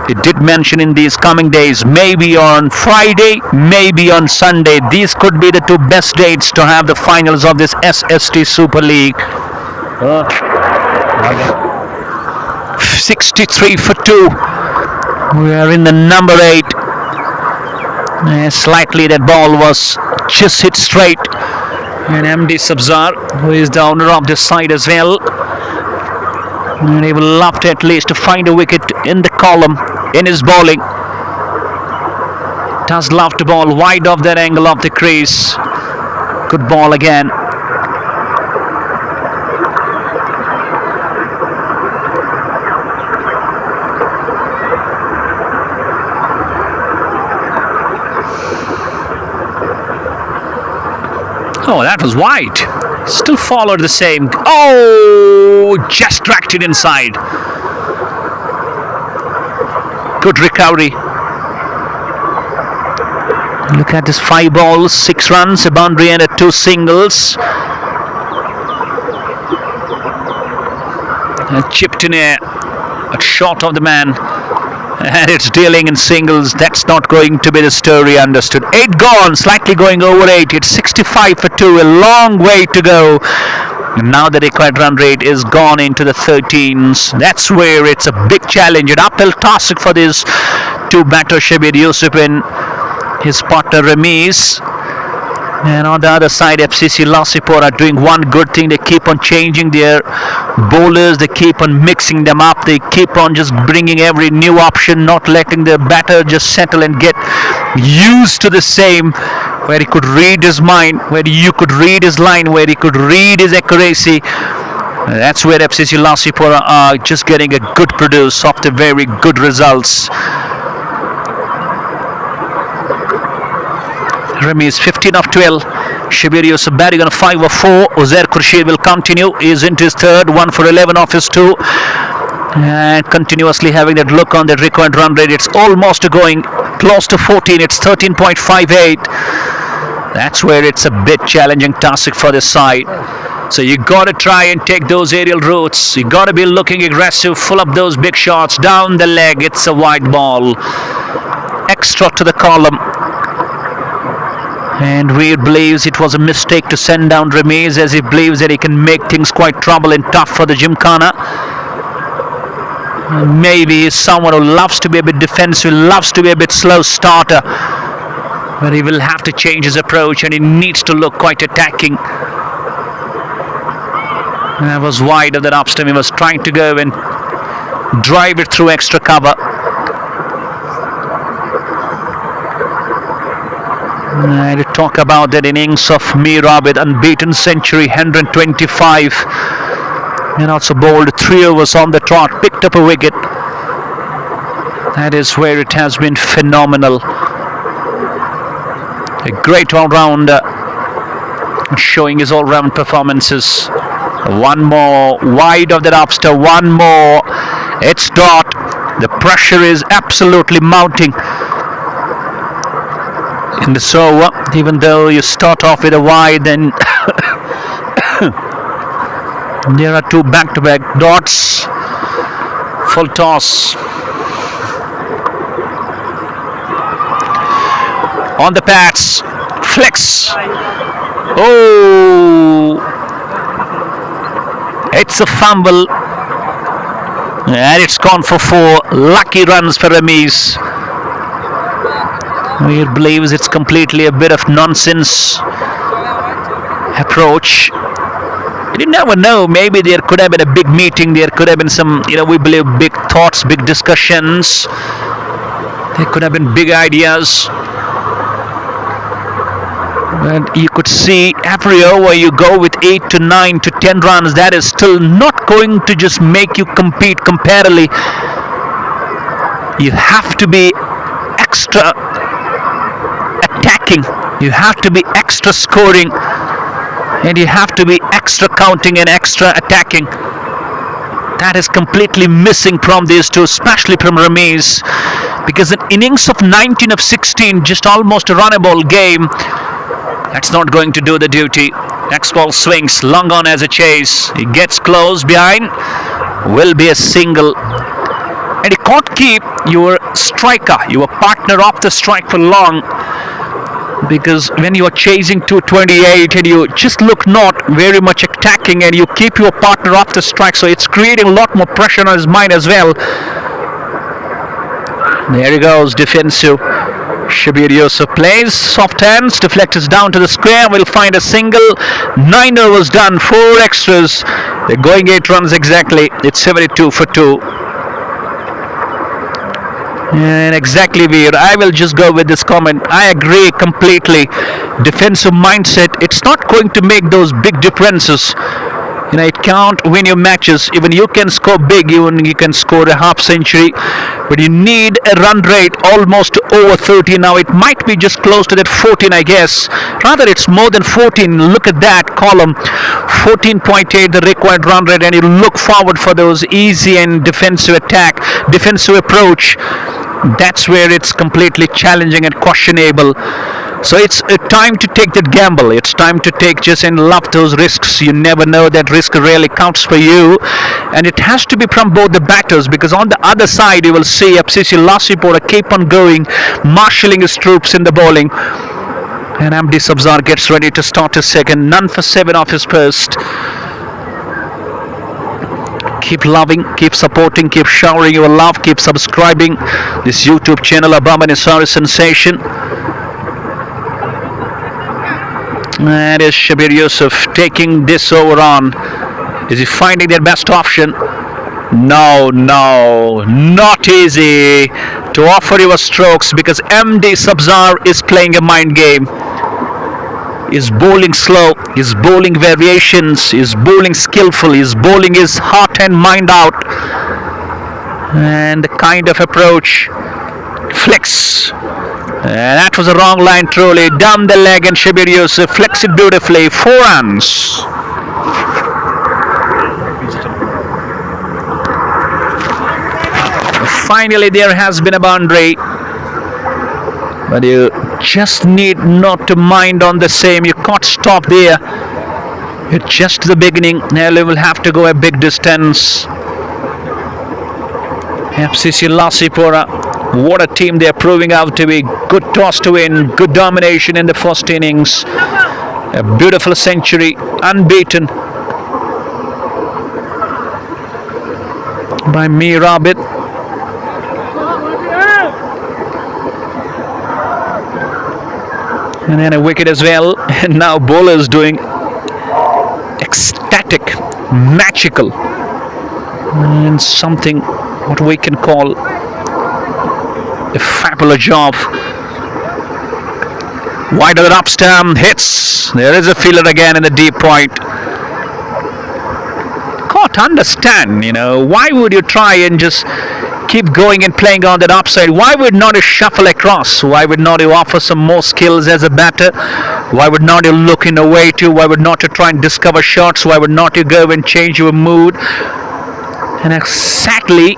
it did mention in these coming days, maybe on Friday, maybe on Sunday. These could be the two best dates to have the finals of this SST Super League. 63 for 2. We are in the number 8. Slightly that ball was just hit straight. And MD Sabzar, who is the owner of this side as well, and he will love to at least to find a wicket in the column in his bowling. Does love to bowl wide of that angle of the crease. Good ball again. Oh, that was wide. Still followed the same. Oh, just dragged it inside. Good recovery. Look at this 5 balls, 6 runs, a boundary and 2 singles. And chipped in a shot of the man. And it's dealing in singles. That's not going to be the story, understood. 8 gone, slightly going over 8. It's 65 for 2, a long way to go. And now the required run rate is gone into the 13s. That's where it's a big challenge. An uphill task for this 2-batter Shabir Yusuf and his partner Ramiz. And on the other side, FCC Lasipora are doing one good thing. They keep on changing their bowlers. They keep on mixing them up. They keep on just bringing every new option, not letting the batter just settle and get used to the same, where he could read his mind, where you could read his line, where he could read his accuracy. That's where FCC Lasipora are just getting a good produce of the very good results. Remy is 15 of 12. Shabir Yusuf batting on a 5 of 4. Uzair Khurshid will continue. He is into his third, 1 for 11 off his 2. And continuously having that look on that required run rate. It's almost going close to 14. It's 13.58. That's where it's a bit challenging task for this side. So you got to try and take those aerial routes. You got to be looking aggressive, full up those big shots down the leg. It's a wide ball. Extra to the column. And Weir believes it was a mistake to send down Ramiz, as he believes that he can make things quite trouble and tough for the Gymkhana. Maybe he's someone who loves to be a bit defensive, loves to be a bit slow starter. But he will have to change his approach, and he needs to look quite attacking. And that was wide of that up stump. He was trying to go and drive it through extra cover. To talk about that innings of Mir Abid, unbeaten century, 125, and also bowled 3 overs on the trot, picked up a wicket. That is where it has been phenomenal. A great all-rounder, showing his all-round performances. One more wide of that upster, one more. It's dot. The pressure is absolutely mounting in this over. Even though you start off with a wide, then there are two back-to-back dots. Full toss. On the pads. Flex. Oh! It's a fumble. And it's gone for 4 lucky runs for Ramesh. We believes it's completely a bit of nonsense approach. You never know, maybe there could have been a big meeting, there could have been some, we believe big thoughts, big discussions. There could have been big ideas. And you could see every over you go with 8 to 9 to 10 runs. That is still not going to just make you compete comparatively. You have to be extra attacking. You have to be extra scoring. And you have to be extra counting and extra attacking. That is completely missing from these two, especially from Ramesh. Because an innings of 19 of 16, just almost a runnable game, that's not going to do the duty. Next ball swings, long on as a chase. He gets close behind, will be a single. And you can't keep your striker, your partner off the strike for long. Because when you are chasing 228 and you just look not very much attacking and you keep your partner off the strike, so it's creating a lot more pressure on his mind as well. There he goes, defensive. Shabir Yusuf plays, soft hands, deflects down to the square, will find a single. 9 overs done, 4 extras. They're going 8 runs exactly. It's 72 for 2. And exactly, Veer, I will just go with this comment. I agree completely. Defensive mindset, it's not going to make those big differences. It can't win your matches. Even you can score big, even you can score a half century, but you need a run rate almost over 30 now. It might be just close to that 14, I guess. Rather, it's more than 14. Look at that column, 14.8 the required run rate, and you look forward for those easy and defensive attack, defensive approach. That's where it's completely challenging and questionable. So it's a time to take that gamble. It's time to take just and love those risks. You never know, that risk really counts for you. And it has to be from both the batters, because on the other side you will see FCC Lasipora keep on going, marshalling his troops in the bowling. And MD Sabzar gets ready to start his second. None for 7 off his first. Keep loving, keep supporting, keep showering your love, keep subscribing this YouTube channel, Abama Nisari Sensation. And is Shabir Yusuf taking this over on? Is he finding their best option? No, not easy to offer you strokes, because MD Sabzar is playing a mind game. He's bowling slow, he's bowling variations, he's bowling skillful, he's bowling his heart and mind out. And the kind of approach, flicks. And that was a wrong line truly. Down the leg, and Shabir Yusuf flicks it beautifully. 4 runs. Finally, there has been a boundary. But you just need not to mind on the same. You can't stop there. It's just the beginning. Now you will have to go a big distance. FCC Lasipora. What a team they're proving out to be. Good toss to win, good domination in the first innings. A beautiful century, unbeaten by Mir Abid. And then a wicket as well. And now bowlers doing ecstatic, magical, and something what we can call a fabulous job. Wide of the up stump, hits. There is a fielder again in the deep point. Can't understand, why would you try and just keep going and playing on that upside? Why would not you shuffle across? Why would not you offer some more skills as a batter? Why would not you look in a way to? Why would not you try and discover shots? Why would not you go and change your mood? And exactly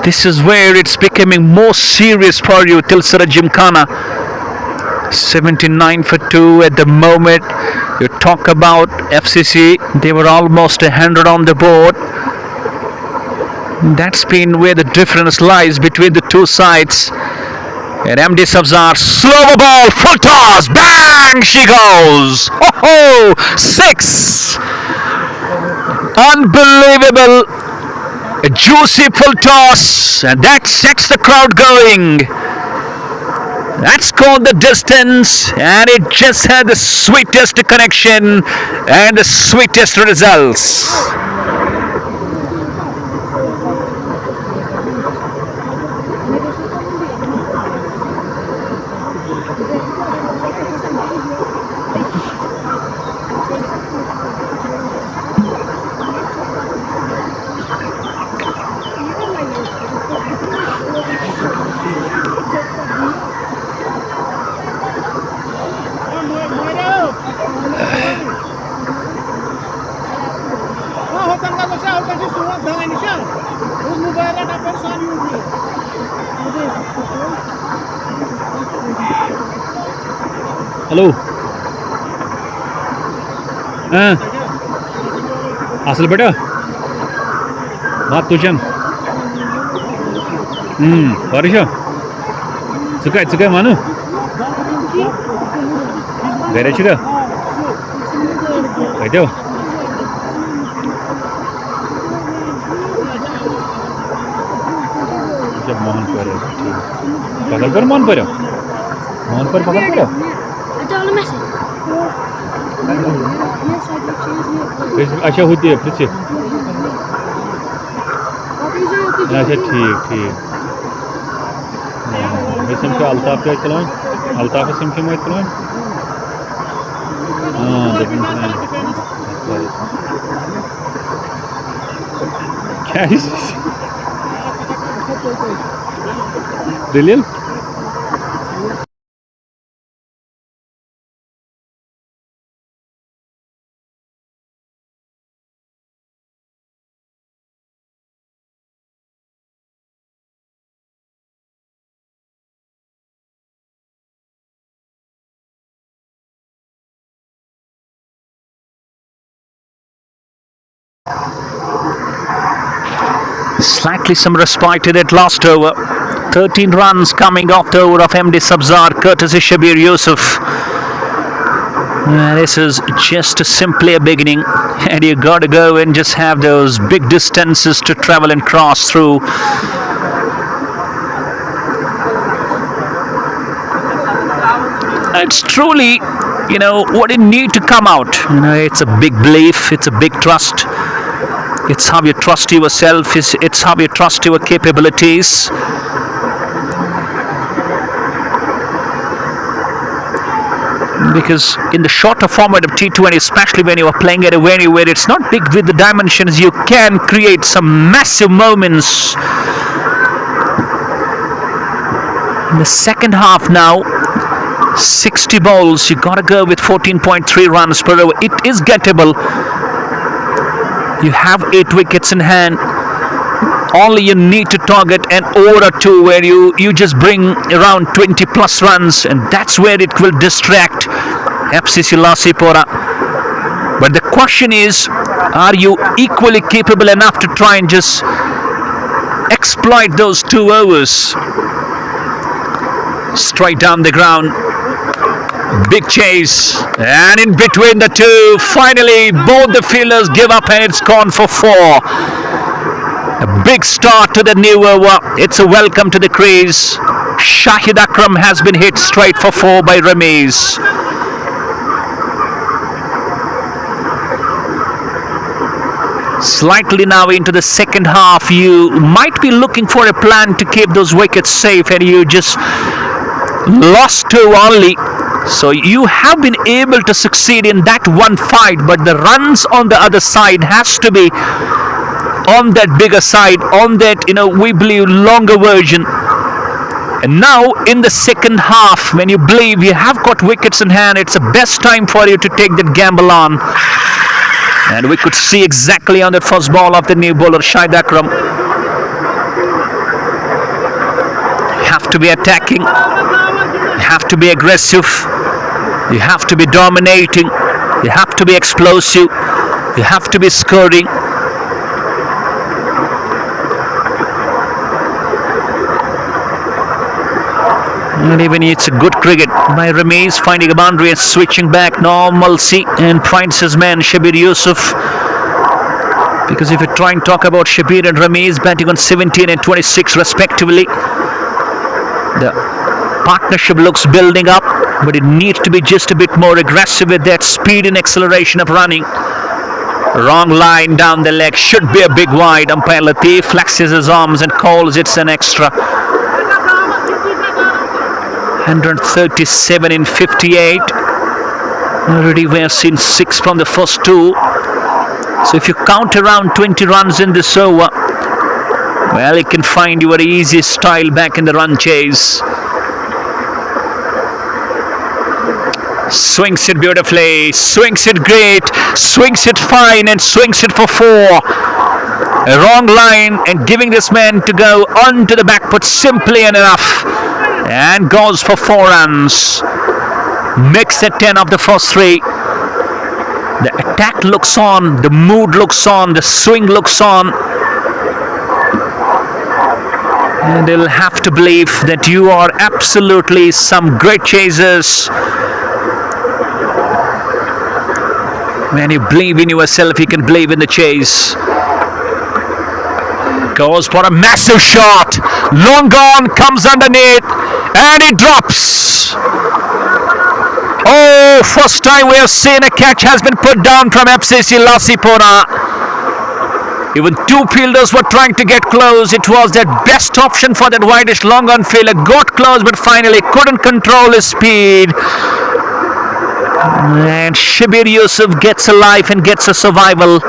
This is where it's becoming more serious for you, Tilsara Gymkhana. 79 for 2 at the moment. You talk about FCC, they were almost 100 on the board. That's been where the difference lies between the two sides. And MD Sabzar, slow ball, full toss, bang, she goes. Oh, 6. Unbelievable. A juicy full toss, and that sets the crowd going. That's called the distance, and it just had the sweetest connection and the sweetest results. Hello. Asıl beda. Mat tujan. Barisha. Sukai manu. Gaya chida. Kaito. जब मोहन पर पकड़ पर मोहन पर पकड़ पर अच्छा होती है फिर से अच्छा ठीक मैं सिम के अल्ताफ क्या चलाऊं अल्ताफ सिम के मैं चलाऊं क्या है Brilliant. Slightly some respite to that last over. 13 runs coming off the over of MD Sabzar, courtesy Shabir Yusuf. This is just simply a beginning, and you got to go and just have those big distances to travel and cross through. It's truly, what you need to come out. It's a big belief, it's a big trust. It's how you trust yourself, it's how you trust your capabilities. Because in the shorter format of T20, especially when you are playing at a venue where it's not big with the dimensions, you can create some massive moments. In the second half now, 60 balls, you gotta go with 14.3 runs per over. It is gettable. You have 8 wickets in hand. Only you need to target an over or two where you just bring around 20 plus runs, and that's where it will distract FCC Lasipora. But the question is, are you equally capable enough to try and just exploit those 2 overs? Straight down the ground, big chase, and in between the two, finally both the fielders give up and it's gone for 4. A big start to the new over. It's a welcome to the crease. Shahid Akram has been hit straight for 4 by Ramiz. Slightly now into the second half, you might be looking for a plan to keep those wickets safe, and you just lost 2 only. So you have been able to succeed in that one fight, but the runs on the other side has to be on that bigger side, on that, we believe, longer version. And now in the second half, when you believe you have got wickets in hand, it's the best time for you to take that gamble on. And we could see exactly on that first ball of the new bowler, Shahid Akram. have to be attacking. You have to be aggressive. You have to be dominating. You have to be explosive. You have to be scoring. And even it's a good cricket by Ramesh, finding a boundary and switching back normalcy and finds his man Shabir Yusuf. Because if you try and talk about Shabir and Ramesh batting on 17 and 26 respectively, the partnership looks building up, but it needs to be just a bit more aggressive with that speed and acceleration of running. Wrong line down the leg, should be a big wide. Umpire Latif flexes his arms and calls it's an extra. 137 in 58. Already we have seen 6 from the first 2. So if you count around 20 runs in this over, well, you can find your easy style back in the run chase. Swings it beautifully, swings it great, swings it fine, and swings it for 4. A wrong line and giving this man to go onto the back foot simply enough. And goes for 4 runs. Makes it 10 of the first 3. The attack looks on, the mood looks on, the swing looks on. And they'll have to believe that you are absolutely some great chasers. When you believe in yourself, you can believe in the chase. Goes for a massive shot. Long gone, comes underneath, and he drops. Oh, first time we have seen a catch has been put down from FCC Lasipora. Even 2 fielders were trying to get close. It was that best option for that widest long on fielder. Got close, but finally couldn't control his speed. And Shabir Yusuf gets a life and gets a survival.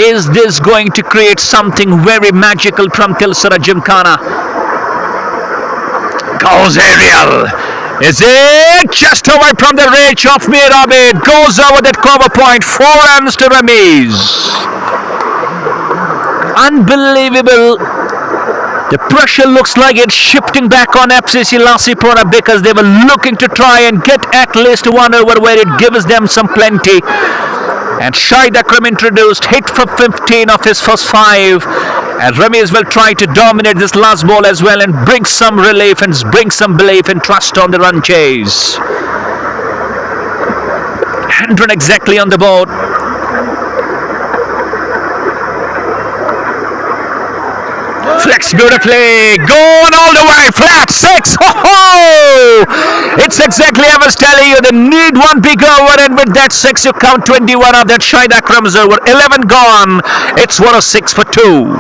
Is this going to create something very magical from Tilsara Gymkhana? Goes aerial. Is it just away from the reach of Mir Abid? Goes over that cover point. 4 runs to Ramesh. Unbelievable. The pressure looks like it's shifting back on FCC Lasipora because they were looking to try and get at least 1 over where it gives them some plenty. And Shahid Akram introduced, hit for 15 of his first 5. And Ramesh will try to dominate this last ball as well and bring some relief and bring some belief and trust on the run chase. 100 exactly on the board. Flex beautifully, going all the way, flat 6. Ho-ho! It's exactly I was telling you, they need 1 big over, and with that 6 you count 21 of that Shahid Akram's over. 11 gone, it's 106 for 2.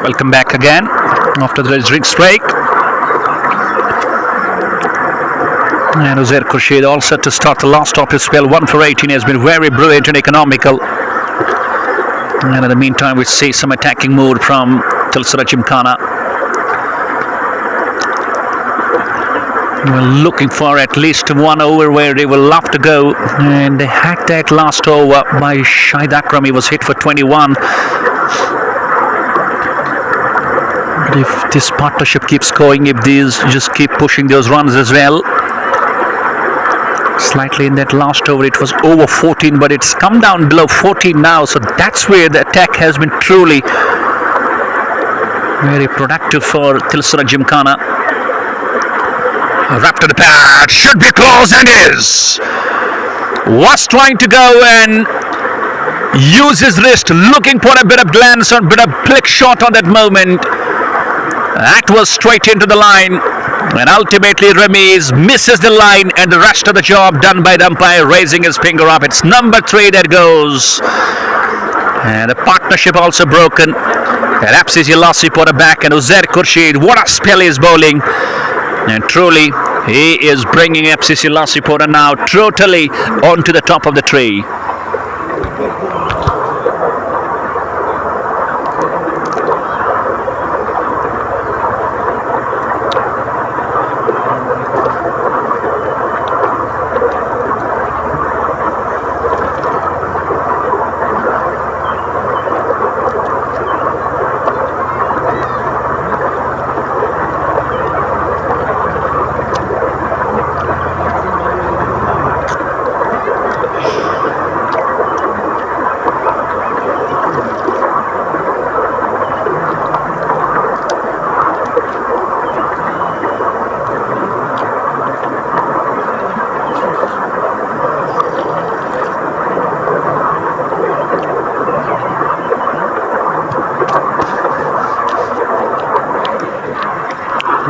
Welcome back again after the drinks break. And Uzair Khurshid all set to start the last stop as well. 1 for 18 has been very brilliant and economical. And in the meantime, we see some attacking mood from Tilsara Gymkhana. We're looking for at least one over where they will love to go. And they had that last over by Shahid Akram. He was hit for 21. But if this partnership keeps going, if these just keep pushing those runs as well. Slightly in that last over, it was over 14, but it's come down below 14 now. So that's where the attack has been truly very productive for Tilsara Gymkhana. Wrapped to the pad, should be close and is. Was trying to go and use his wrist, looking for a bit of glance or a bit of flick shot on that moment. That was straight into the line. And ultimately Ramiz misses the line, and the rest of the job done by the umpire, raising his finger up. It's number 3 that goes. And the partnership also broken. And FCC Lasipora back, and Uzair Khurshid, what a spell he's bowling. And truly, he is bringing FCC Lasipora now totally onto the top of the tree.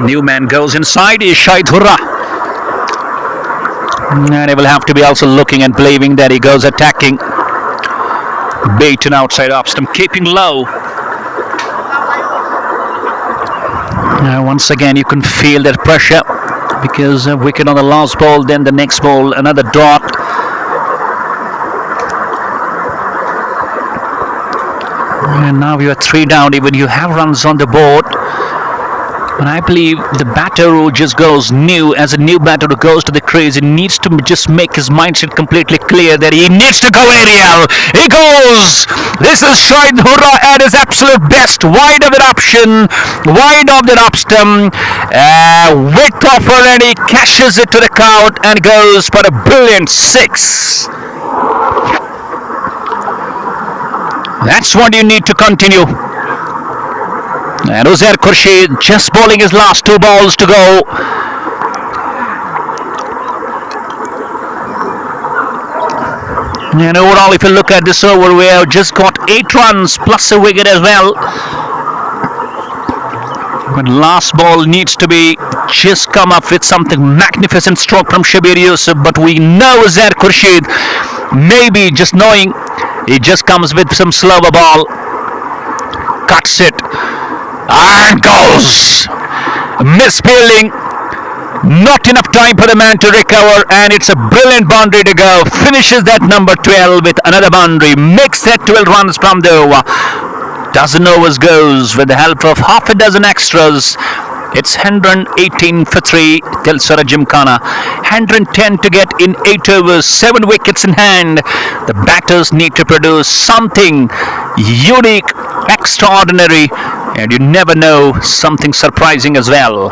New man goes inside, is Shahid Hurra. And he will have to be also looking and believing that he goes attacking. Beaten outside off stump, keeping low. Once again, you can feel that pressure because a wicket on the last ball, then the next ball, another dot. And now you are 3 down, even you have runs on the board. And I believe the batter who just goes new, as a new batter who goes to the crease, he needs to just make his mindset completely clear that he needs to go aerial. He goes! This is Shahid Hurra at his absolute best. Wide of an option, wide of the off stump, width offer, and he cashes it to the count and goes for a brilliant 6. That's what you need to continue. And Uzair Khurshid just bowling his last 2 balls to go. And overall, if you look at this over, we have just got 8 runs plus a wicket as well. But last ball needs to be just come up with something magnificent stroke from Shabir Yusuf. But we know Uzair Khurshid, maybe just knowing, he just comes with some slower ball, cuts it. And goes. Misfielding. Not enough time for the man to recover, and it's a brilliant boundary to go. Finishes that number 12 with another boundary. Makes that 12 runs from the over. Dozen overs goes with the help of half a dozen extras. It's 118 for 3, Tilsara Gymkhana. 110 to get in 8 overs, 7 wickets in hand. The batters need to produce something unique, extraordinary, and you never know, something surprising as well.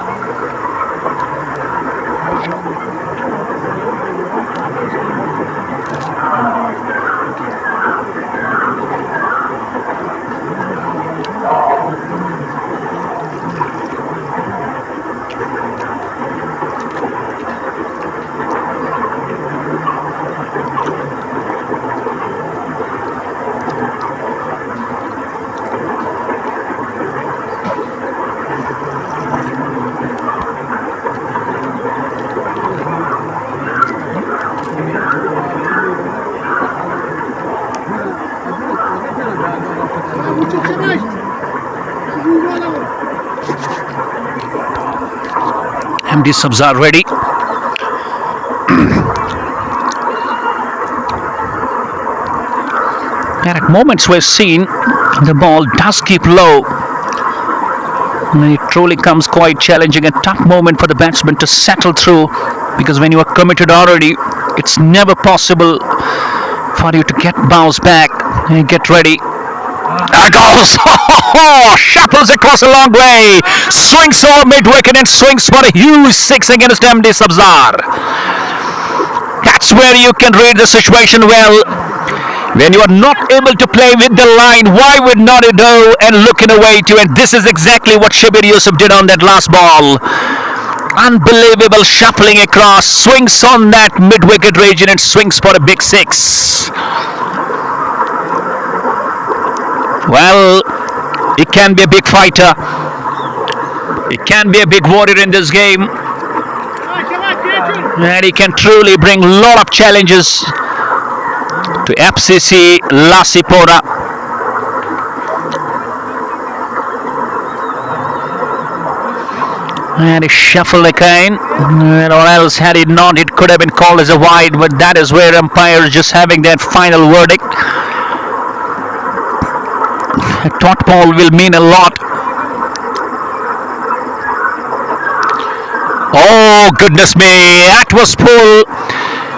MD subs are ready. And at moments we're seeing the ball does keep low. And it truly comes quite challenging and tough moment for the batsman to settle through, because when you are committed already, it's never possible for you to get bounced back and get ready. There goes! Shuffles across a long way. Swings over mid-wicket and swings for a huge six against MD Sabzar. That's where you can read the situation well. When you are not able to play with the line, why would not you go and looking away to it? This is exactly what Shabir Yusuf did on that last ball. Unbelievable shuffling across, swings on that mid-wicket region and swings for a big six. Well, he can be a big fighter. He can be a big warrior in this game. And he can truly bring a lot of challenges to FCC Lasipora. And he shuffled again, or else had he not, it could have been called as a wide, but that is where umpires just having their final verdict. A dot ball will mean a lot. Oh goodness me, that was pull.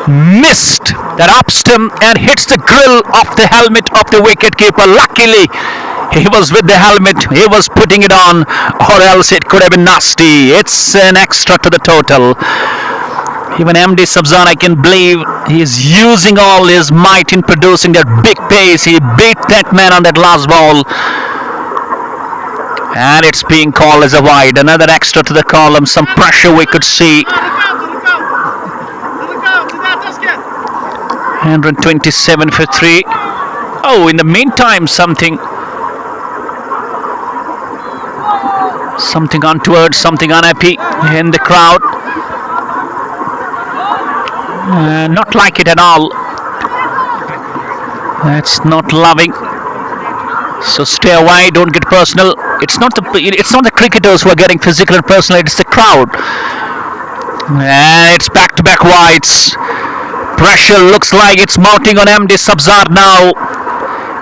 Missed that up stump and hits the grill of the helmet of the wicketkeeper. Luckily, he was with the helmet, he was putting it on, or else it could have been nasty. It's an extra to the total. Even MD Sabzar, I can believe he's using all his might in producing that big pace. He beat that man on that last ball. And it's being called as a wide. Another extra to the column. Some pressure we could see. 127 for 3. Oh, in the meantime, something untoward, something unhappy in the crowd. Not like it at all. That's not loving. So stay away, don't get personal. It's not the cricketers who are getting physical and personal, it's the crowd. And it's back-to-back wides. Pressure looks like it's mounting on MD Sabzar now.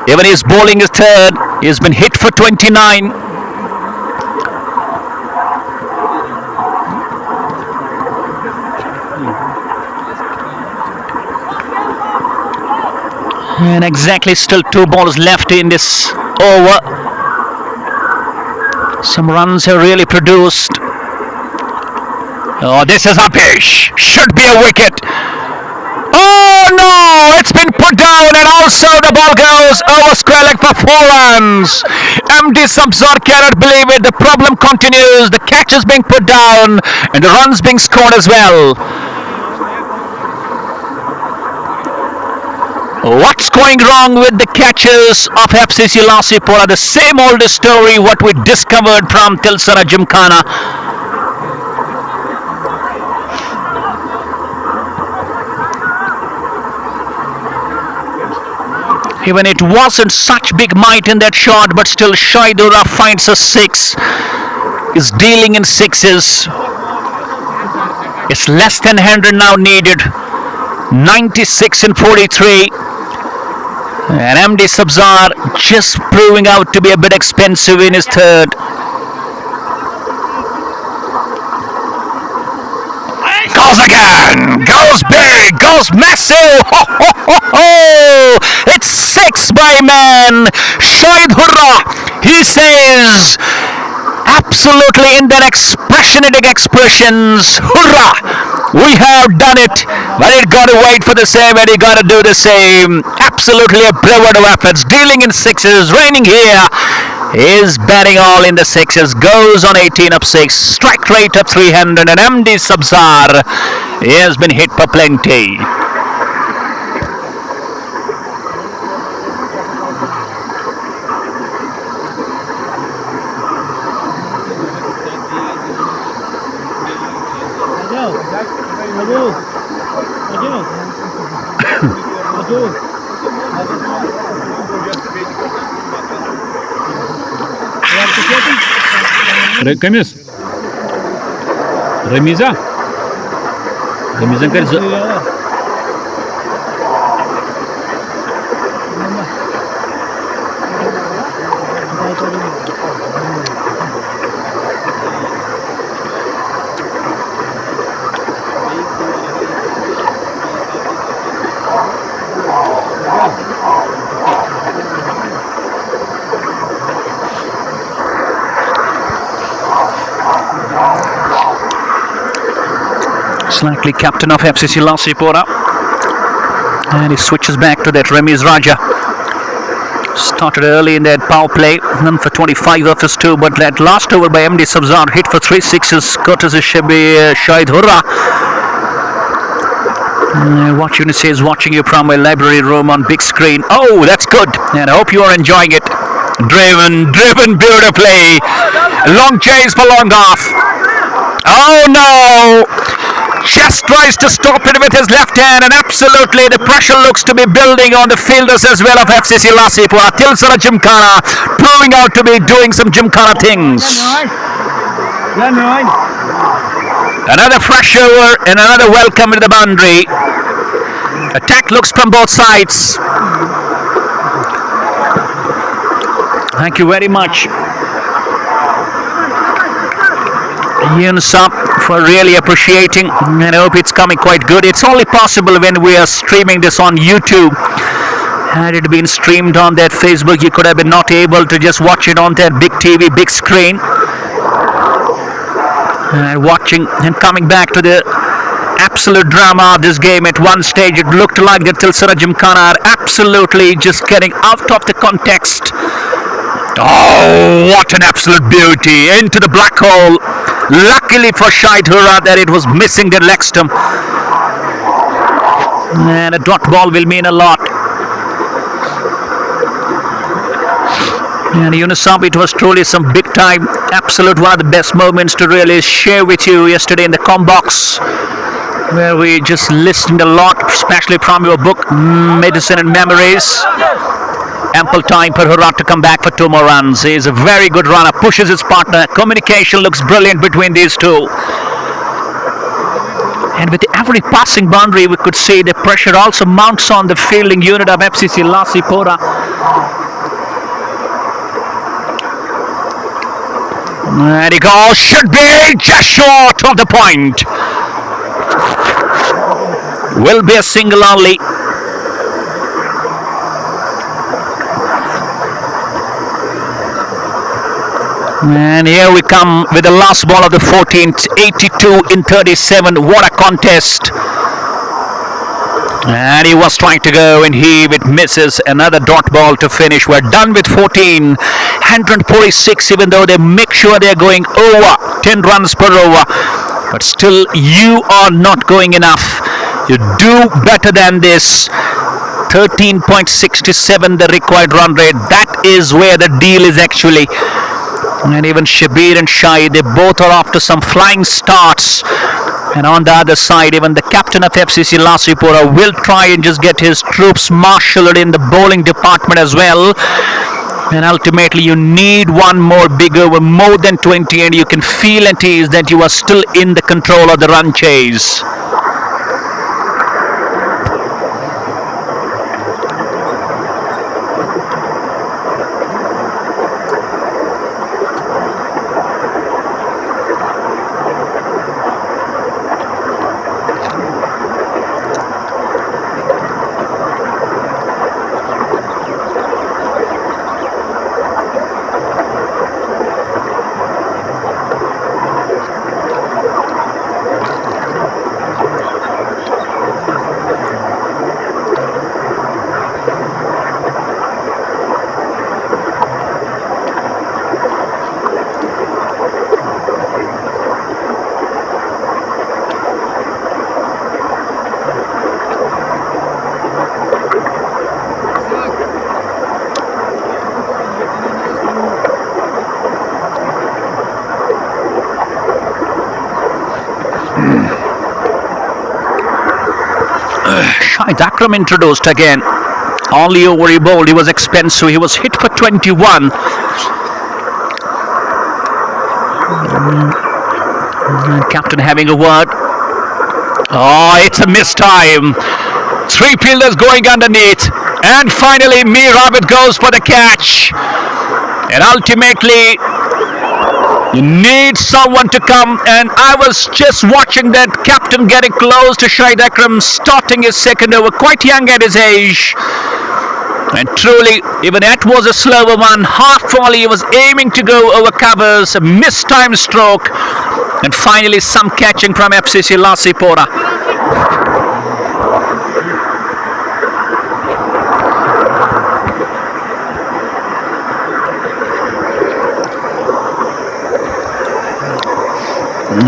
Even his bowling is third. He's been hit for 29. And exactly still 2 balls left in this over. Some runs have really produced. Oh, this is uppish. Should be a wicket. Oh no! It's been put down, and also the ball goes over square leg for 4 runs. MD Sabzar cannot believe it. The problem continues. The catch is being put down, and the runs being scored as well. What's going wrong with the catches of FCC Lasipora? The same old story what we discovered from Tilsara Gymkhana. Even it wasn't such big might in that shot, but still Shaidura finds a 6. Is dealing in 6s. It's less than 100 now needed. 96 and 43. And MD Sabzar just proving out to be a bit expensive in his third. Goes again! Goes big! Goes massive! Ho, ho, ho, ho. It's 6 by man! Shahid Hurra! He says, absolutely in their expressionistic expressions, hurrah! We have done it, but it got to wait for the same, and he got to do the same. Absolutely a bravado of efforts, dealing in 6s, raining here. Is batting all in the 6s, goes on 18 up 6, strike rate of 300, and MD Sabzar has been hit for plenty. Kamiz? Ramiza? Ramizan kar Slightly captain of FCC Lasipora, and he switches back to that Ramiz Raja. Started early in that power play, none for 25 off his 2, but that last over by MD Sabzar hit for 3 sixes, courtesy Shahid Hurra. What Unit says, watching you from my library room on big screen. Oh, that's good, and I hope you are enjoying it. Driven beautifully. Long chase for long off. Oh no! Just tries to stop it with his left hand, and absolutely the pressure looks to be building on the fielders as well of FCC Lasipora. Tilsara Gymkhana proving out to be doing some Gymkhana things. Another fresh over and another welcome to the boundary. Attack looks from both sides. Thank you very much, Yunsap, for really appreciating, and I hope it's coming quite good. It's only possible when we are streaming this on YouTube. Had it been streamed on that Facebook, you could have been not able to just watch it on that big TV, big screen. And watching and coming back to the absolute drama of this game. At one stage it looked like the Tilsara Gymkhana are absolutely just getting out of the context. Oh, what an absolute beauty, into the black hole. Luckily for Shahid Hurra that it was missing the leg stump, and a dot ball will mean a lot. And Unisab, it was truly some big time, absolute one of the best moments to really share with you yesterday in the Combox, where we just listened a lot, especially from your book Medicine and Memories. Ample time for Hurra to come back for 2 more runs. He is a very good runner, pushes his partner. Communication looks brilliant between these two. And with every passing boundary, we could see the pressure also mounts on the fielding unit of FCC Lasipora. And he goes, should be just short of the point. Will be a single only. And here we come with the last ball of the 14th, 82 in 37. What a contest. And he was trying to go, and it misses. Another dot ball to finish. We're done with 14. 146, even though they make sure they're going over 10 runs per over. But still, you are not going enough. You do better than this. 13.67 the required run rate. That is where the deal is actually. And even Shabir and Shahid, they both are off to some flying starts. And on the other side, even the captain of FCC Lasipora will try and just get his troops marshaled in the bowling department as well. And ultimately, you need one more big over, more than 20, and you can feel and tease that you are still in the control of the run chase. Shahid Akram introduced again. Only over he bowled. He was expensive. He was hit for 21. Captain having a word. Oh, it's a missed time. Three fielders going underneath. And finally, Mir Rabbit goes for the catch. And ultimately, you need someone to come. And I was just watching that captain getting close to Shahid Akram, starting his second over, quite young at his age. And truly, even that was a slower one. Half volley, he was aiming to go over covers, a missed time stroke. And finally, some catching from FCC Lasipora.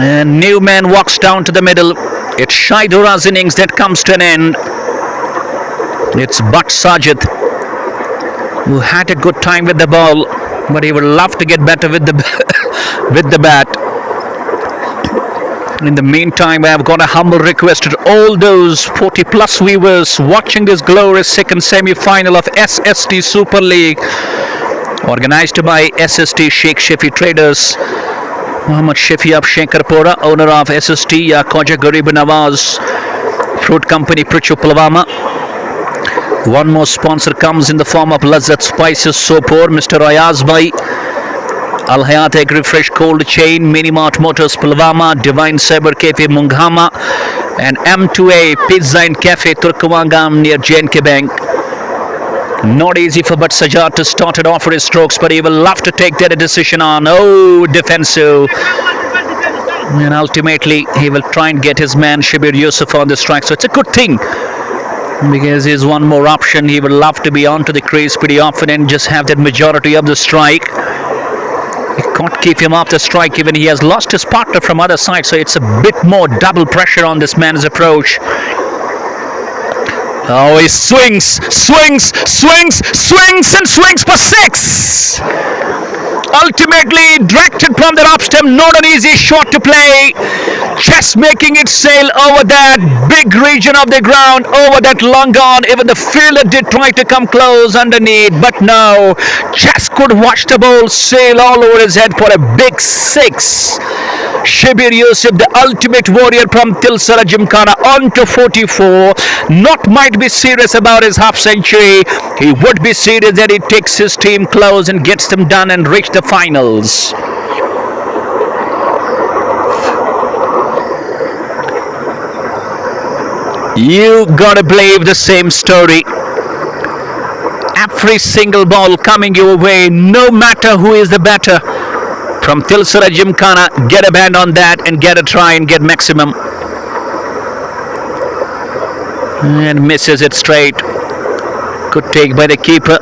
And Newman walks down to the middle. It's Shaidura's innings that comes to an end. It's Butt Sajid, who had a good time with the ball, but he would love to get better with the with the bat. In the meantime, I have got a humble request to all those 40 plus viewers watching this glorious second semi-final of SST Super League, organized by SST Sheikh Shafi Traders. Muhammad Shafi of Shankarpura, owner of SST Khoja Garib Nawaz Fruit Company, Prichu Pulwama. One more sponsor comes in the form of Lazzat Spices Sopor, Mr. Ayaz Bhai, Al Hayat Agri Fresh Cold Chain, Minimart Motors Pulwama, Divine Cyber Cafe Munghama, and M2A Pizza and Cafe Turkawangam near JNK Bank. Not easy for Butt Sajid to start it off for his strokes, but he will love to take that decision on. Oh, defensive. And ultimately, he will try and get his man Shabir Yusuf on the strike. So it's a good thing, because he's one more option. He would love to be onto the crease pretty often and just have that majority of the strike. He can't keep him off the strike, even he has lost his partner from other side. So it's a bit more double pressure on this man's approach. Oh, he swings for six. Ultimately directed from the off stump, not an easy shot to play. Just making it sail over that big region of the ground, over that long on. Even the fielder did try to come close underneath, but no. Just could watch the ball sail all over his head for a big six. Shabir Yusuf, the ultimate warrior from Tilsara Gymkhana, on to 44. Not might be serious about his half century. He would be serious that he takes his team close and gets them done and reach the finals. You gotta believe the same story. Every single ball coming your way, no matter who is the batter. From Tilsara Gymkhana, get a band on that and get a try and get maximum. And misses it straight. Good take by the keeper.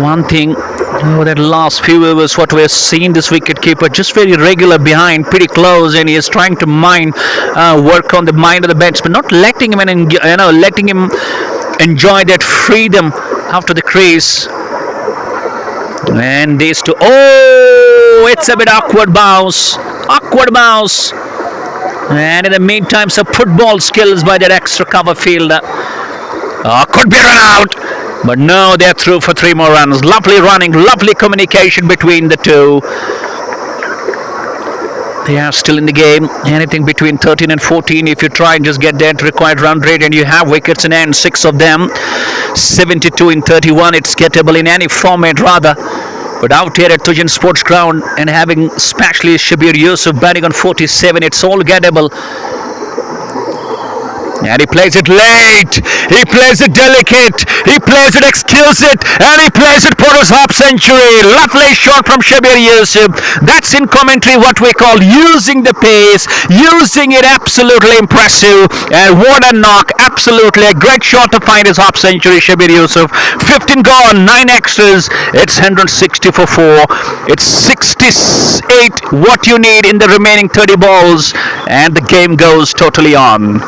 One thing, that last few overs, what we have seen this wicket keeper, just very regular behind, pretty close, and he is trying to work on the mind of the batsman, not letting him letting him enjoy that freedom after the crease. And these two, oh, it's a bit awkward bounce. And in the meantime, some football skills by that extra cover fielder. Could be run out, but no, they're through for 3 more runs. Lovely running, lovely communication between the two. They are still in the game. Anything between 13 and 14, if you try and just get that required run rate, and you have wickets in hand, 6 of them, 72 in 31, it's gettable in any format rather. But out here at Tujan Sports Ground, and having especially Shabir Yusuf batting on 47, it's all gettable. And he plays it late, he plays it delicate, he plays it exquisite, and he plays it for his half century. Lovely shot from Shabir Yusuf. That's in commentary what we call using the pace, using it, absolutely impressive. And what a knock, absolutely a great shot to find his half century, Shabir Yusuf. 15 gone, 9 extras, it's 160 for 4. It's 68 what you need in the remaining 30 balls, and the game goes totally on.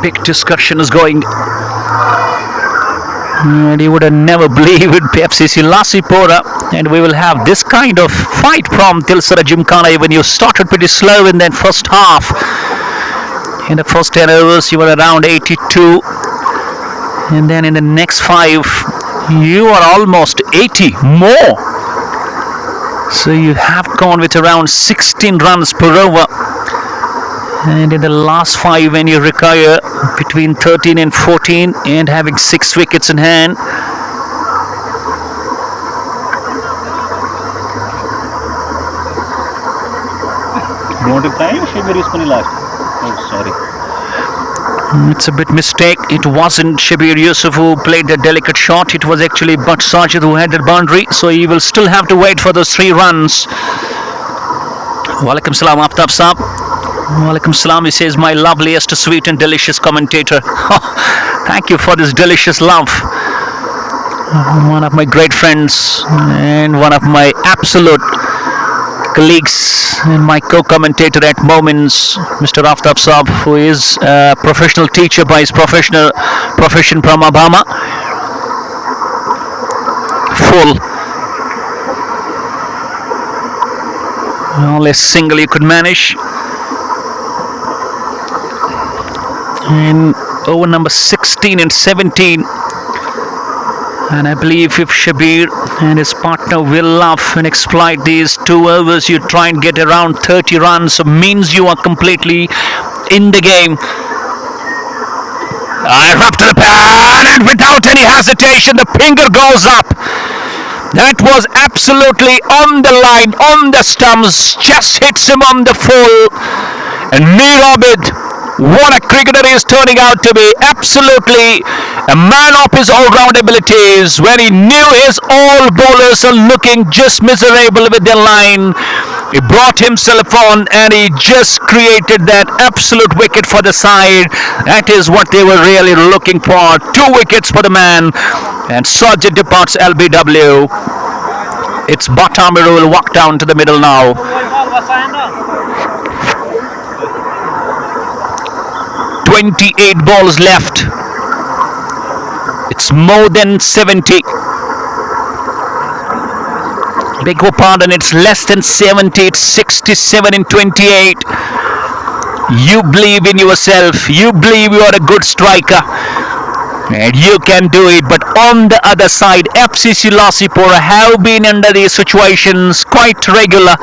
big discussion is going. And you would have never believed it, FCC Lasipora, and we will have this kind of fight from Tilsara Gymkhana. Even you started pretty slow in that first half. In the first 10 overs, you were around 82, and then in the next 5, you are almost 80 more. So you have gone with around 16 runs per over. And in the last 5, when you require between 13 and 14 and having 6 wickets in hand, it's a bit mistake. It wasn't Shabir Yusuf who played the delicate shot. It was actually Butt Sajid who had that boundary. So he will still have to wait for those 3 runs. Walaikum salam, Aftab Saab. Walaikum salam, he says, my loveliest, sweet and delicious commentator. Thank you for this delicious love. One of my great friends and one of my absolute colleagues and my co-commentator at moments, Mr. Aftab Saab, who is a professional teacher by his profession from Obama. Full. Only a single you could manage. In over number 16 and 17, and I believe if Shabir and his partner will love and exploit these 2 overs, you try and get around 30 runs, so means you are completely in the game. Up to the pan, and without any hesitation the finger goes up. That was absolutely on the line, on the stumps, just hits him on the full. And Mir Abid, what a cricketer he is turning out to be. Absolutely a man of his all-round abilities. When he knew his all bowlers are looking just miserable with their line, he brought himself on and he just created that absolute wicket for the side. That is what they were really looking for. 2 wickets for the man. And Sajid departs LBW. It's Batami who will walk down to the middle now. 28 balls left. It's more than 70. Beg your pardon, it's less than 70. It's 67 and 28. You believe in yourself. You believe you are a good striker. And you can do it. But on the other side, FCC Lasipora have been under these situations quite regular.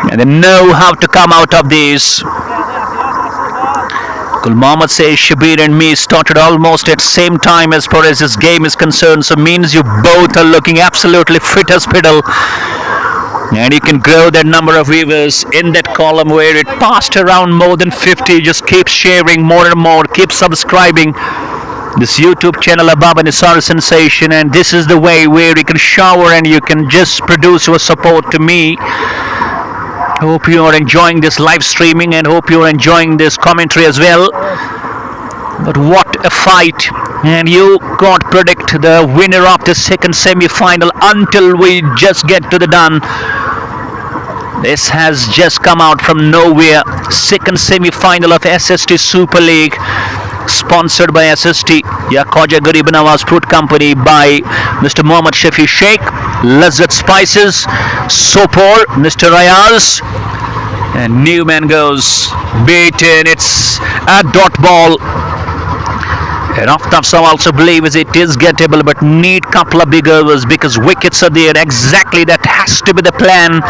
And they know how to come out of these. Gul Mohammed says Shabir and me started almost at same time as far as this game is concerned, so means you both are looking absolutely fit as fiddle. And you can grow that number of viewers in that column where it passed around more than 50. Just keep sharing more and more, keep subscribing this YouTube channel above and it's our sensation, and this is the way where you can shower and you can just produce your support to me. Hope you are enjoying this live streaming and hope you are enjoying this commentary as well. But what a fight, and you can't predict the winner of the second semi-final until we just get to the done. This has just come out from nowhere. Second semi-final of SST Super League, sponsored by SST Khawaja Garib Nawaz Fruit Company, by Mr. Mohammad Shafi Sheikh, Lazzat Spices, Sopor, Mr. Rayaz, and Newman goes beaten. It's a dot ball. And Aftab Saab also believes it is gettable, but need couple of big overs because wickets are there. Exactly, that has to be the plan.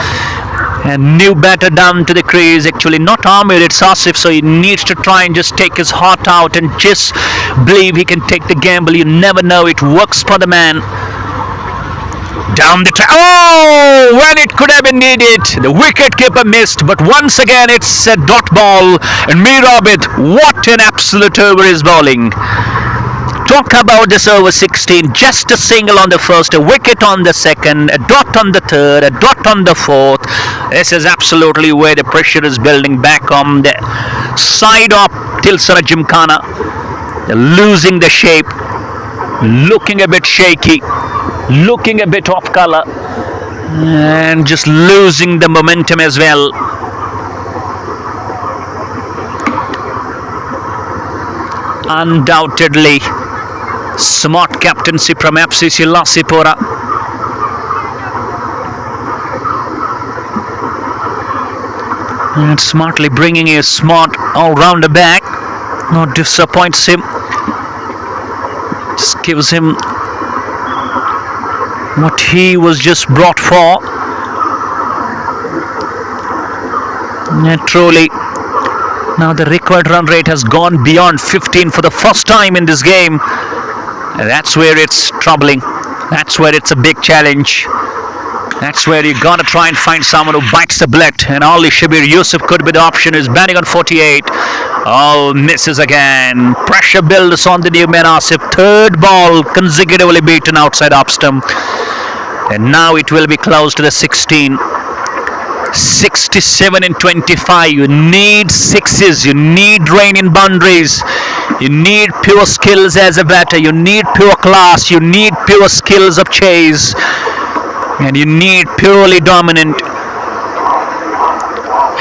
And new batter down to the crease. Actually not Amir, it's Asif, so he needs to try and just take his heart out and just believe he can take the gamble. You never know, it works for the man. Down the track. Oh, when it could have been needed, the wicket keeper missed, but once again it's a dot ball. And Mir Abid, what an absolute over is bowling. Talk about this over 16, just a single on the first, a wicket on the second, a dot on the third, a dot on the fourth. This is absolutely where the pressure is building back on the side of Tilsara Gymkhana. They're losing the shape, looking a bit shaky, looking a bit off color, and just losing the momentum as well. Undoubtedly, smart captaincy from FCC Lasipora. And smartly bringing a smart all-rounder back. Not disappoints him. Just gives him what he was just brought for. And truly, now the required run rate has gone beyond 15 for the first time in this game. And that's where it's troubling. That's where it's a big challenge. That's where you gotta try and find someone who bites the bullet. And only Shabir Yusuf could be the option. He's batting on 48. Oh, misses again. Pressure builds on the new man Asif. Third ball consecutively beaten outside off stump. And now it will be close to the 16. 67 and 25. You need sixes. You need rain in boundaries. You need pure skills as a batter. You need pure class. You need pure skills of chase. And you need purely dominant.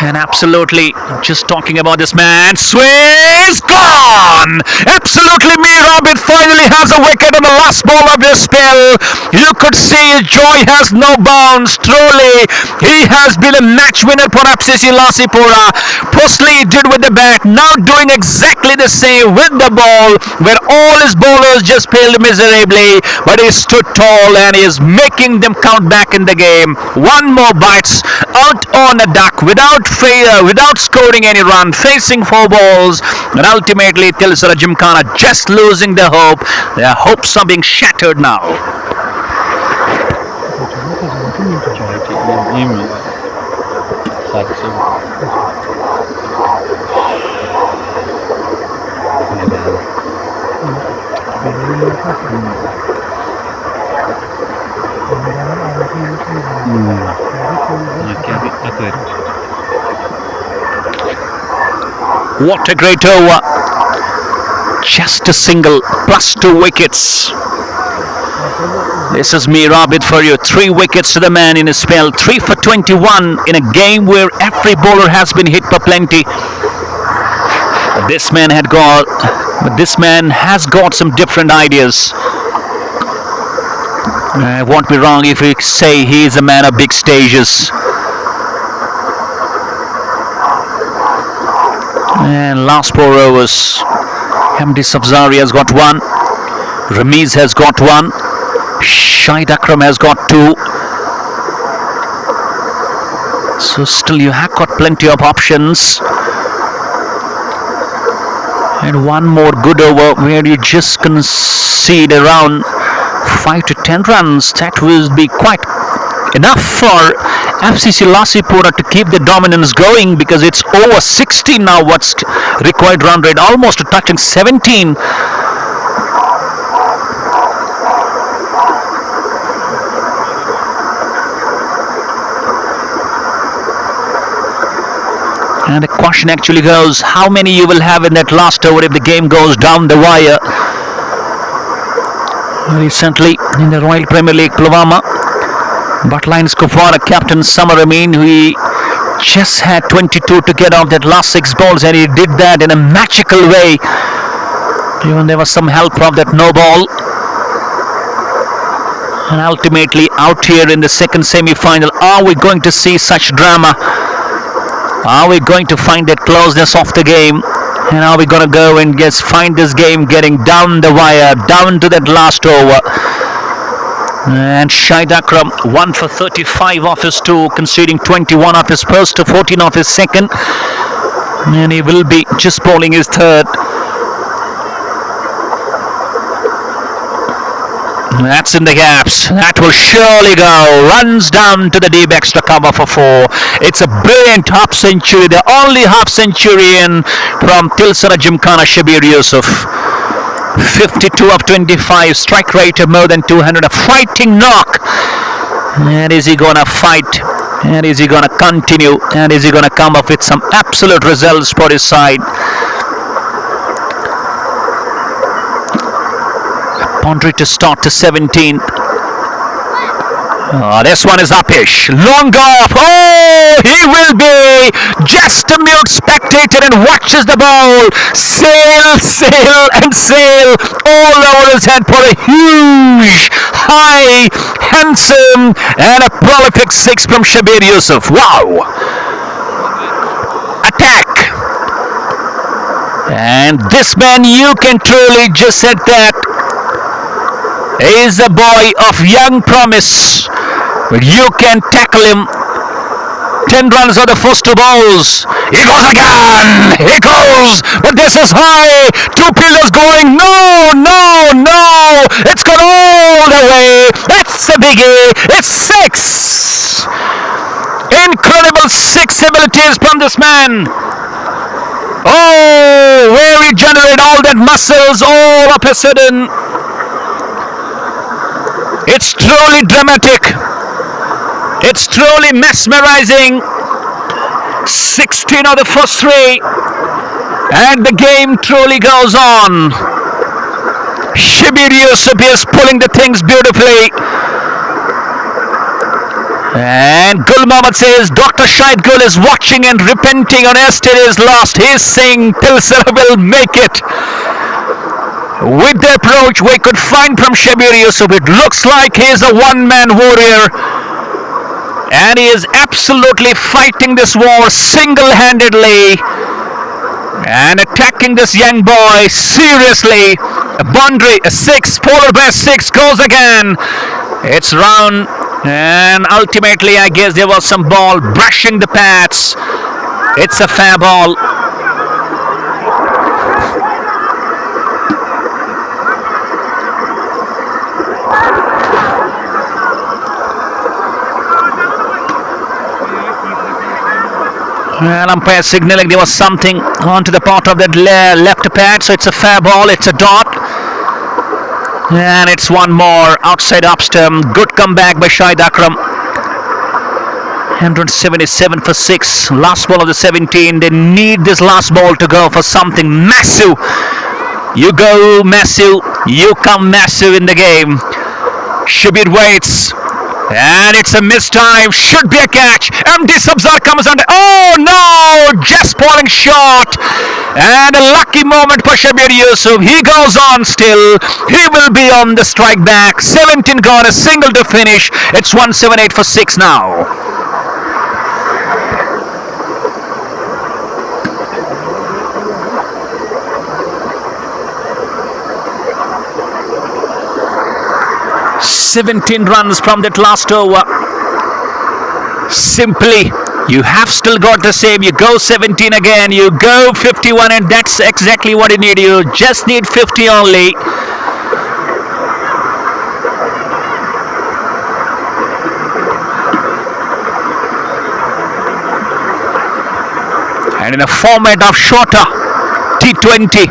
And absolutely, just talking about this man, swings, gone! Absolutely, Mirabit finally has a wicket on the last ball of this spell. You could see his joy has no bounds. Truly, he has been a match winner for FCC Lasipora. Firstly, he did with the bat, now doing exactly the same with the ball, where all his bowlers just failed miserably, but he stood tall and he is making them count back in the game. One more bites out on a duck without scoring any run, facing 4 balls, and ultimately Tilsara Gymkhana just losing their hope. Their hopes are being shattered now. What a great over. Just a single plus 2 wickets. This is Mirabit for you. 3 wickets to the man in his spell. 3 for 21 in a game where every bowler has been hit for plenty. But this man has got some different ideas. I won't be wrong if we say he is a man of big stages. And last 4 overs, MD Safzari has got 1, Ramiz has got 1, Shahid Akram has got 2. So still you have got plenty of options. And one more good over where you just concede around 5 to 10 runs. That will be quite enough for FCC Lasipora to keep the dominance going, because it's over 60 now. What's required run rate, almost touching 17. And the question actually goes, how many you will have in that last over if the game goes down the wire. Recently in the Royal Premier League, Pulwama, Buttline's Kufara captain Samar Amin, he just had 22 to get out that last 6 balls, and he did that in a magical way. Even there was some help from that no ball. And ultimately out here in the second semi-final, are we going to see such drama? Are we going to find that closeness of the game? And are we going to go and just find this game getting down the wire, down to that last over? And Shahid Akram 1 for 35 off his 2, conceding 21 off his first to 14 off his second. And he will be just bowling his third. That's in the gaps. That will surely go. Runs down to the deep extra cover for 4. It's a brilliant half century. The only half centurion from Tilsara Gymkhana, Shabir Yusuf. 52 of 25. Strike rate of more than 200. A fighting knock. And is he going to fight? And is he going to continue? And is he going to come up with some absolute results for his side? Boundary to start to 17th. This one is Apish. Long off. Oh, he will be just a mute spectator and watches the ball sail, sail and sail all over his head for a huge, high, handsome and a prolific six from Shabir Yusuf. Wow. Attack. And this man, you can truly just said that, is a boy of young promise. But you can tackle him. 10 runs on the first two balls. He goes again. He goes. But this is high. Two fielders going. No, no, no. It's gone all the way. That's a biggie. It's 6. Incredible 6 abilities from this man. Oh, where he generated all that muscles all of a sudden. It's truly dramatic. It's truly mesmerizing. 16 of the first 3. And the game truly goes on. Shabir Yusuf is pulling the things beautifully. And Gul Mohammad says Dr. Shahid Gul is watching and repenting on yesterday's loss. He's saying Tilsara will make it. With the approach we could find from Shabir Yusuf, it looks like he is a one-man warrior. And he is absolutely fighting this war single-handedly and attacking this young boy seriously. A boundary, a 6, followed by a 6, goes again. It's round, and ultimately I guess there was some ball brushing the pads. It's a fair ball. And umpire signaling there was something onto the part of that left pad, so it's a fair ball, it's a dot. And it's one more outside up stump. Good comeback by Shahid Akram. 177 for 6. Last ball of the 17. They need this last ball to go for something massive. You go massive, you come massive in the game. Shabir waits. And it's a missed time. Should be a catch. MD Sabzar comes under. Oh no! Just falling short. And a lucky moment for Shabir Yusuf. He goes on still. He will be on the strike back. 17 gone. A single to finish. It's 178 for 6 now. "17 runs from that last over. Simply, you have still got the same. You go 17 again, you go 51, and that's exactly what you need. You just need 50 only. And in a format of shorter T20,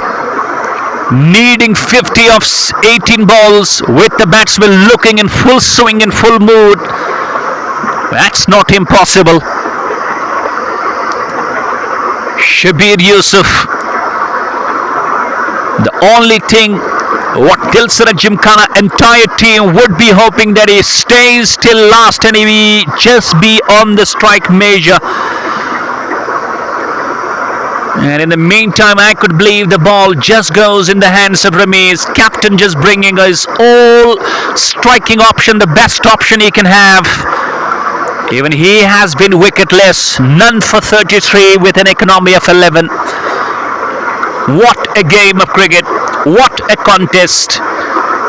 needing 50 of 18 balls with the batsman looking in full swing, in full mood, that's not impossible. Shabir Yusuf, the only thing what Tilsara Gymkhana entire team would be hoping that he stays till last and he just be on the strike measure. And in the meantime, I could believe the ball just goes in the hands of Ramiz. Captain just bringing his all striking option, the best option he can have. Even he has been wicketless, none for 33 with an economy of 11. What a game of cricket, what a contest,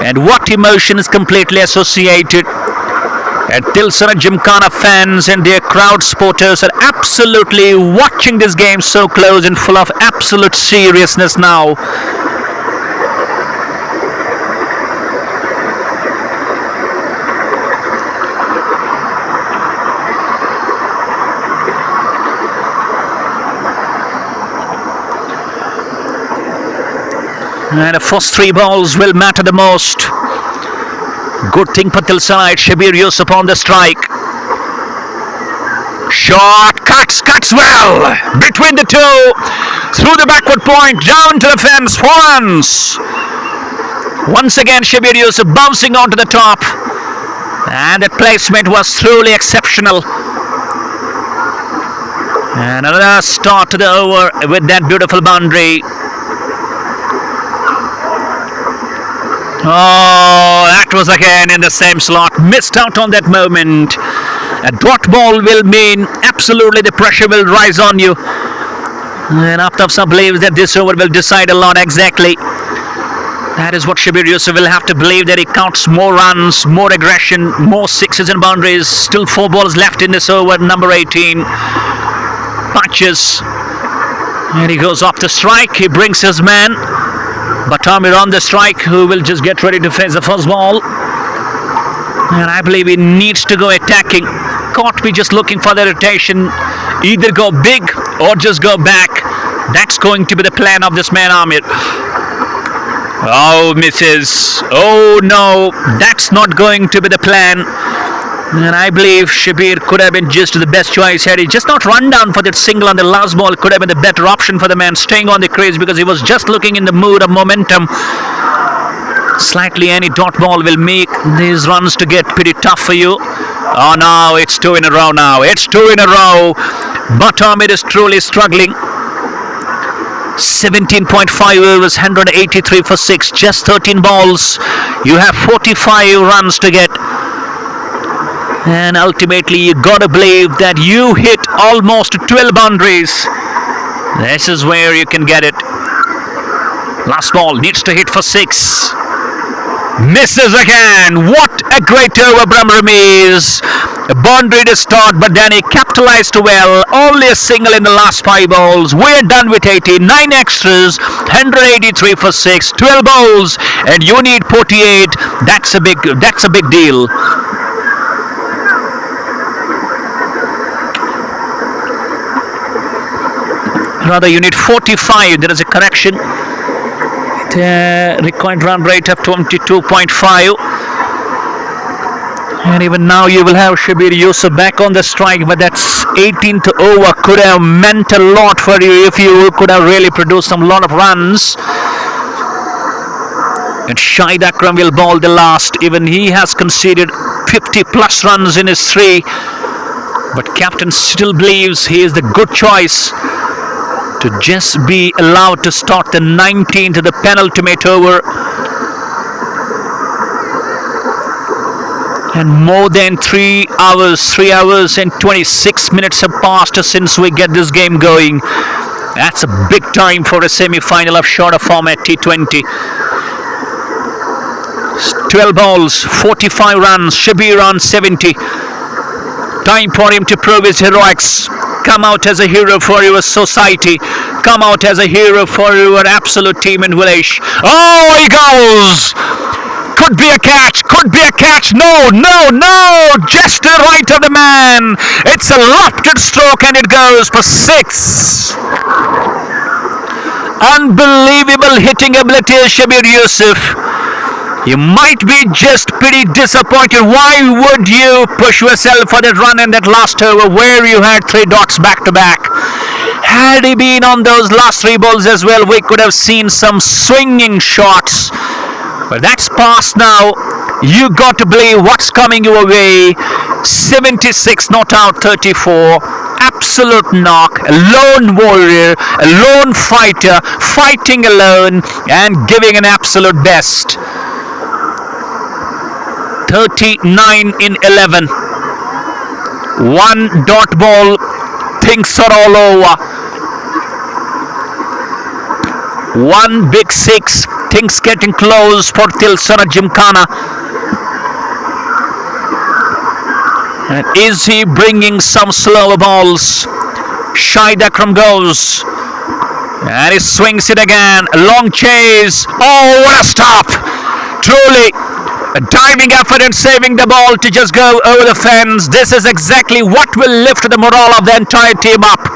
and what emotion is completely associated. And Tilsara Gymkhana fans and their crowd supporters are absolutely watching this game so close and full of absolute seriousness now. And the first 3 balls will matter the most. Good thing for Tilsara, Shabir Yusuf on the strike. Shot, cuts well. Between the two, through the backward point, down to the fence, 4 runs. Once again, Shabir Yusuf bouncing onto the top. And the placement was truly exceptional. And another start to the over with that beautiful boundary. Oh, that was again in the same slot. Missed out on that moment. A dot ball will mean absolutely the pressure will rise on you. And Aftaf believes that this over will decide a lot exactly. That is what Shabir Yusuf will have to believe, that he counts more runs, more aggression, more sixes and boundaries. Still 4 balls left in this over, number 18. Punches. And he goes off the strike. He brings his man. Batamir on the strike, who will just get ready to face the first ball. And I believe he needs to go attacking. Can't be just looking for the rotation. Either go big or just go back. That's going to be the plan of this man, Amir. Oh, misses. Oh, no. That's not going to be the plan. And I believe Shabir could have been just the best choice had he just not run down for that single on the last ball. Could have been the better option for the man staying on the crease, because he was just looking in the mood of momentum. Slightly any dot ball will make these runs to get pretty tough for you. Oh no, it's 2 in a row now. It's 2 in a row. But Amir is truly struggling. 17.5 overs, 183 for 6, just 13 balls. You have 45 runs to get. And ultimately, you gotta believe that you hit almost 12 boundaries. This is where you can get it. Last ball needs to hit for 6. Misses again. What a great over, Brahm Ramiz. A boundary to start, but then he capitalized well. Only a single in the last 5 balls. We're done with 89 extras. 183 for 6. 12 balls, and you need 48. That's a big deal. Rather, you need 45. There is a correction. Required run rate of 22.5. And even now you will have Shabir Yusuf back on the strike, but that's 18th over. Could have meant a lot for you if you could have really produced some lot of runs. And Shahid Akram will bowl the last. Even he has conceded 50 plus runs in his 3. But captain still believes he is the good choice to just be allowed to start the 19th, the penultimate over. And more than 3 hours and 26 minutes have passed since we get this game going. That's a big time for a semi-final of shorter format T20. 12 balls, 45 runs, Shabir on 70. Time for him to prove his heroics. Come out as a hero for your society. Come out as a hero for your absolute team and village. Oh, he goes! Could be a catch. Could be a catch. No. Just the right of the man. It's a lofted stroke and it goes for 6. Unbelievable hitting ability of Shabir Yusuf. You might be just pretty disappointed. Why would you push yourself for that run in that last over where you had 3 dots back to back? Had he been on those last 3 balls as well, we could have seen some swinging shots. But that's past now. You got to believe what's coming your way. 76 not out, 34. Absolute knock, a lone warrior, a lone fighter, fighting alone and giving an absolute best. 39 in 11. 1 dot ball. Things are all over. 1 big 6. Things getting close for Tilsara Gymkhana. And is he bringing some slower balls? Shahid Akram goes. And he swings it again. A long chase. Oh, what a stop! Truly. A diving effort and saving the ball to just go over the fence. This is exactly what will lift the morale of the entire team up.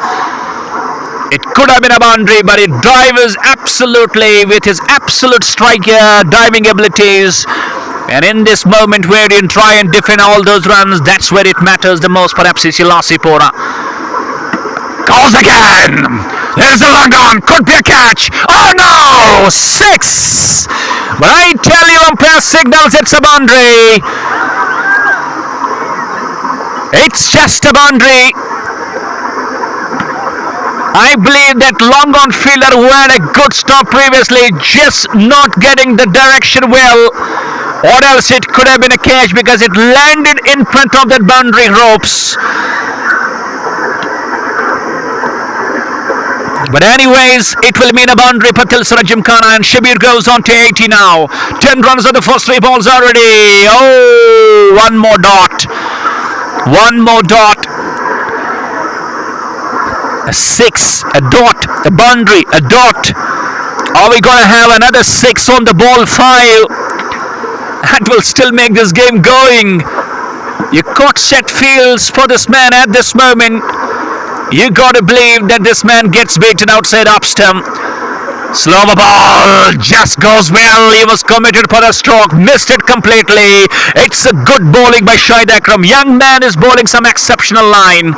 It could have been a boundary, but it drives absolutely with his absolute striker diving abilities. And in this moment where you try and defend all those runs, that's where it matters the most for FCC Lasipora. Goes again. There's a long on. Could be a catch. Oh no! 6! But I tell you, umpire signals it's a boundary. It's just a boundary. I believe that long on fielder who had a good stop previously, just not getting the direction well, or else it could have been a catch because it landed in front of that boundary ropes. But anyways, it will mean a boundary for Tilsara Gymkhana, and Shabir goes on to 80 now. 10 runs on the first 3 balls already. Oh, one more dot. One more dot. A 6, a dot, a boundary, a dot. Are we going to have another 6 on the ball 5? That will still make this game going. You caught set fields for this man at this moment. You got to believe that this man gets beaten outside up stump. Slower ball just goes well. He was committed for a stroke, missed it completely. It's a good bowling by Shahid Akram. Young man is bowling some exceptional line.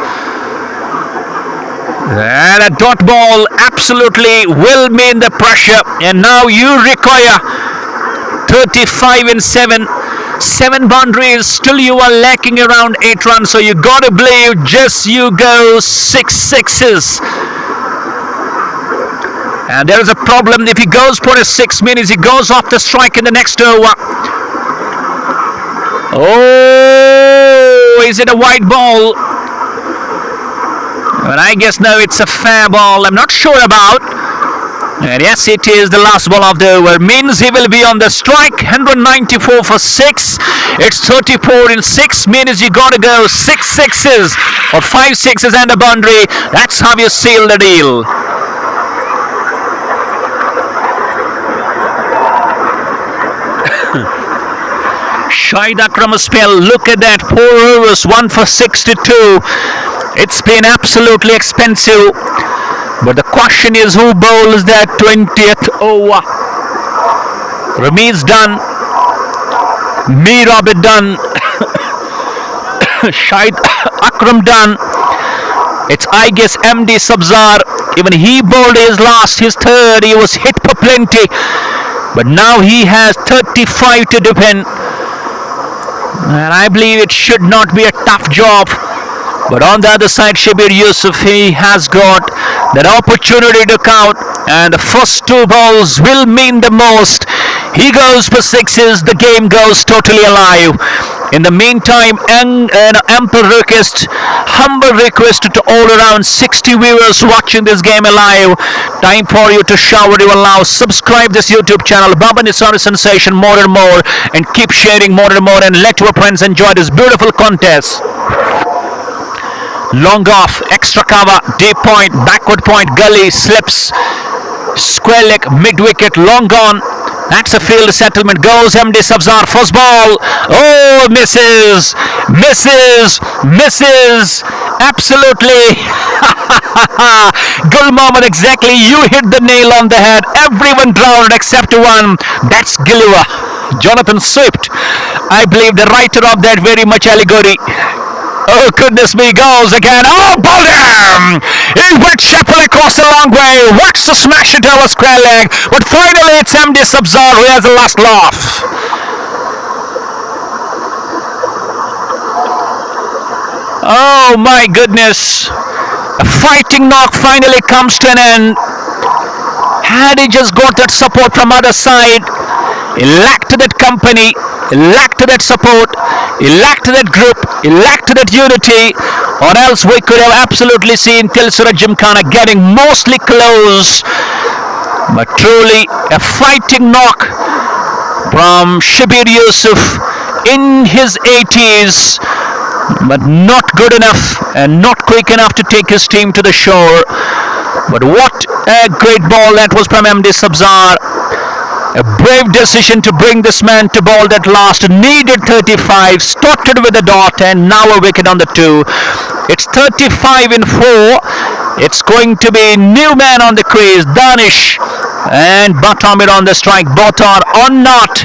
And a dot ball absolutely will mean the pressure. And now you require 35 and 7. 7 boundaries, still you are lacking around 8 runs, so you got to believe just you go 6 sixes. And there is a problem. If he goes for a 6 minutes, he goes off the strike in the next over. Oh, is it a wide ball? Well, I guess no, it's a fair ball. I'm not sure about. And yes, it is the last ball of the over. Means he will be on the strike. 194 for 6. It's 34 in 6. Means you got to go 6 sixes or 5 sixes and a boundary. That's how you seal the deal. Shahid Akram spell. Look at that. 4 overs, 1 for 62. It's been absolutely expensive. But the question is, who bowls that 20th over? Rameez done. Meerab done. Shahid Akram done. It's, I guess, MD Sabzar. Even he bowled his last, his third. He was hit for plenty. But now he has 35 to defend. And I believe it should not be a tough job. But on the other side, Shabir Yusuf, he has got that opportunity to count. And the first 2 balls will mean the most. He goes for 6s. The game goes totally alive. In the meantime, an ample request, humble request to all around 60 viewers watching this game alive. Time for you to shower your love. Subscribe this YouTube channel, Baba Nisari Sensation, more and more. And keep sharing more and more. And let your friends enjoy this beautiful contest. Long off, extra cover, deep point, backward point, gully, slips, square leg, mid wicket, long gone. That's a field settlement. Goes MD Sabzar, first ball. Oh, misses, misses, misses. Absolutely. Gul Mohammed, exactly. You hit the nail on the head. Everyone drowned except one. That's Gilliver, Jonathan Swift. I believe the writer of that very much allegory. Oh, goodness me, goes again. Oh, bowled him! He went Shepherd across the long way. Watch the smash it over square leg. But finally, it's MD Sabzar who has the last laugh. Oh, my goodness. A fighting knock finally comes to an end. Had he just got that support from other side, he lacked that company. He lacked that support, he lacked that group, he lacked that unity, or else we could have absolutely seen Tilsara Gymkhana getting mostly close. But truly a fighting knock from Shabir Yusuf in his 80s, but not good enough and not quick enough to take his team to the shore. But what a great ball that was from MD Sabzar. A brave decision to bring this man to ball that last. Needed 35, started with a dot, and now a wicket on the 2. It's 35 in 4. It's going to be new man on the crease, Danish and Batamir on the strike. Both are on not.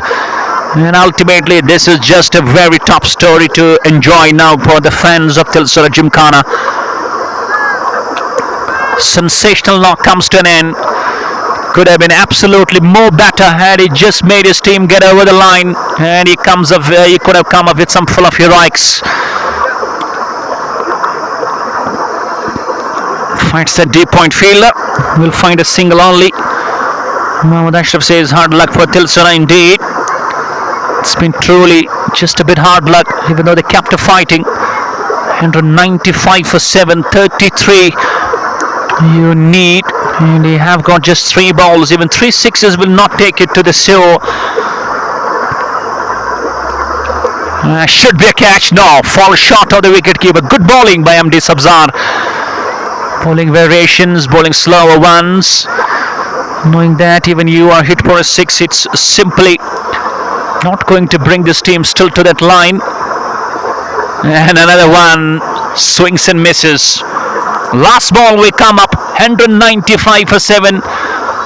And ultimately, this is just a very tough story to enjoy now for the fans of Tilsara Gymkhana. Sensational knock comes to an end. Could have been absolutely more better had he just made his team get over the line, and he could have come up with some full of heroics. Fights the deep point fielder. Will find a single only. Mohammad Ashraf says hard luck for Tilsara indeed. It's been truly just a bit hard luck, even though they kept fighting. 195 for 7, 33 you need, and they have got just 3 balls. Even 3 sixes will not take it to the show. Should be a catch. No, fall short of the wicketkeeper. Good bowling by MD Sabzar. Bowling variations, bowling slower ones. Knowing that even you are hit for a 6, it's simply not going to bring this team still to that line. And another one swings and misses. Last ball we come up 195 for 7.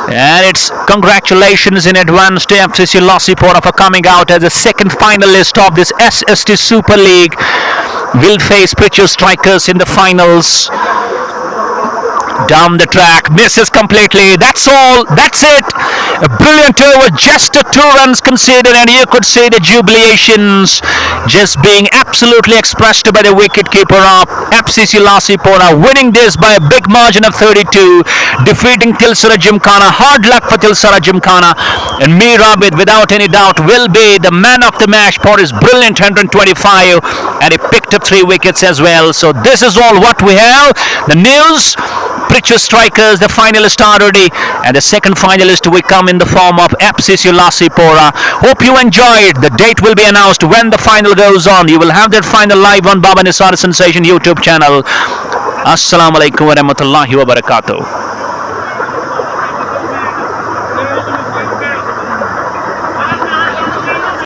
And it's congratulations in advance to FCC Lasipora for coming out as the second finalist of this SST Super League. Will face Pritchard Strikers in the finals. Down the track, misses completely. That's all. That's it. A brilliant over, just 2 runs conceded, and you could see the jubilations just being absolutely expressed by the wicketkeeper of FCC Lasipora, winning this by a big margin of 32, defeating Tilsara Gymkhana. Hard luck for Tilsara Gymkhana, and Mir Abid, without any doubt, will be the man of the match for his brilliant 125, and he picked up 3 wickets as well. So this is all what we have. The news. Pritchard Strikers, the finalist already, and the second finalist will come in the form of FCC Lasipora. Hope you enjoyed. The date will be announced when the final goes on. You will have that final live on Baba Nisar Sensation YouTube channel. Assalamu alaikum wa rahmatullahi wa barakatuh.